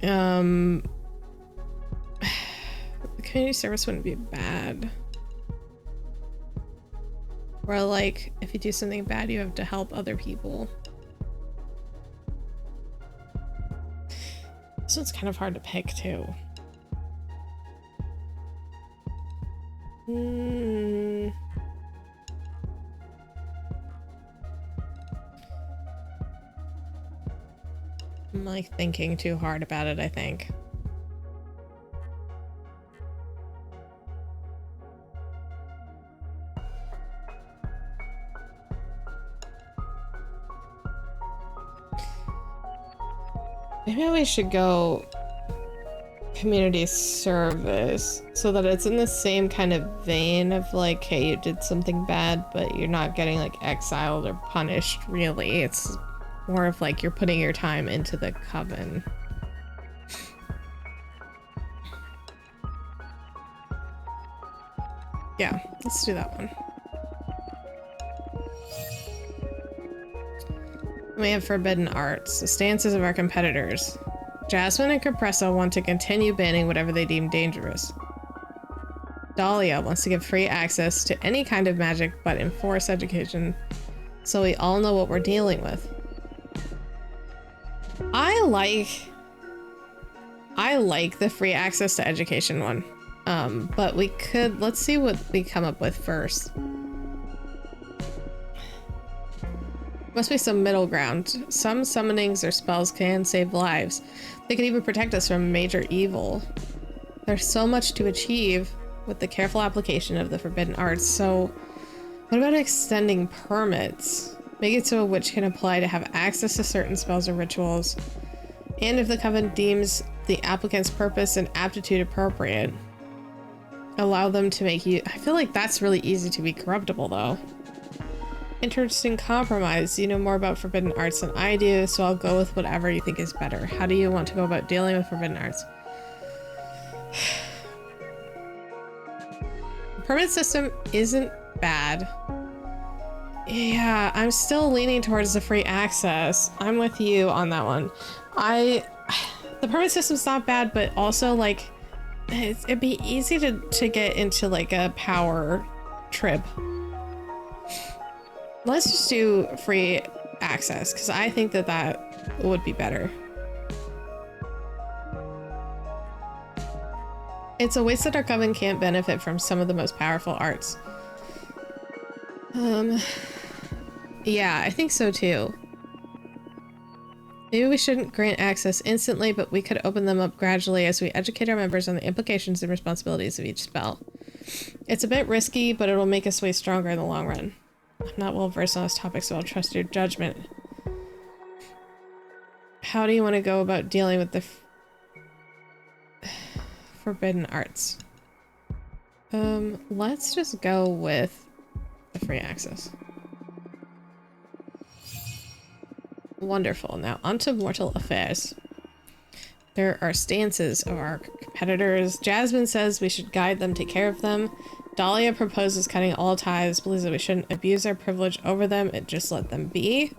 The community service wouldn't be bad. Where like, if you do something bad, you have to help other people. So it's kind of hard to pick too. I'm like thinking too hard about it, I think. Maybe we should go community service so that it's in the same kind of vein of like, hey, you did something bad, but you're not getting like exiled or punished really. It's more of like you're putting your time into the coven. Yeah, let's do that one. We have forbidden arts, the stances of our competitors. Jasmine and Compresso want to continue banning whatever they deem dangerous. Dahlia wants to give free access to any kind of magic but enforce education so we all know what we're dealing with. I like the free access to education one. But let's see what we come up with first. Must be some middle ground. Some summonings or spells can save lives. They can even protect us from major evil. There's so much to achieve with the careful application of the forbidden arts. So what about extending permits? Make it so a witch can apply to have access to certain spells or rituals. And if the coven deems the applicant's purpose and aptitude appropriate. Allow them to make you... I feel like that's really easy to be corruptible, though. Interesting compromise. You know more about forbidden arts than I do, so I'll go with whatever you think is better. How do you want to go about dealing with forbidden arts? The permit system isn't bad. Yeah, I'm still leaning towards the free access. I'm with you on that one. The permit system's not bad, but also like it'd be easy to get into like a power trip. Let's just do free access because I think that would be better. It's a waste that our coven can't benefit from some of the most powerful arts. Yeah, I think so too. Maybe we shouldn't grant access instantly, but we could open them up gradually as we educate our members on the implications and responsibilities of each spell. It's a bit risky, but it'll make us way stronger in the long run. I'm not well versed on this topic, so I'll trust your judgment. How do you want to go about dealing with the forbidden arts? Let's just go with the free access. Wonderful. Now onto mortal affairs. There are stances of our competitors. Jasmine says we should guide them, take care of them. Dahlia proposes cutting all ties, believes that we shouldn't abuse our privilege over them and just let them be.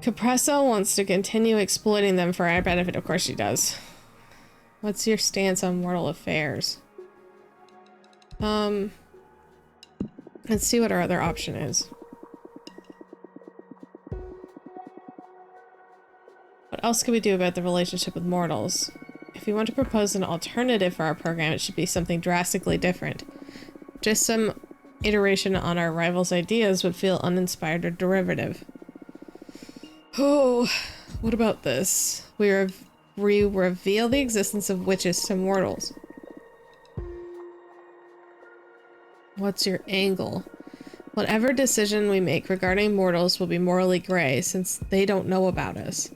Capresso wants to continue exploiting them for our benefit. Of course she does. What's your stance on mortal affairs? Let's see what our other option is. What else can we do about the relationship with mortals? If we want to propose an alternative for our program, it should be something drastically different. Just some iteration on our rivals' ideas would feel uninspired or derivative. Oh, what about this? We reveal the existence of witches to mortals. What's your angle? Whatever decision we make regarding mortals will be morally gray since they don't know about us.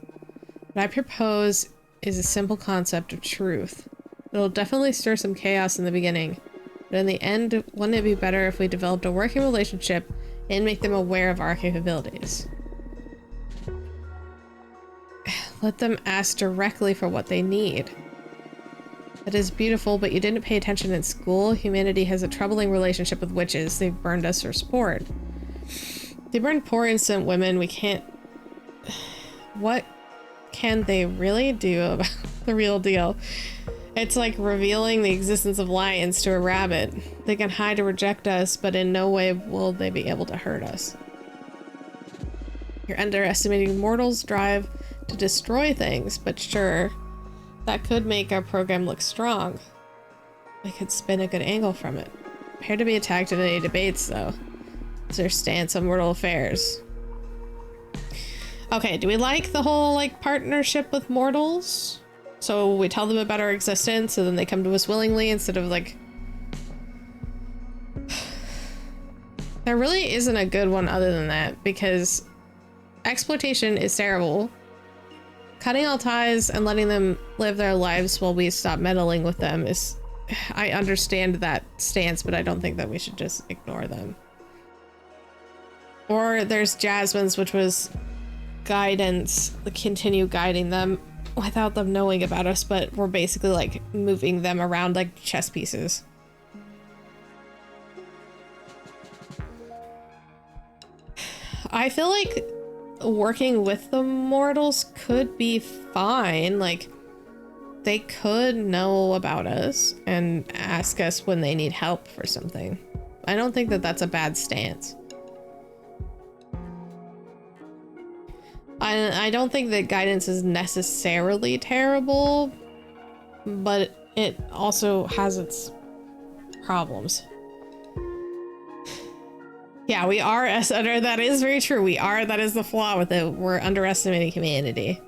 What I propose is a simple concept of truth. It'll definitely stir some chaos in the beginning, but in the end, wouldn't it be better if we developed a working relationship and make them aware of our capabilities? Let them ask directly for what they need. That is beautiful, but you didn't pay attention in school. Humanity has a troubling relationship with witches. They've burned us for sport. They burned poor innocent women. We can't... What can they really do about the real deal? It's like revealing the existence of lions to a rabbit. They can hide or reject us, but in no way will they be able to hurt us. You're underestimating mortals' drive to destroy things, but sure, that could make our program look strong. We could spin a good angle from it. Prepare to be attacked in any debates, though. It's their stance on mortal affairs. Okay, do we like the whole, like, partnership with mortals? So we tell them about our existence and then they come to us willingly instead of, like... There really isn't a good one other than that, because exploitation is terrible. Cutting all ties and letting them live their lives while we stop meddling with them is... I understand that stance, but I don't think that we should just ignore them. Or there's Jasmine's, which was... guidance, continue guiding them without them knowing about us, but we're basically like moving them around like chess pieces. I feel like working with the mortals could be fine. Like they could know about us and ask us when they need help for something. I don't think that that's a bad stance. I don't think that guidance is necessarily terrible, but it also has its problems. Yeah, we are, that is very true. That is the flaw with it. We're underestimating humanity.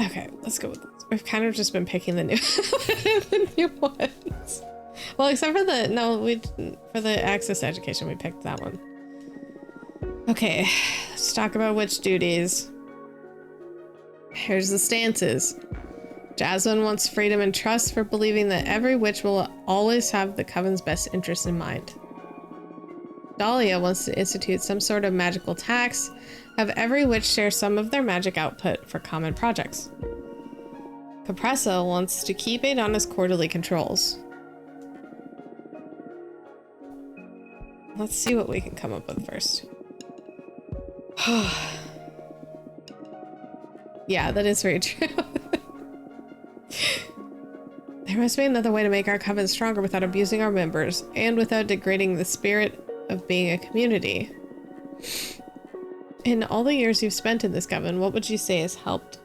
Okay, let's go with this. We've kind of just been picking the new, the new ones. Well, except for for the access to education, we picked that one. Okay, let's talk about witch duties. Here's the stances. Jasmine wants freedom and trust for believing that every witch will always have the coven's best interests in mind. Dahlia wants to institute some sort of magical tax, have every witch share some of their magic output for common projects. Capressa wants to keep Adana's quarterly controls. Let's see what we can come up with first. Yeah, that is very true. There must be another way to make our coven stronger without abusing our members and without degrading the spirit of being a community. In all the years you've spent in this coven, what would you say has helped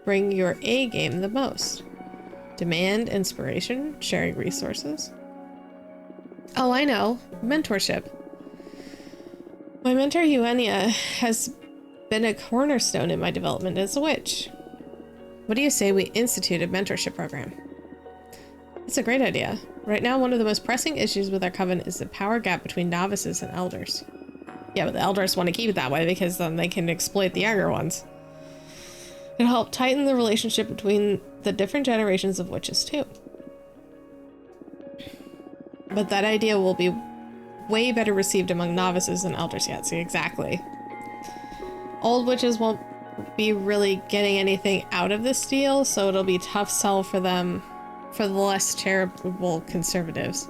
bring your A game the most? Demand, inspiration, sharing resources? Oh, I know. Mentorship. My mentor, Eugenia, has been a cornerstone in my development as a witch. What do you say we institute a mentorship program? It's a great idea. Right now, one of the most pressing issues with our coven is the power gap between novices and elders. Yeah, but the elders want to keep it that way because then they can exploit the younger ones. It'll help tighten the relationship between the different generations of witches too. But that idea will be way better received among novices than elders yet. See, exactly. Old witches won't be really getting anything out of this deal, so it'll be a tough sell for them, for the less charitable conservatives.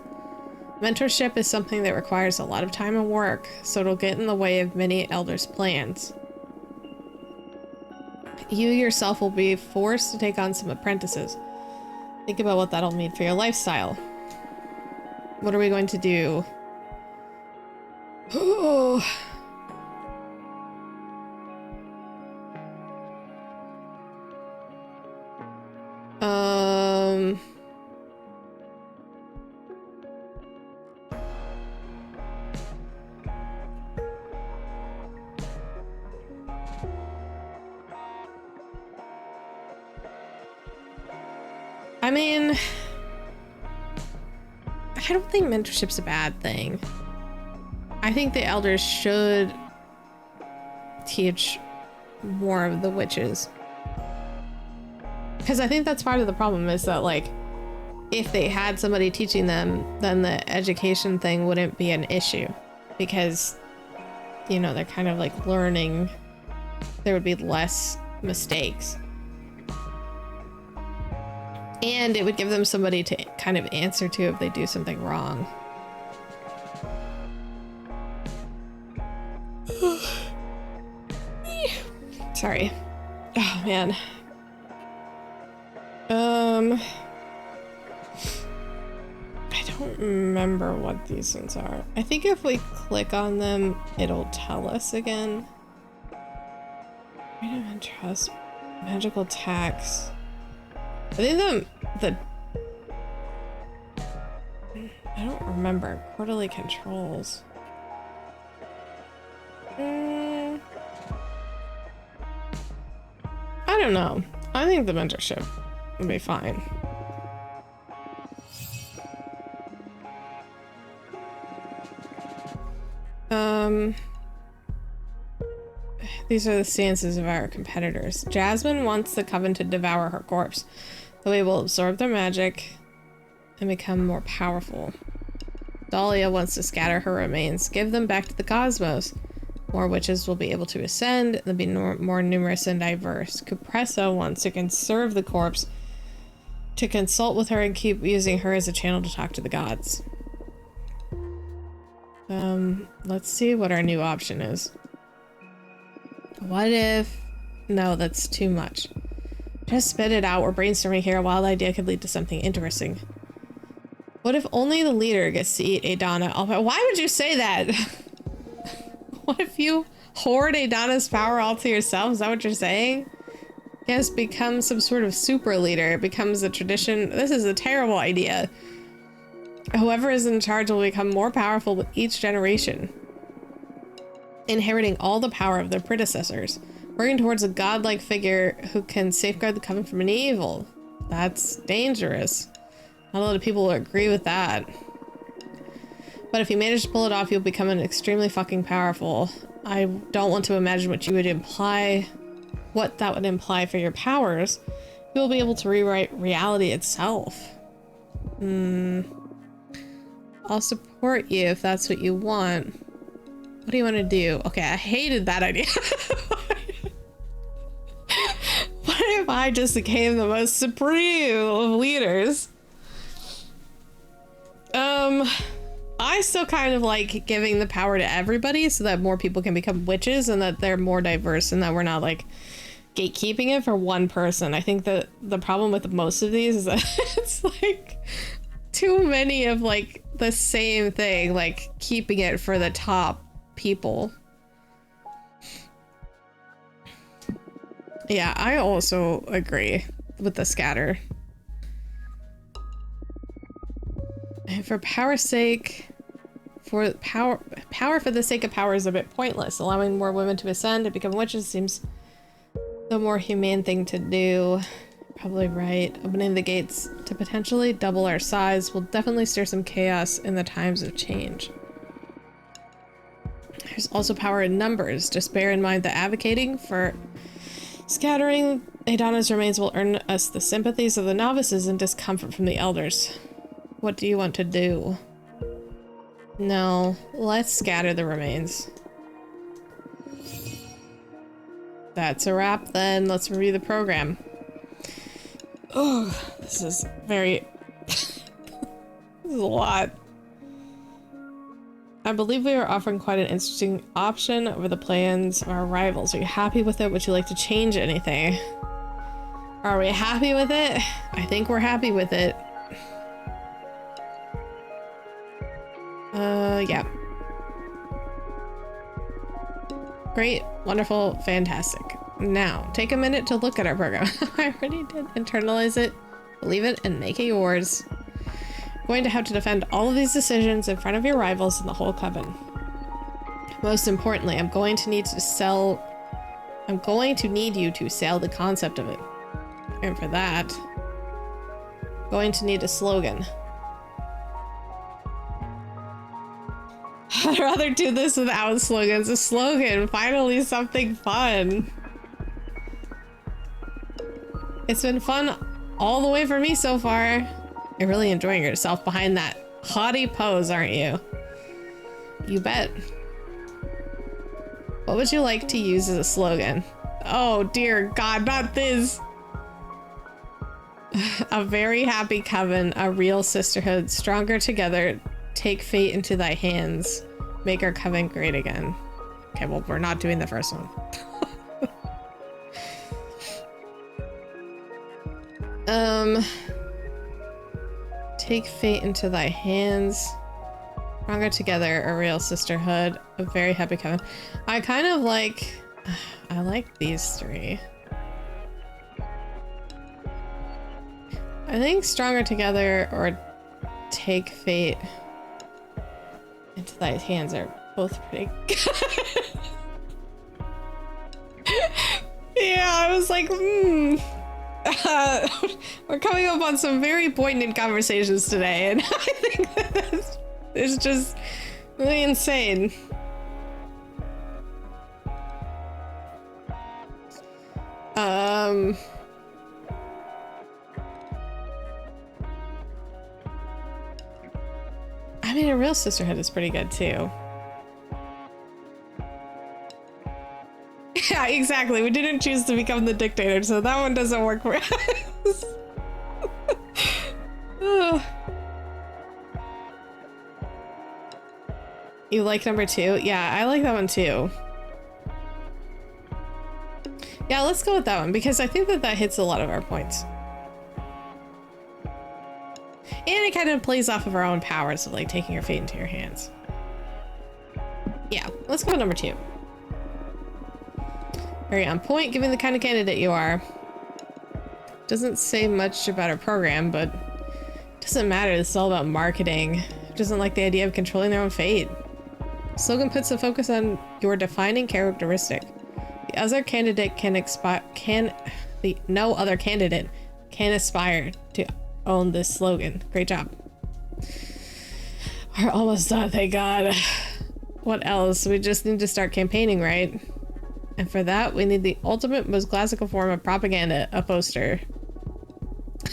Mentorship is something that requires a lot of time and work, so it'll get in the way of many elders' plans. You yourself will be forced to take on some apprentices. Think about what that'll mean for your lifestyle. What are we going to do? Oh. I mean, I don't think mentorship's a bad thing. I think the elders should teach more of the witches. Because I think that's part of the problem is that, like, if they had somebody teaching them, then the education thing wouldn't be an issue. Because, you know, they're kind of like learning. There would be less mistakes. And it would give them somebody to kind of answer to if they do something wrong. Sorry. Oh, man. I don't remember what these ones are. I think if we click on them, it'll tell us again. Freedom and trust. Magical tax. I think I don't remember. Quarterly controls. I don't know. I think the mentorship would be fine. These are the stances of our competitors. Jasmine wants the coven to devour her corpse. The way will absorb their magic and become more powerful. Dahlia wants to scatter her remains, give them back to the cosmos. More witches will be able to ascend, they'll be more numerous and diverse. Capressa wants to conserve the corpse, to consult with her and keep using her as a channel to talk to the gods. Let's see what our new option is. What if... No, that's too much. Just spit it out. We're brainstorming here. A wild idea could lead to something interesting. What if only the leader gets to eat Adana? Why would you say that? What if you hoard Adana's power all to yourself? Is that what you're saying? Yes, become some sort of super leader. It becomes a tradition. This is a terrible idea. Whoever is in charge will become more powerful with each generation, inheriting all the power of their predecessors, working towards a godlike figure who can safeguard the coven from an evil. That's dangerous. Not a lot of people will agree with that. But if you manage to pull it off, you'll become an extremely fucking powerful. I don't want to imagine what you would imply what that would imply for your powers, you will be able to rewrite reality itself. I'll support you if that's what you want. What do you want to do? Okay, I hated that idea. What if I just became the most supreme of leaders? I still kind of like giving the power to everybody so that more people can become witches and that they're more diverse and that we're not like gatekeeping it for one person. I think that the problem with most of these is that it's like too many of like the same thing, like keeping it for the top people. Yeah, I also agree with the scatter. And for power's sake, for power for the sake of power is a bit pointless. Allowing more women to ascend and become witches seems the more humane thing to do. Probably right. Opening the gates to potentially double our size will definitely stir some chaos in the times of change. There's also power in numbers. Just bear in mind that advocating for scattering Adana's remains will earn us the sympathies of the novices and discomfort from the elders. What do you want to do? No, let's scatter the remains. That's a wrap then. Let's review the program. Oh, this is very... this is a lot. I believe we are offering quite an interesting option over the plans of our rivals. Are you happy with it? Would you like to change anything? Are we happy with it? I think we're happy with it. Yeah. Great, wonderful, fantastic. Now, take a minute to look at our program. I already did. Internalize it, believe it, and make it yours. I'm going to have to defend all of these decisions in front of your rivals and the whole coven. Most importantly, I'm going to need you to sell the concept of it. And for that, I'm going to need a slogan. I'd rather do this without slogans. A slogan, finally something fun. It's been fun all the way for me so far. You're really enjoying yourself behind that haughty pose, aren't you? You bet. What would you like to use as a slogan? Oh dear God, not this. A very happy coven, a real sisterhood, stronger together. Take fate into thy hands. Make our coven great again. Okay, well, we're not doing the first one. Take fate into thy hands. Stronger together, a real sisterhood, a very happy coven. I kind of like... I like these three. I think stronger together or take fate into thy hands are both pretty good. Yeah, I was like, we're coming up on some very poignant conversations today, and I think that it's just really insane. I mean, a real sisterhood is pretty good too. Yeah, exactly. We didn't choose to become the dictator, so that one doesn't work for us. You like number 2? Yeah, I like that one too. Yeah, let's go with that one because I think that that hits a lot of our points. And it kind of plays off of our own powers of like taking your fate into your hands. Yeah, let's go with number 2. Very on point, given the kind of candidate you are. Doesn't say much about our program, but it doesn't matter. This is all about marketing. Who doesn't like the idea of controlling their own fate? The slogan puts the focus on your defining characteristic. The other candidate no other candidate can aspire to own this slogan. Great job. We're almost done, thank God. What else? We just need to start campaigning, right? And for that, we need the ultimate, most classical form of propaganda, a poster.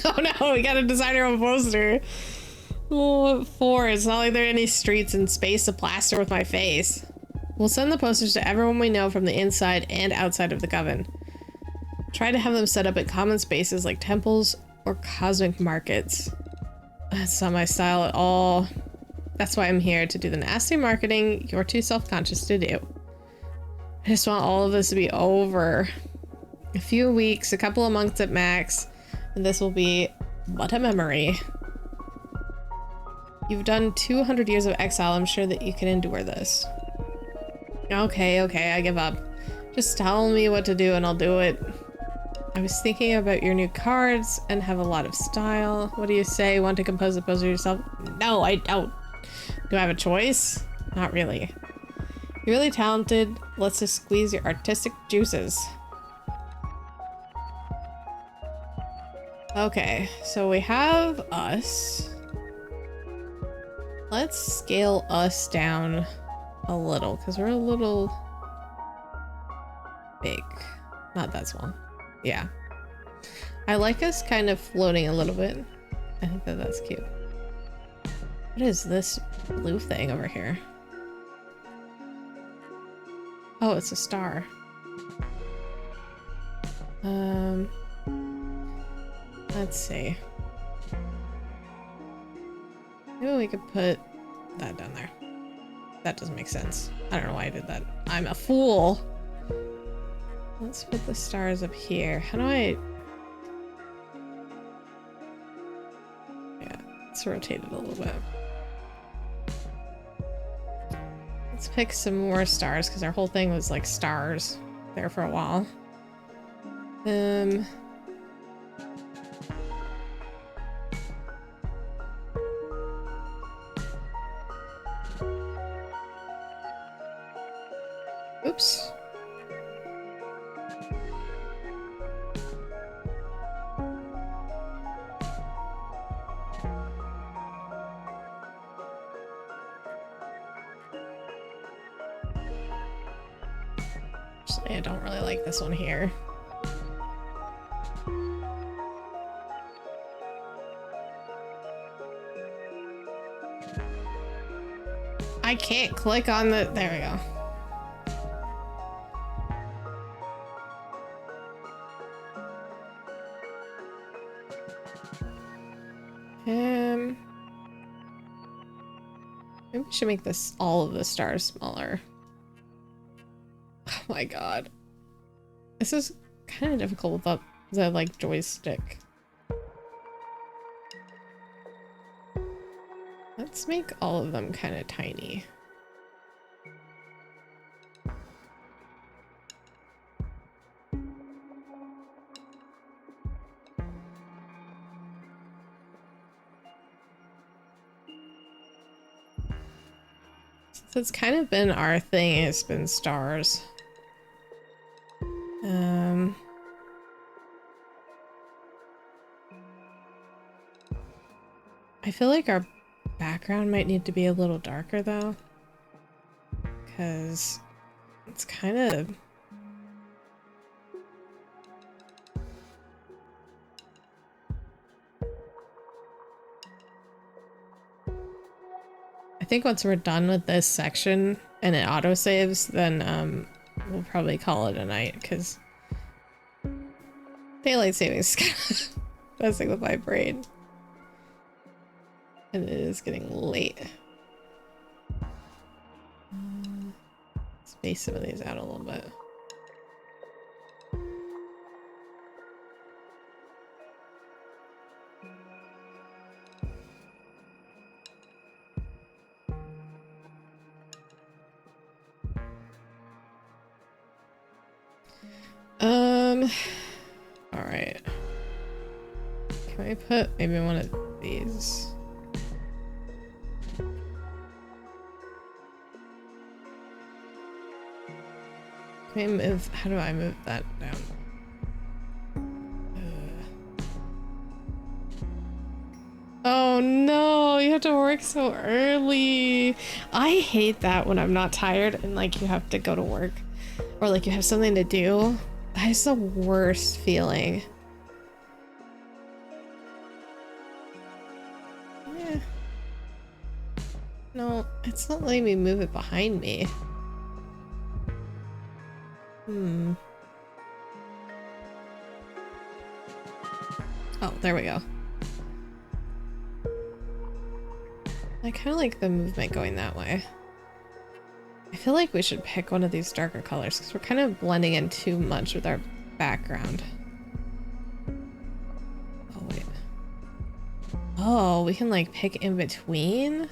Oh no, we gotta design our own poster. Oh, 4, it's not like there are any streets in space to plaster with my face. We'll send the posters to everyone we know from the inside and outside of the coven. Try to have them set up at common spaces like temples or cosmic markets. That's not my style at all. That's why I'm here, to do the nasty marketing you're too self-conscious to do. I just want all of this to be over. A few weeks, a couple of months at max, and this will be but a memory. You've done 200 years of exile. I'm sure that you can endure this. Okay, I give up. Just tell me what to do and I'll do it. I was thinking about your new cards and have a lot of style. What do you say? Want to compose a poster yourself? No, I don't. Do I have a choice? Not really. You're really talented. Let's just squeeze your artistic juices. Okay, so we have us. Let's scale us down a little, because we're a little big. Not that small. Yeah. I like us kind of floating a little bit. I think that that's cute. What is this blue thing over here? Oh, it's a star. Let's see. Maybe we could put that down there. That doesn't make sense. I don't know why I did that. I'm a fool. Let's put the stars up here. How do I... Yeah, let's rotate it a little bit. Let's pick some more stars, because our whole thing was like stars there for a while. Oops. Actually, I don't really like this one here. I can't click on the... There we go. Maybe we should make this all of the stars smaller. Oh my god. This is kind of difficult without the like joystick. Let's make all of them kind of tiny. It's kind of been our thing, it's been stars. I feel like our background might need to be a little darker though, because it's kind of... I think once we're done with this section and it autosaves, then we'll probably call it a night, because daylight savings is kind of messing with my brain. And it is getting late. Space some of these out a little bit. All right. Can I put maybe one of these? Can I move? How do I move that down? Oh no, you have to work so early. I hate that when I'm not tired and like you have to go to work. or like you have something to do. That is the worst feeling. Yeah. No, it's not letting me move it behind me. Oh, there we go. I kind of like the movement going that way. I feel like we should pick one of these darker colors because we're kind of blending in too much with our background. Oh, wait. Oh, we can like pick in between?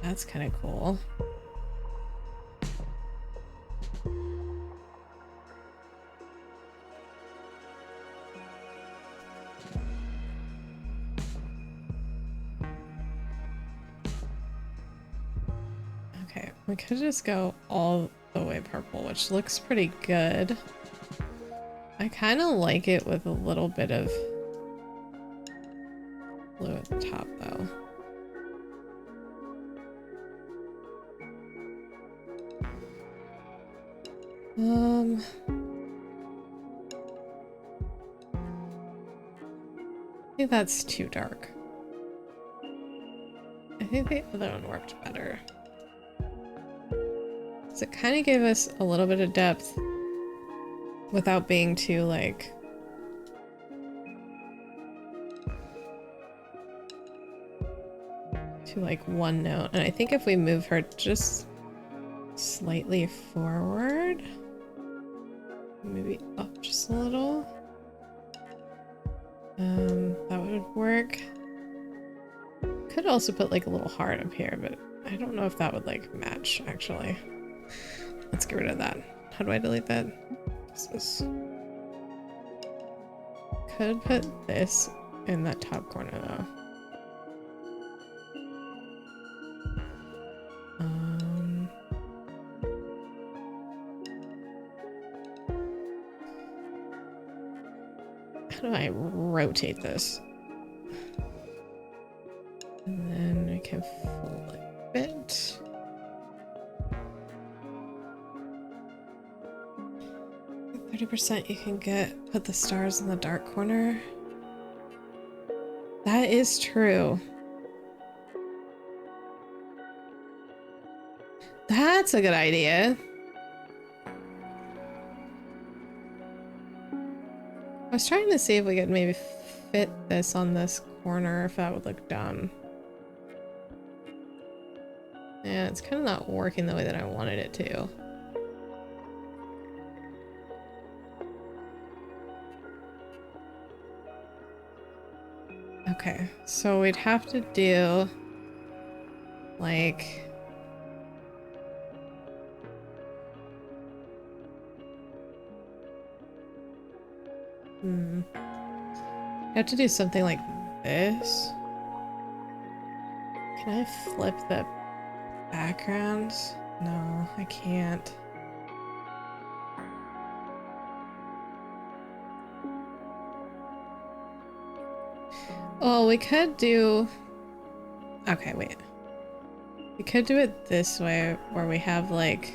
That's kind of cool. Okay, we could just go all the way purple, which looks pretty good. I kind of like it with a little bit of blue at the top, though. I think that's too dark. I think the other one worked better. So it kind of gave us a little bit of depth without being too like one note. And I think if we move her just slightly forward, maybe up just a little, that would work. Could also put like a little heart up here, but I don't know if that would like match actually. Let's get rid of that. How do I delete that? This. Could put this in that top corner though. How do I rotate this? And then I can fold it a bit. Like 30% you can put the stars in the dark corner. That is true. That's a good idea. I was trying to see if we could maybe fit this on this corner, if that would look dumb. Yeah, it's kind of not working the way that I wanted it to. Okay, so we'd have to do like I have to do something like this. Can I flip the backgrounds? No, I can't. Oh, we could do... Okay, wait. We could do it this way, where we have like...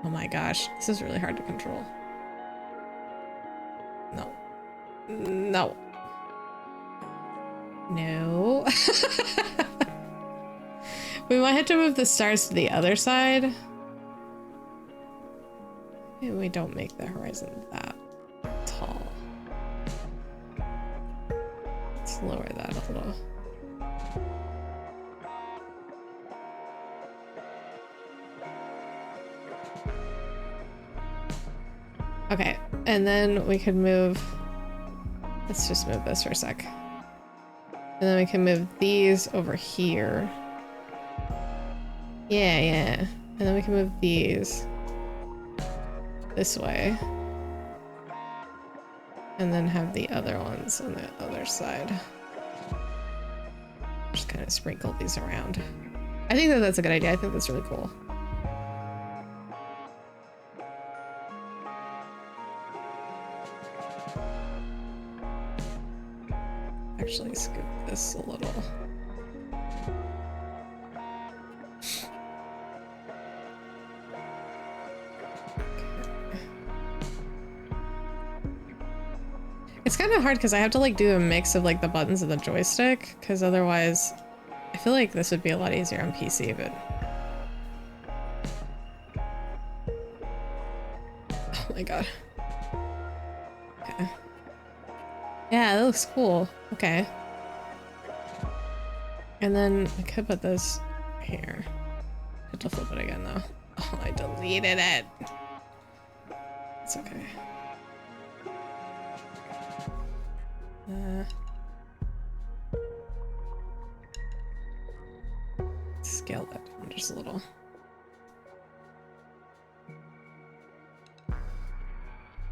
Oh my gosh, this is really hard to control. No. No. No. We might have to move the stars to the other side. Maybe we don't make the horizon that tall. Let's lower that a little. Okay, and then we could move... Let's just move this for a sec. And then we can move these over here. Yeah, yeah. And then we can move these this way. And then have the other ones on the other side. Just kind of sprinkle these around. I think that that's a good idea. I think that's really cool. Actually scoop this a little. It's kind of hard because I have to like do a mix of like the buttons and the joystick, because otherwise I feel like this would be a lot easier on PC, but oh my god. Okay. Yeah, that looks cool. Okay. And then I could put this here. I have to flip it again though. Oh, I deleted it. It's okay. Scale that down just a little.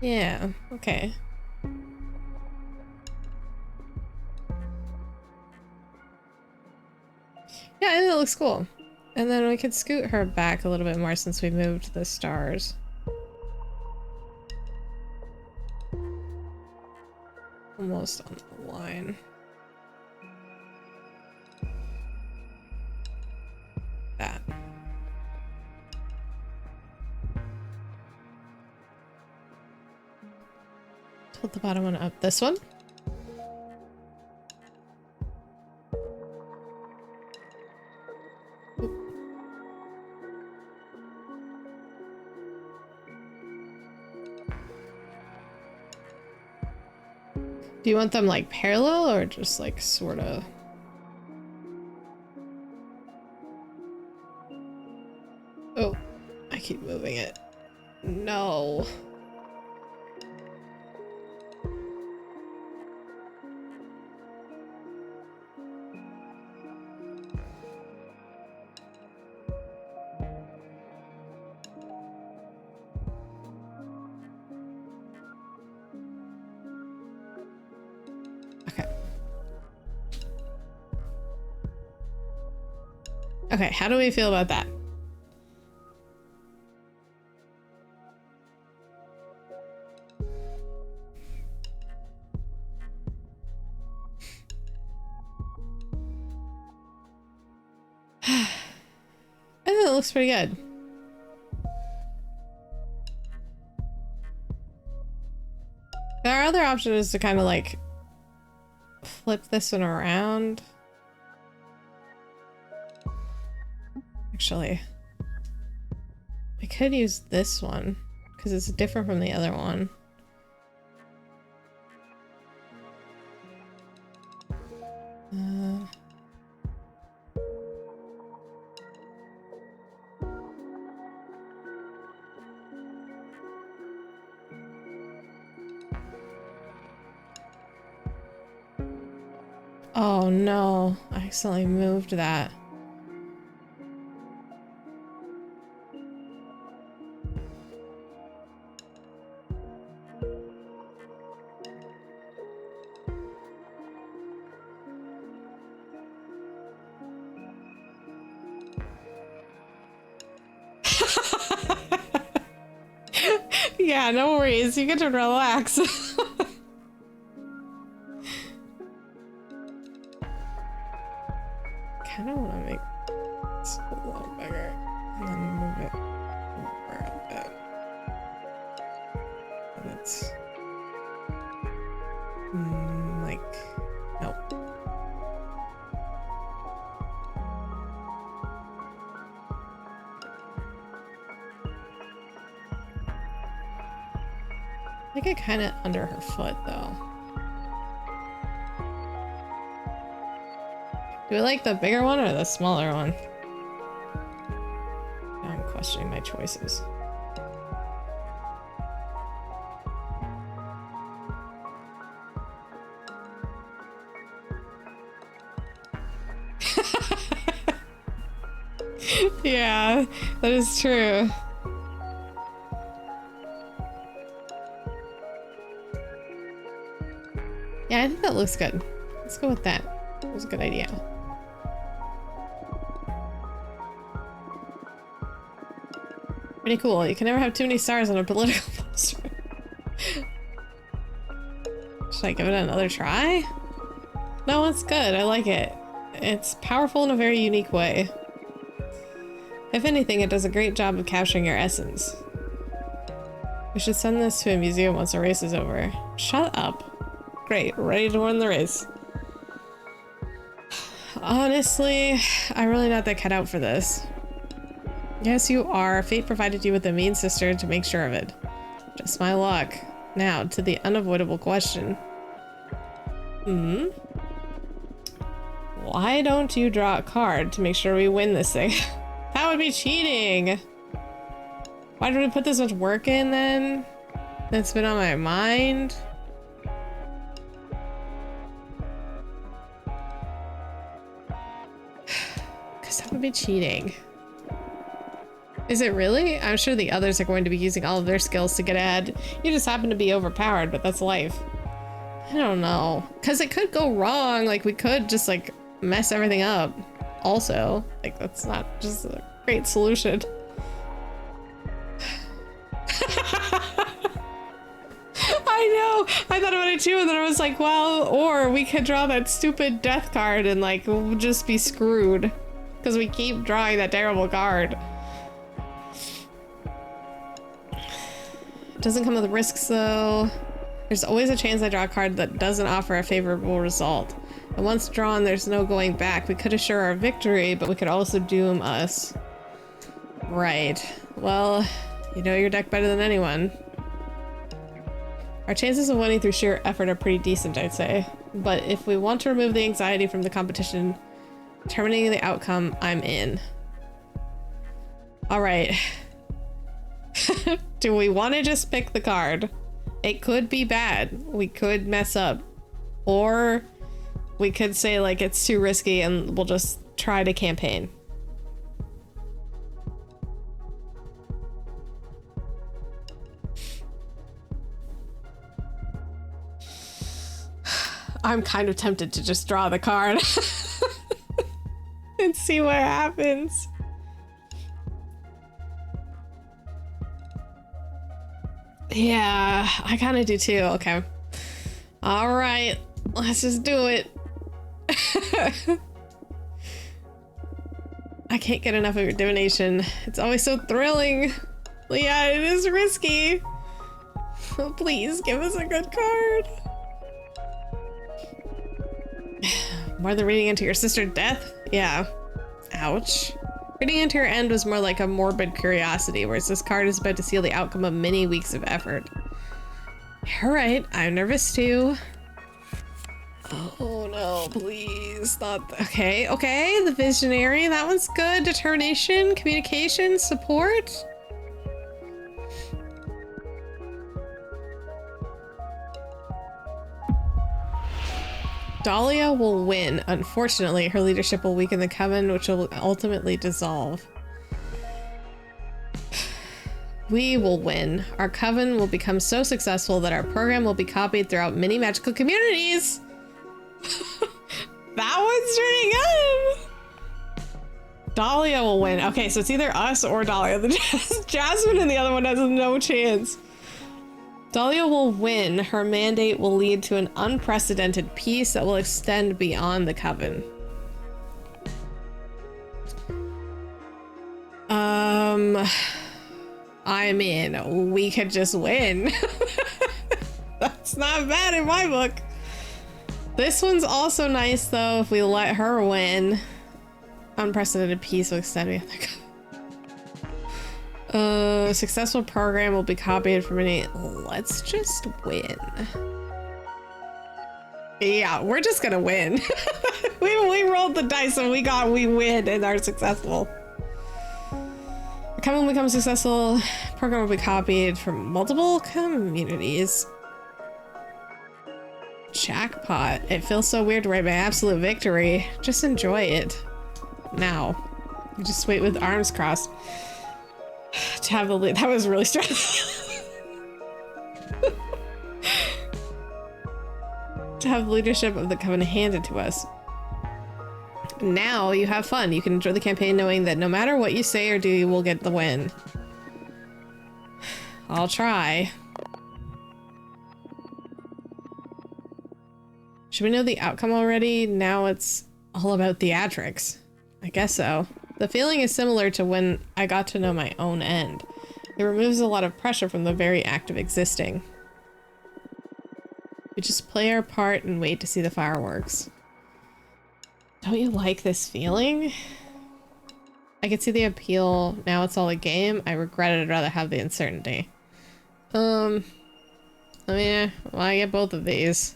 Yeah, okay. Yeah, it looks cool. And then we could scoot her back a little bit more since we moved the stars. Almost on the line. That. Tilt the bottom one up. This one? Do you want them like parallel or just like sort of? Oh, I keep moving it. No. Okay, how do we feel about that? I think it looks pretty good. There are other options to kind of like flip this one around. Actually, I could use this one because it's different from the other one. Oh no, I accidentally moved that. Yeah, no worries. You get to relax. Kind of want to make this a little bigger and then move it over a bit. And it's like, nope. I think it kind of under her foot though. Do we like the bigger one or the smaller one? Now I'm questioning my choices. Yeah, that is true. Yeah, I think that looks good. Let's go with that. That was a good idea. Pretty cool. You can never have too many stars on a political poster. Should I give it another try? No, it's good. I like it. It's powerful in a very unique way. If anything, it does a great job of capturing your essence. We should send this to a museum once the race is over. Shut up. Great, ready to win the race. Honestly, I'm really not that cut out for this. Yes, you are. Fate provided you with a mean sister to make sure of it. Just my luck. Now, to the unavoidable question. Why don't you draw a card to make sure we win this thing? That would be cheating! Why did we put this much work in then? It's been on my mind. Because that would be cheating. Is it really? I'm sure the others are going to be using all of their skills to get ahead. You just happen to be overpowered, but that's life. I don't know. Because it could go wrong. Like, we could just, like, mess everything up. Also, like, that's not just a great solution. I know! I thought about it too, and then I was like, well, or we could draw that stupid death card and, like, we'll just be screwed. Because we keep drawing that terrible card. It doesn't come with risks, though. There's always a chance I draw a card that doesn't offer a favorable result. And once drawn, there's no going back. We could assure our victory, but we could also doom us. Right. Well, you know your deck better than anyone. Our chances of winning through sheer effort are pretty decent, I'd say. But if we want to remove the anxiety from the competition, terminating the outcome, I'm in. Alright. Do we want to just pick the card? It could be bad. We could mess up. Or we could say, like, it's too risky and we'll just try to campaign. I'm kind of tempted to just draw the card and see what happens. Yeah, I kind of do too. Okay. All right, let's just do it. I can't get enough of your divination. It's always so thrilling. Yeah, it is risky. Oh, please give us a good card. More than reading into your sister's death? Yeah. Ouch. Reading into her end was more like a morbid curiosity, whereas this card is about to seal the outcome of many weeks of effort. You're right, I'm nervous too. Oh no, please, not okay, okay, the visionary, that one's good. Determination, communication, support. Dahlia will win. Unfortunately, her leadership will weaken the coven, which will ultimately dissolve. We will win. Our coven will become so successful that our program will be copied throughout many magical communities. That one's pretty good. Dahlia will win. Okay, so it's either us or Dahlia. Jasmine and the other one has no chance. Dahlia will win. Her mandate will lead to an unprecedented peace that will extend beyond the coven. I'm in. We could just win. That's not bad in my book. This one's also nice though if we let her win. Unprecedented peace will extend beyond the coven. Successful program will be copied from any. Let's just win. Yeah, we're just gonna win. we rolled the dice and we win and are successful. The coven will become successful. Program will be copied from multiple communities. Jackpot. It feels so weird to write my absolute victory. Just enjoy it. Now. You just wait with arms crossed. To have the lead. That was really stressful. To have the leadership of the coven handed to us. Now you have fun. You can enjoy the campaign knowing that no matter what you say or do, you will get the win. I'll try. Should we know the outcome already? Now it's all about theatrics. I guess so. The feeling is similar to when I got to know my own end. It removes a lot of pressure from the very act of existing. We just play our part and wait to see the fireworks. Don't you like this feeling? I can see the appeal. Now it's all a game. I regret it. I'd rather have the uncertainty. I mean, well, I get both of these.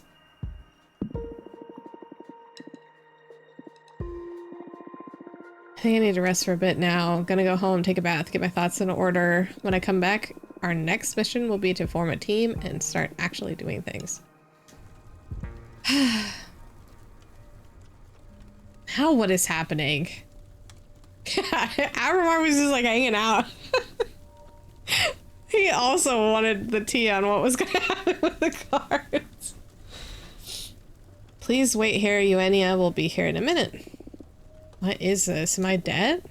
I think I need to rest for a bit now. I'm gonna go home, take a bath, get my thoughts in order. When I come back, our next mission will be to form a team and start actually doing things. How, what is happening? Aramar was just like hanging out. He also wanted the tea on what was gonna happen with the cards. Please wait here, Eugenia will be here in a minute. What is this? Am I dead?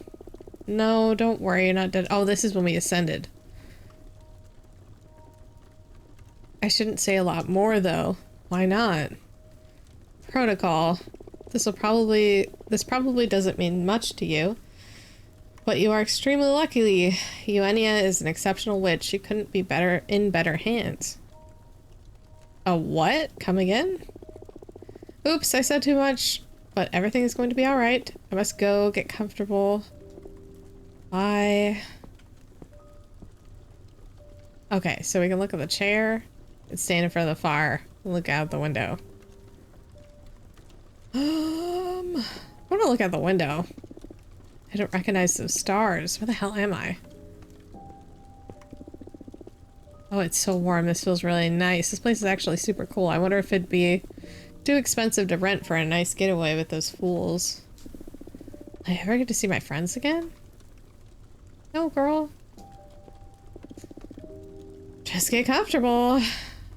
No, don't worry, you're not dead. Oh, this is when we ascended. I shouldn't say a lot more though. Why not? Protocol. This probably doesn't mean much to you. But you are extremely lucky. Eugenia is an exceptional witch. She couldn't be in better hands. A what? Come again? Oops, I said too much. But everything is going to be alright. I must go get comfortable. Bye. Okay, so we can look at the chair and stand in front of the fire and look out the window. I want to look out the window. I don't recognize those stars. Where the hell am I? Oh, it's so warm. This feels really nice. This place is actually super cool. I wonder if it'd be too expensive to rent for a nice getaway with those fools. I ever get to see my friends again? No, girl. Just get comfortable.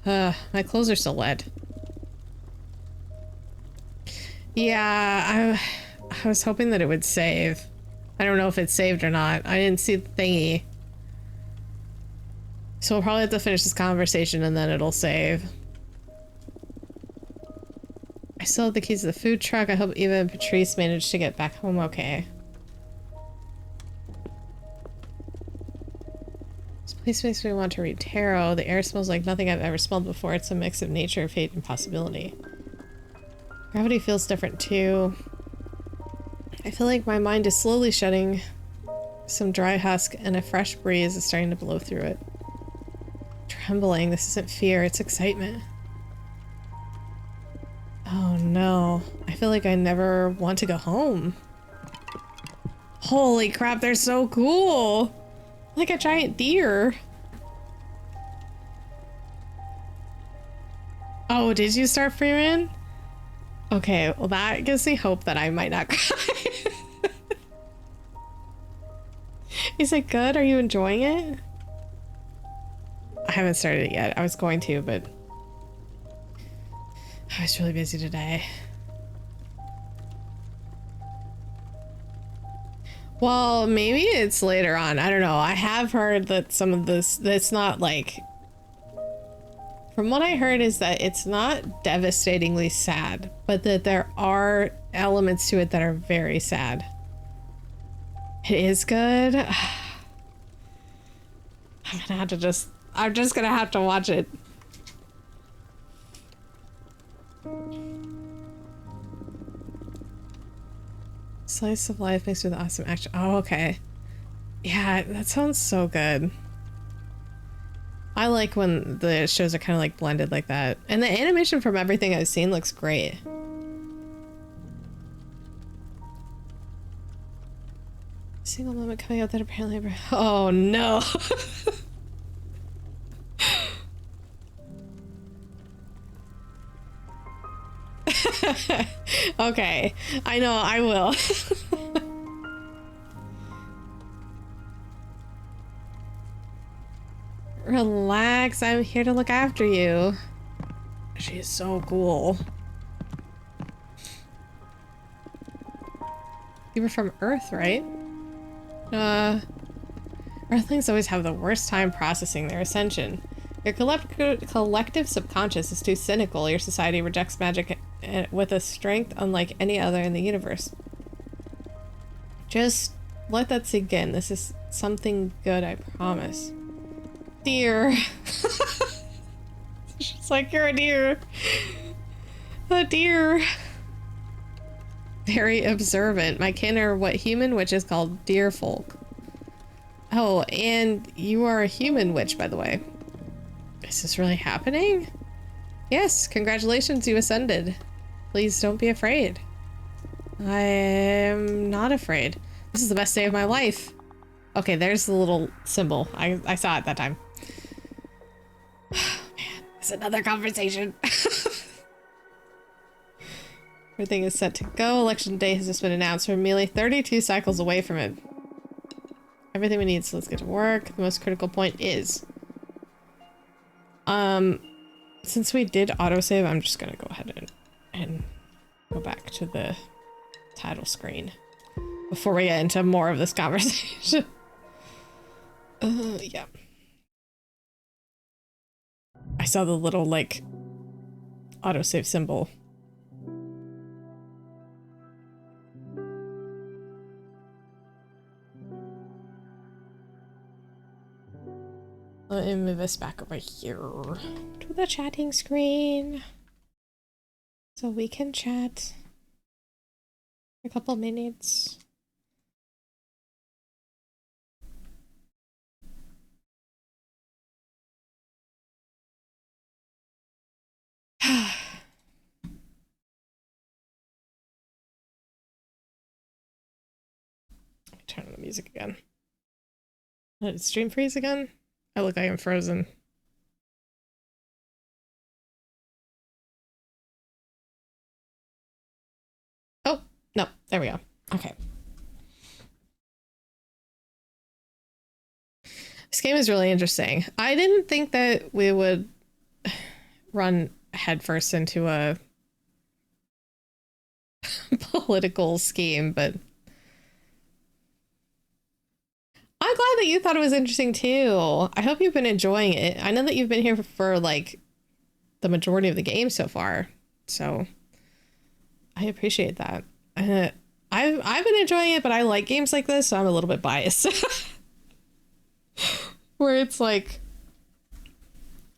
My clothes are still wet. Yeah, I was hoping that it would save. I don't know if it's saved or not. I didn't see the thingy. So we'll probably have to finish this conversation and then it'll save. I still have the keys to the food truck. I hope Eva and Patrice managed to get back home okay. This place makes me want to read tarot. The air smells like nothing I've ever smelled before. It's a mix of nature, fate, and possibility. Gravity feels different too. I feel like my mind is slowly shedding some dry husk and a fresh breeze is starting to blow through it. Trembling. This isn't fear, it's excitement. Oh no. I feel like I never want to go home. Holy crap, they're so cool! Like a giant deer. Oh, did you start Freeman? Okay, well that gives me hope that I might not cry. Is it good? Are you enjoying it? I haven't started it yet. I was going to, but I was really busy today. Well, maybe it's later on. I don't know. I have heard that some of this, that's not like, from what I heard is that it's not devastatingly sad, but that there are elements to it that are very sad. It is good. I'm just gonna have to watch it. Slice of life mixed with awesome action. Oh, okay. Yeah, that sounds so good. I like when the shows are kind of like blended like that. And the animation from everything I've seen looks great. Single moment coming out that apparently... Oh no! Okay, I know, I will. Relax, I'm here to look after you. She is so cool. You were from Earth, right? Earthlings always have the worst time processing their ascension. Your collective subconscious is too cynical. Your society rejects magic with a strength unlike any other in the universe. Just let that sink in. This is something good, I promise. Dear. She's It's like you're a deer. A deer. Very observant. My kin are what human witch is called deer folk. Oh, and you are a human witch, by the way. Is this really happening? Yes, congratulations, you ascended. Please don't be afraid. I am not afraid. This is the best day of my life. Okay, there's the little symbol. I saw it that time. Oh, man, it's another conversation. Everything is set to go. Election day has just been announced. We're merely 32 cycles away from it. Everything we need, so let's get to work. The most critical point is... since we did autosave, I'm just gonna go ahead and go back to the title screen before we get into more of this conversation. Yeah. I saw the little, like, autosave symbol. Let me move us back over here to the chatting screen so we can chat for a couple minutes. Turn on the music again. Did stream freeze again? I look like I'm frozen. Oh, no, there we go. Okay. This game is really interesting. I didn't think that we would run headfirst into a political scheme, but I'm glad that you thought it was interesting too. I hope you've been enjoying it. I know that you've been here for like the majority of the game so far, so I appreciate that. I've been enjoying it, but I like games like this, so I'm a little bit biased. Where it's like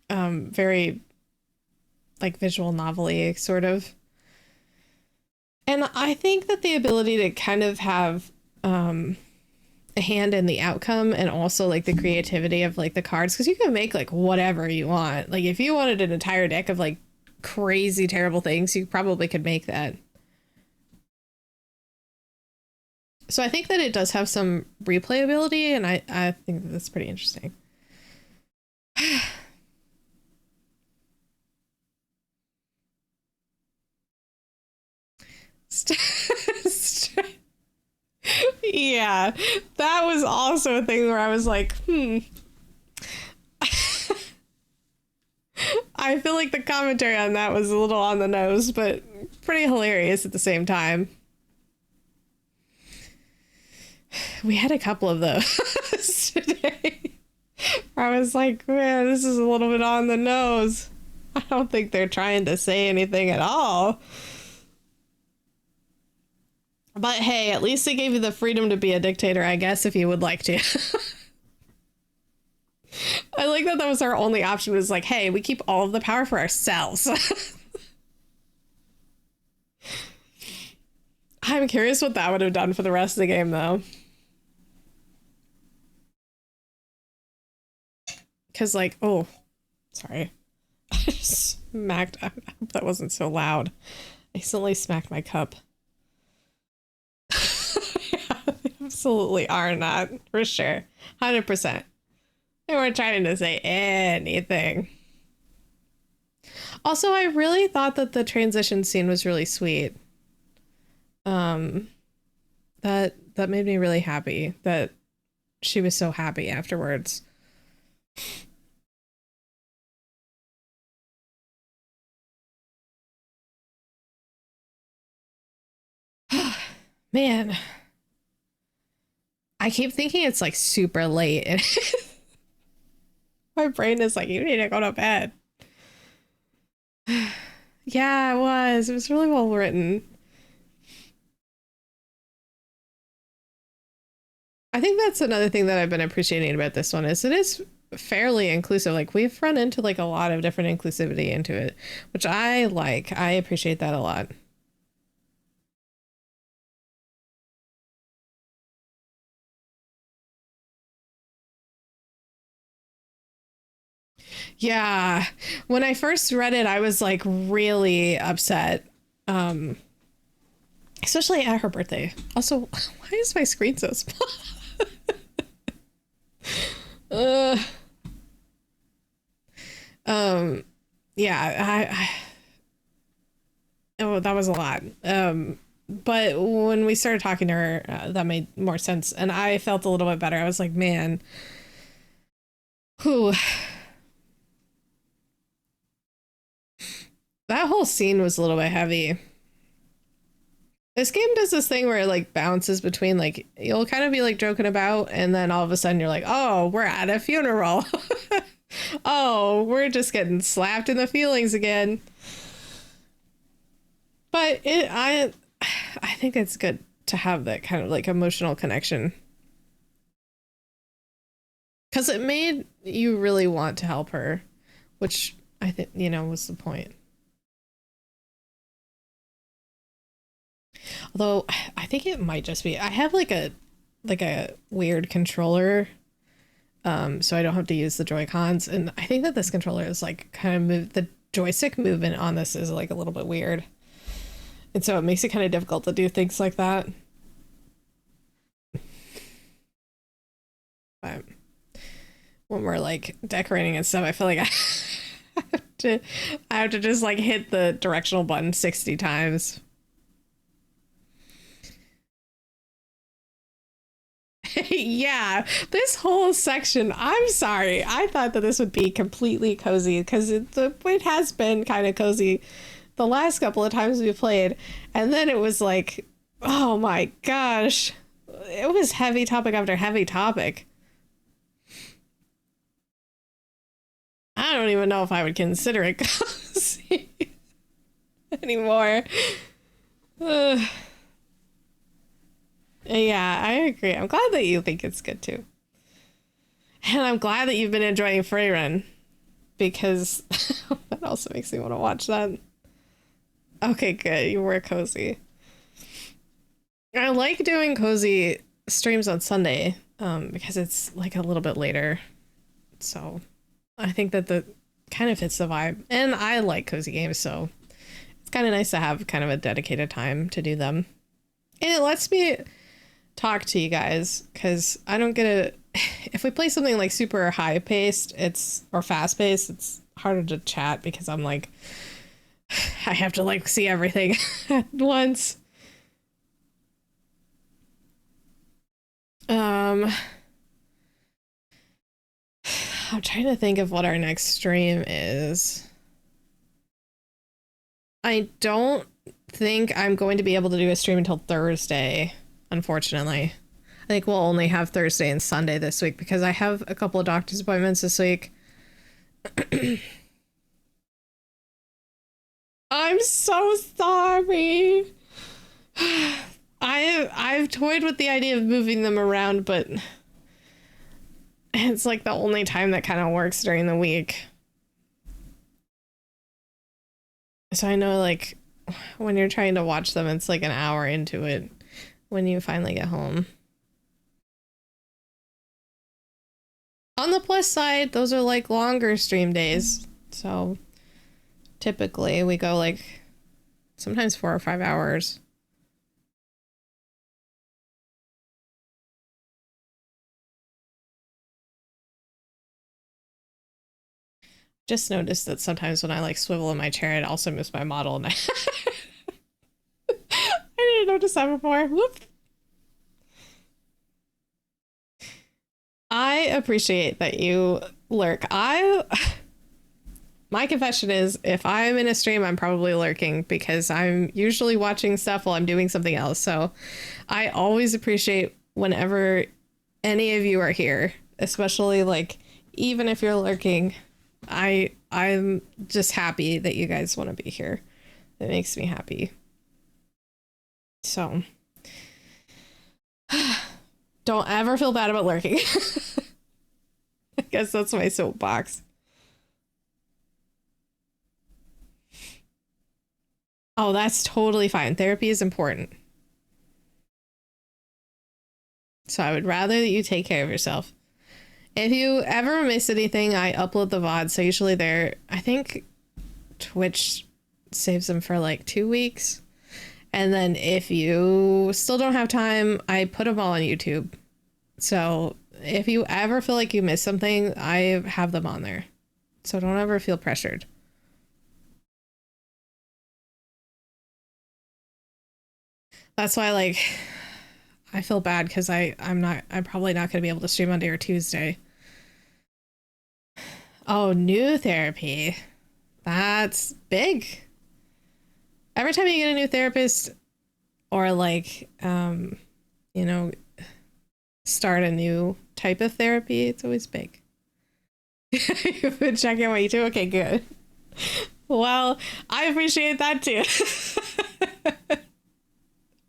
very like visual novel-y sort of. And I think that the ability to kind of have a hand in the outcome and also like the creativity of like the cards, because you can make like whatever you want. Like if you wanted an entire deck of like crazy terrible things, you probably could make that. So I think that it does have some replayability, and I think that that's pretty interesting. Yeah, that was also a thing where I was like, I feel like the commentary on that was a little on the nose, but pretty hilarious at the same time. We had a couple of those today. I was like, man, this is a little bit on the nose. I don't think they're trying to say anything at all. But hey, at least they gave you the freedom to be a dictator, I guess, if you would like to. I like that was our only option, was like, hey, we keep all of the power for ourselves. I'm curious what that would have done for the rest of the game, though. Because, like, oh, sorry. I just smacked. I hope that wasn't so loud. I accidentally smacked my cup. Yeah, they absolutely are not, for sure. 100%. They weren't trying to say anything. Also, I really thought that the transition scene was really sweet. That made me really happy that she was so happy afterwards. Man, I keep thinking it's like super late and my brain is like, you need to go to bed. Yeah, it was. It was really well written. I think that's another thing that I've been appreciating about this one, is it is fairly inclusive. Like we've run into like a lot of different inclusivity into it, which I like. I appreciate that a lot. Yeah. When I first read it, I was like really upset. Um, Especially at her birthday. Also, why is my screen so small? uh, um, yeah, oh, that was a lot. But when we started talking to her, that made more sense, and I felt a little bit better. I was like, man, who that whole scene was a little bit heavy. This game does this thing where it like bounces between like you'll kind of be like joking about, and then all of a sudden you're like, oh, we're at a funeral. Oh, we're just getting slapped in the feelings again. But I think it's good to have that kind of like emotional connection because it made you really want to help her, which I think was the point. Although I think it might just be I have like a weird controller, so I don't have to use the Joy Cons, and I think that this controller is like kind of the joystick movement on this is like a little bit weird, and so it makes it kind of difficult to do things like that. But when we're like decorating and stuff, I feel like have to, I have to just like hit the directional button 60 times. Yeah, this whole section, I'm sorry. I thought that this would be completely cozy because it has been kind of cozy the last couple of times we played. And then it was like, oh my gosh, it was heavy topic after heavy topic. I don't even know if I would consider it cozy anymore. Ugh. Yeah, I agree. I'm glad that you think it's good too. And I'm glad that you've been enjoying Freyren because that also makes me want to watch that. Okay, good. You were cozy. I like doing cozy streams on Sunday because it's like a little bit later. So I think that the kind of fits the vibe. And I like cozy games, so it's kind of nice to have kind of a dedicated time to do them. And it lets me talk to you guys because I don't get a if we play something like super high paced or fast paced, it's harder to chat because I'm like I have to like see everything at once. I'm trying to think of what our next stream is. I don't think I'm going to be able to do a stream until Thursday, unfortunately. I think we'll only have Thursday and Sunday this week because I have a couple of doctor's appointments this week. I'm so sorry. I've toyed with the idea of moving them around, but it's like the only time that kind of works during the week. So I know like when you're trying to watch them, it's like an hour into it when you finally get home. On the plus side, those are like longer stream days. So typically we go like sometimes 4 or 5 hours. Just noticed that sometimes when I like swivel in my chair, it also moves my model, and I didn't notice that before. Whoop. I appreciate that you lurk. My confession is if I'm in a stream, I'm probably lurking because I'm usually watching stuff while I'm doing something else. So I always appreciate whenever any of you are here, especially like even if you're lurking. I'm just happy that you guys want to be here. It makes me happy. So don't ever feel bad about lurking. I guess that's my soapbox. Oh, that's totally fine. Therapy is important. So I would rather that you take care of yourself. If you ever miss anything, I upload the VOD. So usually I think Twitch saves them for like 2 weeks. And then if you still don't have time, I put them all on YouTube. So if you ever feel like you missed something, I have them on there. So don't ever feel pressured. That's why, like, I feel bad because I'm probably not going to be able to stream Monday or Tuesday. Oh, new therapy. That's big. Every time you get a new therapist or like, you know, start a new type of therapy, it's always big. You've been checking on you too? Okay, good. Well, I appreciate that too.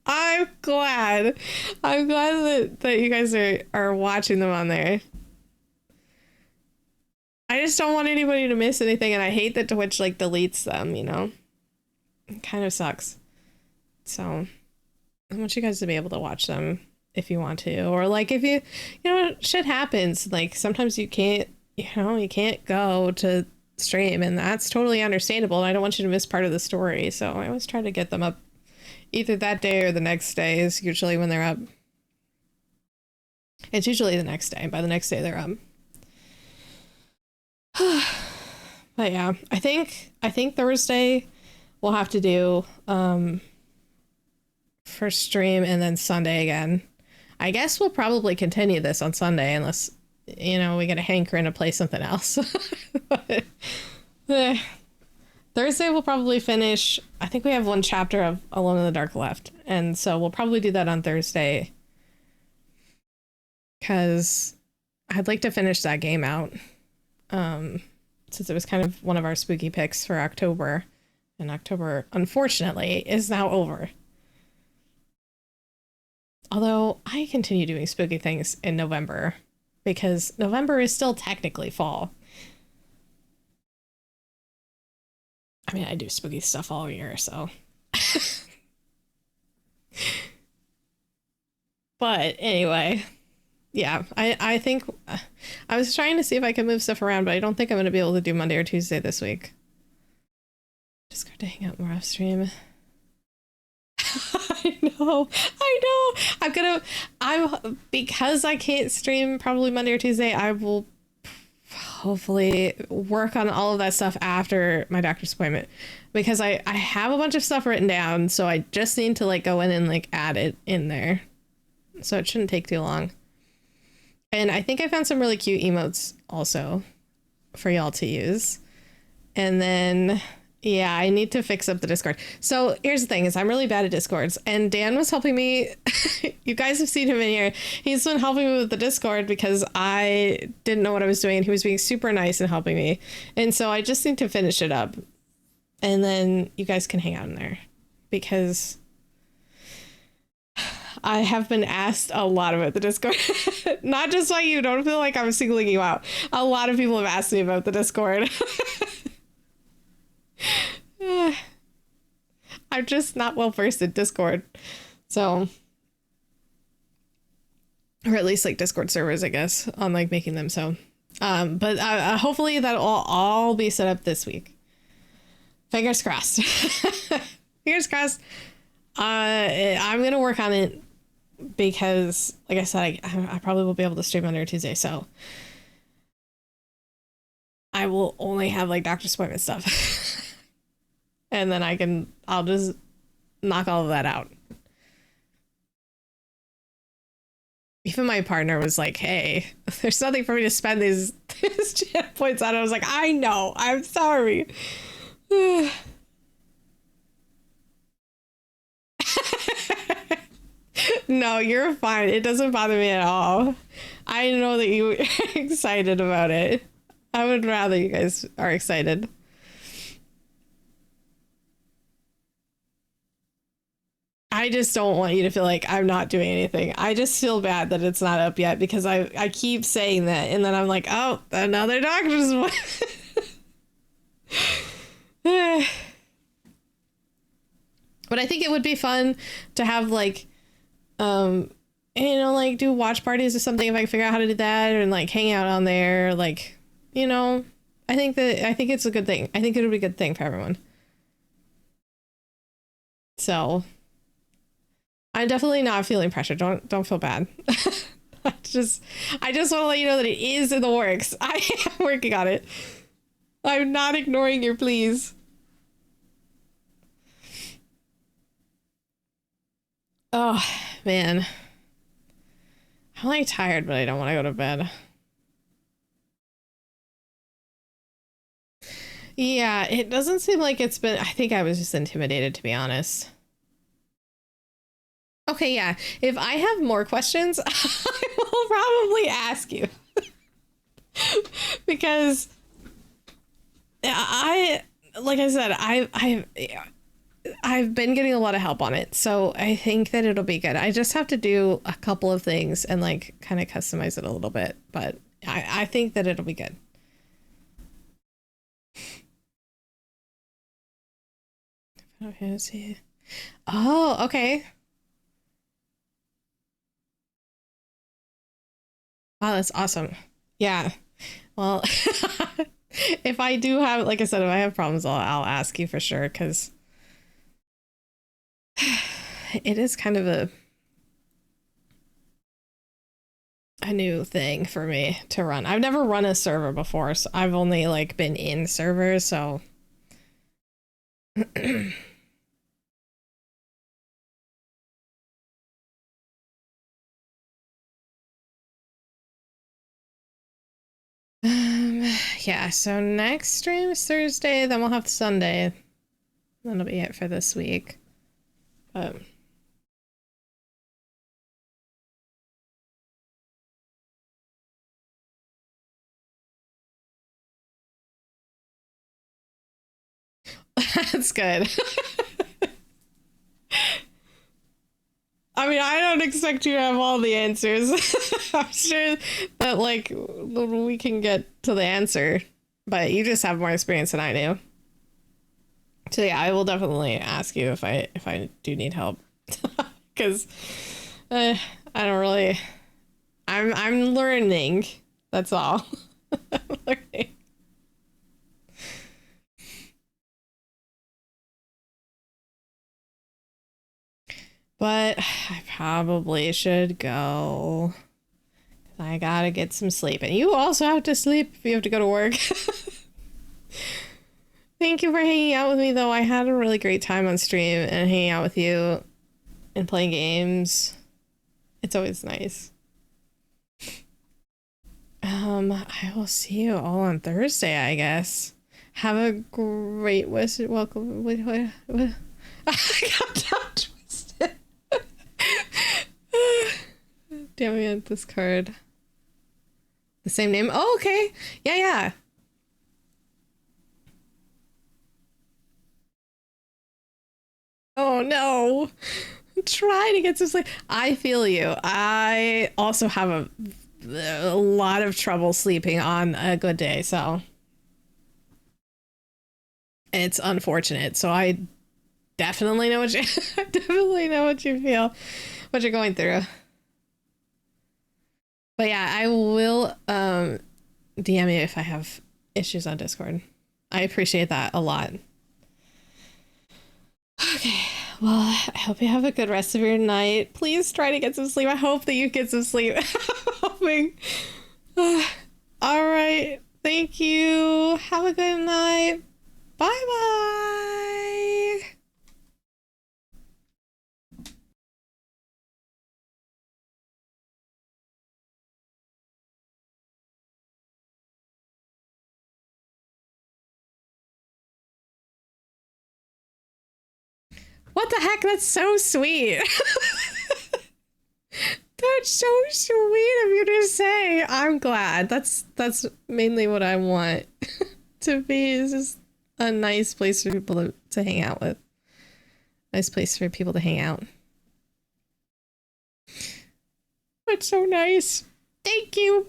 I'm glad. I'm glad that you guys are watching them on there. I just don't want anybody to miss anything, and I hate that Twitch like deletes them, you know? It kind of sucks. So I want you guys to be able to watch them if you want to. Or like if you know, shit happens. Like sometimes you can't go to stream, and that's totally understandable. And I don't want you to miss part of the story. So I always try to get them up either that day or the next day is usually when they're up. It's usually the next day. By the next day they're up. But yeah, I think Thursday we'll have to do first stream and then Sunday again. I guess we'll probably continue this on Sunday unless, you know, we get a hankering to play something else. But, Thursday we'll probably finish. I think we have one chapter of Alone in the Dark left, and so we'll probably do that on Thursday because I'd like to finish that game out, since it was kind of one of our spooky picks for October, and October unfortunately is now over. Although I continue doing spooky things in November because November is still technically fall. I mean, I do spooky stuff all year, so. But anyway, yeah, I think I was trying to see if I could move stuff around, but I don't think I'm going to be able to do Monday or Tuesday this week. Just got to hang out more off stream. I know. Because I can't stream probably Monday or Tuesday, I will hopefully work on all of that stuff after my doctor's appointment, because I have a bunch of stuff written down, so I just need to like go in and like add it in there, so it shouldn't take too long. And I think I found some really cute emotes also for y'all to use. And then yeah, I need to fix up the Discord. So here's the thing is I'm really bad at Discords, and Dan was helping me. You guys have seen him in here. He's been helping me with the Discord because I didn't know what I was doing, and he was being super nice and helping me. And so I just need to finish it up, and then you guys can hang out in there, because I have been asked a lot about the Discord. Not just by you, don't feel like I'm singling you out. A lot of people have asked me about the Discord. I'm just not well versed in Discord, so, or at least like Discord servers, I guess, on like making them. So but hopefully that'll all be set up this week. Fingers crossed. Fingers crossed. I'm gonna work on it because, like I said, I probably will be able to stream Monday or Tuesday, so I will only have like doctor's appointment stuff. And then I'll just knock all of that out. Even my partner was like, hey, there's nothing for me to spend these channel points on. I was like, I know, I'm sorry. No, you're fine. It doesn't bother me at all. I know that you are excited about it. I would rather you guys are excited. I just don't want you to feel like I'm not doing anything. I just feel bad that it's not up yet because I keep saying that, and then I'm like, oh, another doctor's one. But I think it would be fun to have like, you know, like do watch parties or something if I can figure out how to do that, and like hang out on there, like, you know, I think it's a good thing. I think it would be a good thing for everyone. So I'm definitely not feeling pressure. Don't feel bad. I just want to let you know that it is in the works. I am working on it. I'm not ignoring your pleas. Oh, man. I'm like tired, but I don't want to go to bed. Yeah, it doesn't seem like it's been... I think I was just intimidated, to be honest. Okay, yeah. If I have more questions, I will probably ask you. Because like I said, I've been getting a lot of help on it, so I think that it'll be good. I just have to do a couple of things and like kind of customize it a little bit, but I think that it'll be good. Oh, okay. Wow, that's awesome. Yeah. Well, if I do have, like I said, if I have problems, I'll ask you for sure, because it is kind of a new thing for me to run. I've never run a server before, so I've only like been in servers, so yeah, so next stream is Thursday, then we'll have Sunday. That'll be it for this week. That's good. I mean, I don't expect you to have all the answers. I'm sure that like we can get to the answer, but you just have more experience than I do. So yeah, I will definitely ask you if I do need help, because I don't really. I'm learning. That's all. I'm learning. But I probably should go. I gotta get some sleep. And you also have to sleep if you have to go to work. Thank you for hanging out with me, though. I had a really great time on stream and hanging out with you and playing games. It's always nice. I will see you all on Thursday, I guess. Have a great welcome. What? I got tongue twisted. Damn it, this card. The same name? Oh, okay. Yeah, yeah. Oh no. Try to get some sleep. I feel you. I also have a lot of trouble sleeping on a good day, so it's unfortunate. So I definitely know what you I definitely know what you feel, what you're going through. But yeah, I will DM you if I have issues on Discord. I appreciate that a lot. Okay, well, I hope you have a good rest of your night. Please try to get some sleep. I hope that you get some sleep. Hoping. All right. Thank you. Have a good night. Bye bye. What the heck? That's so sweet. That's so sweet of you to say. I'm glad. That's mainly what I want to be, is just a nice place for people to hang out with. Nice place for people to hang out. That's so nice. Thank you.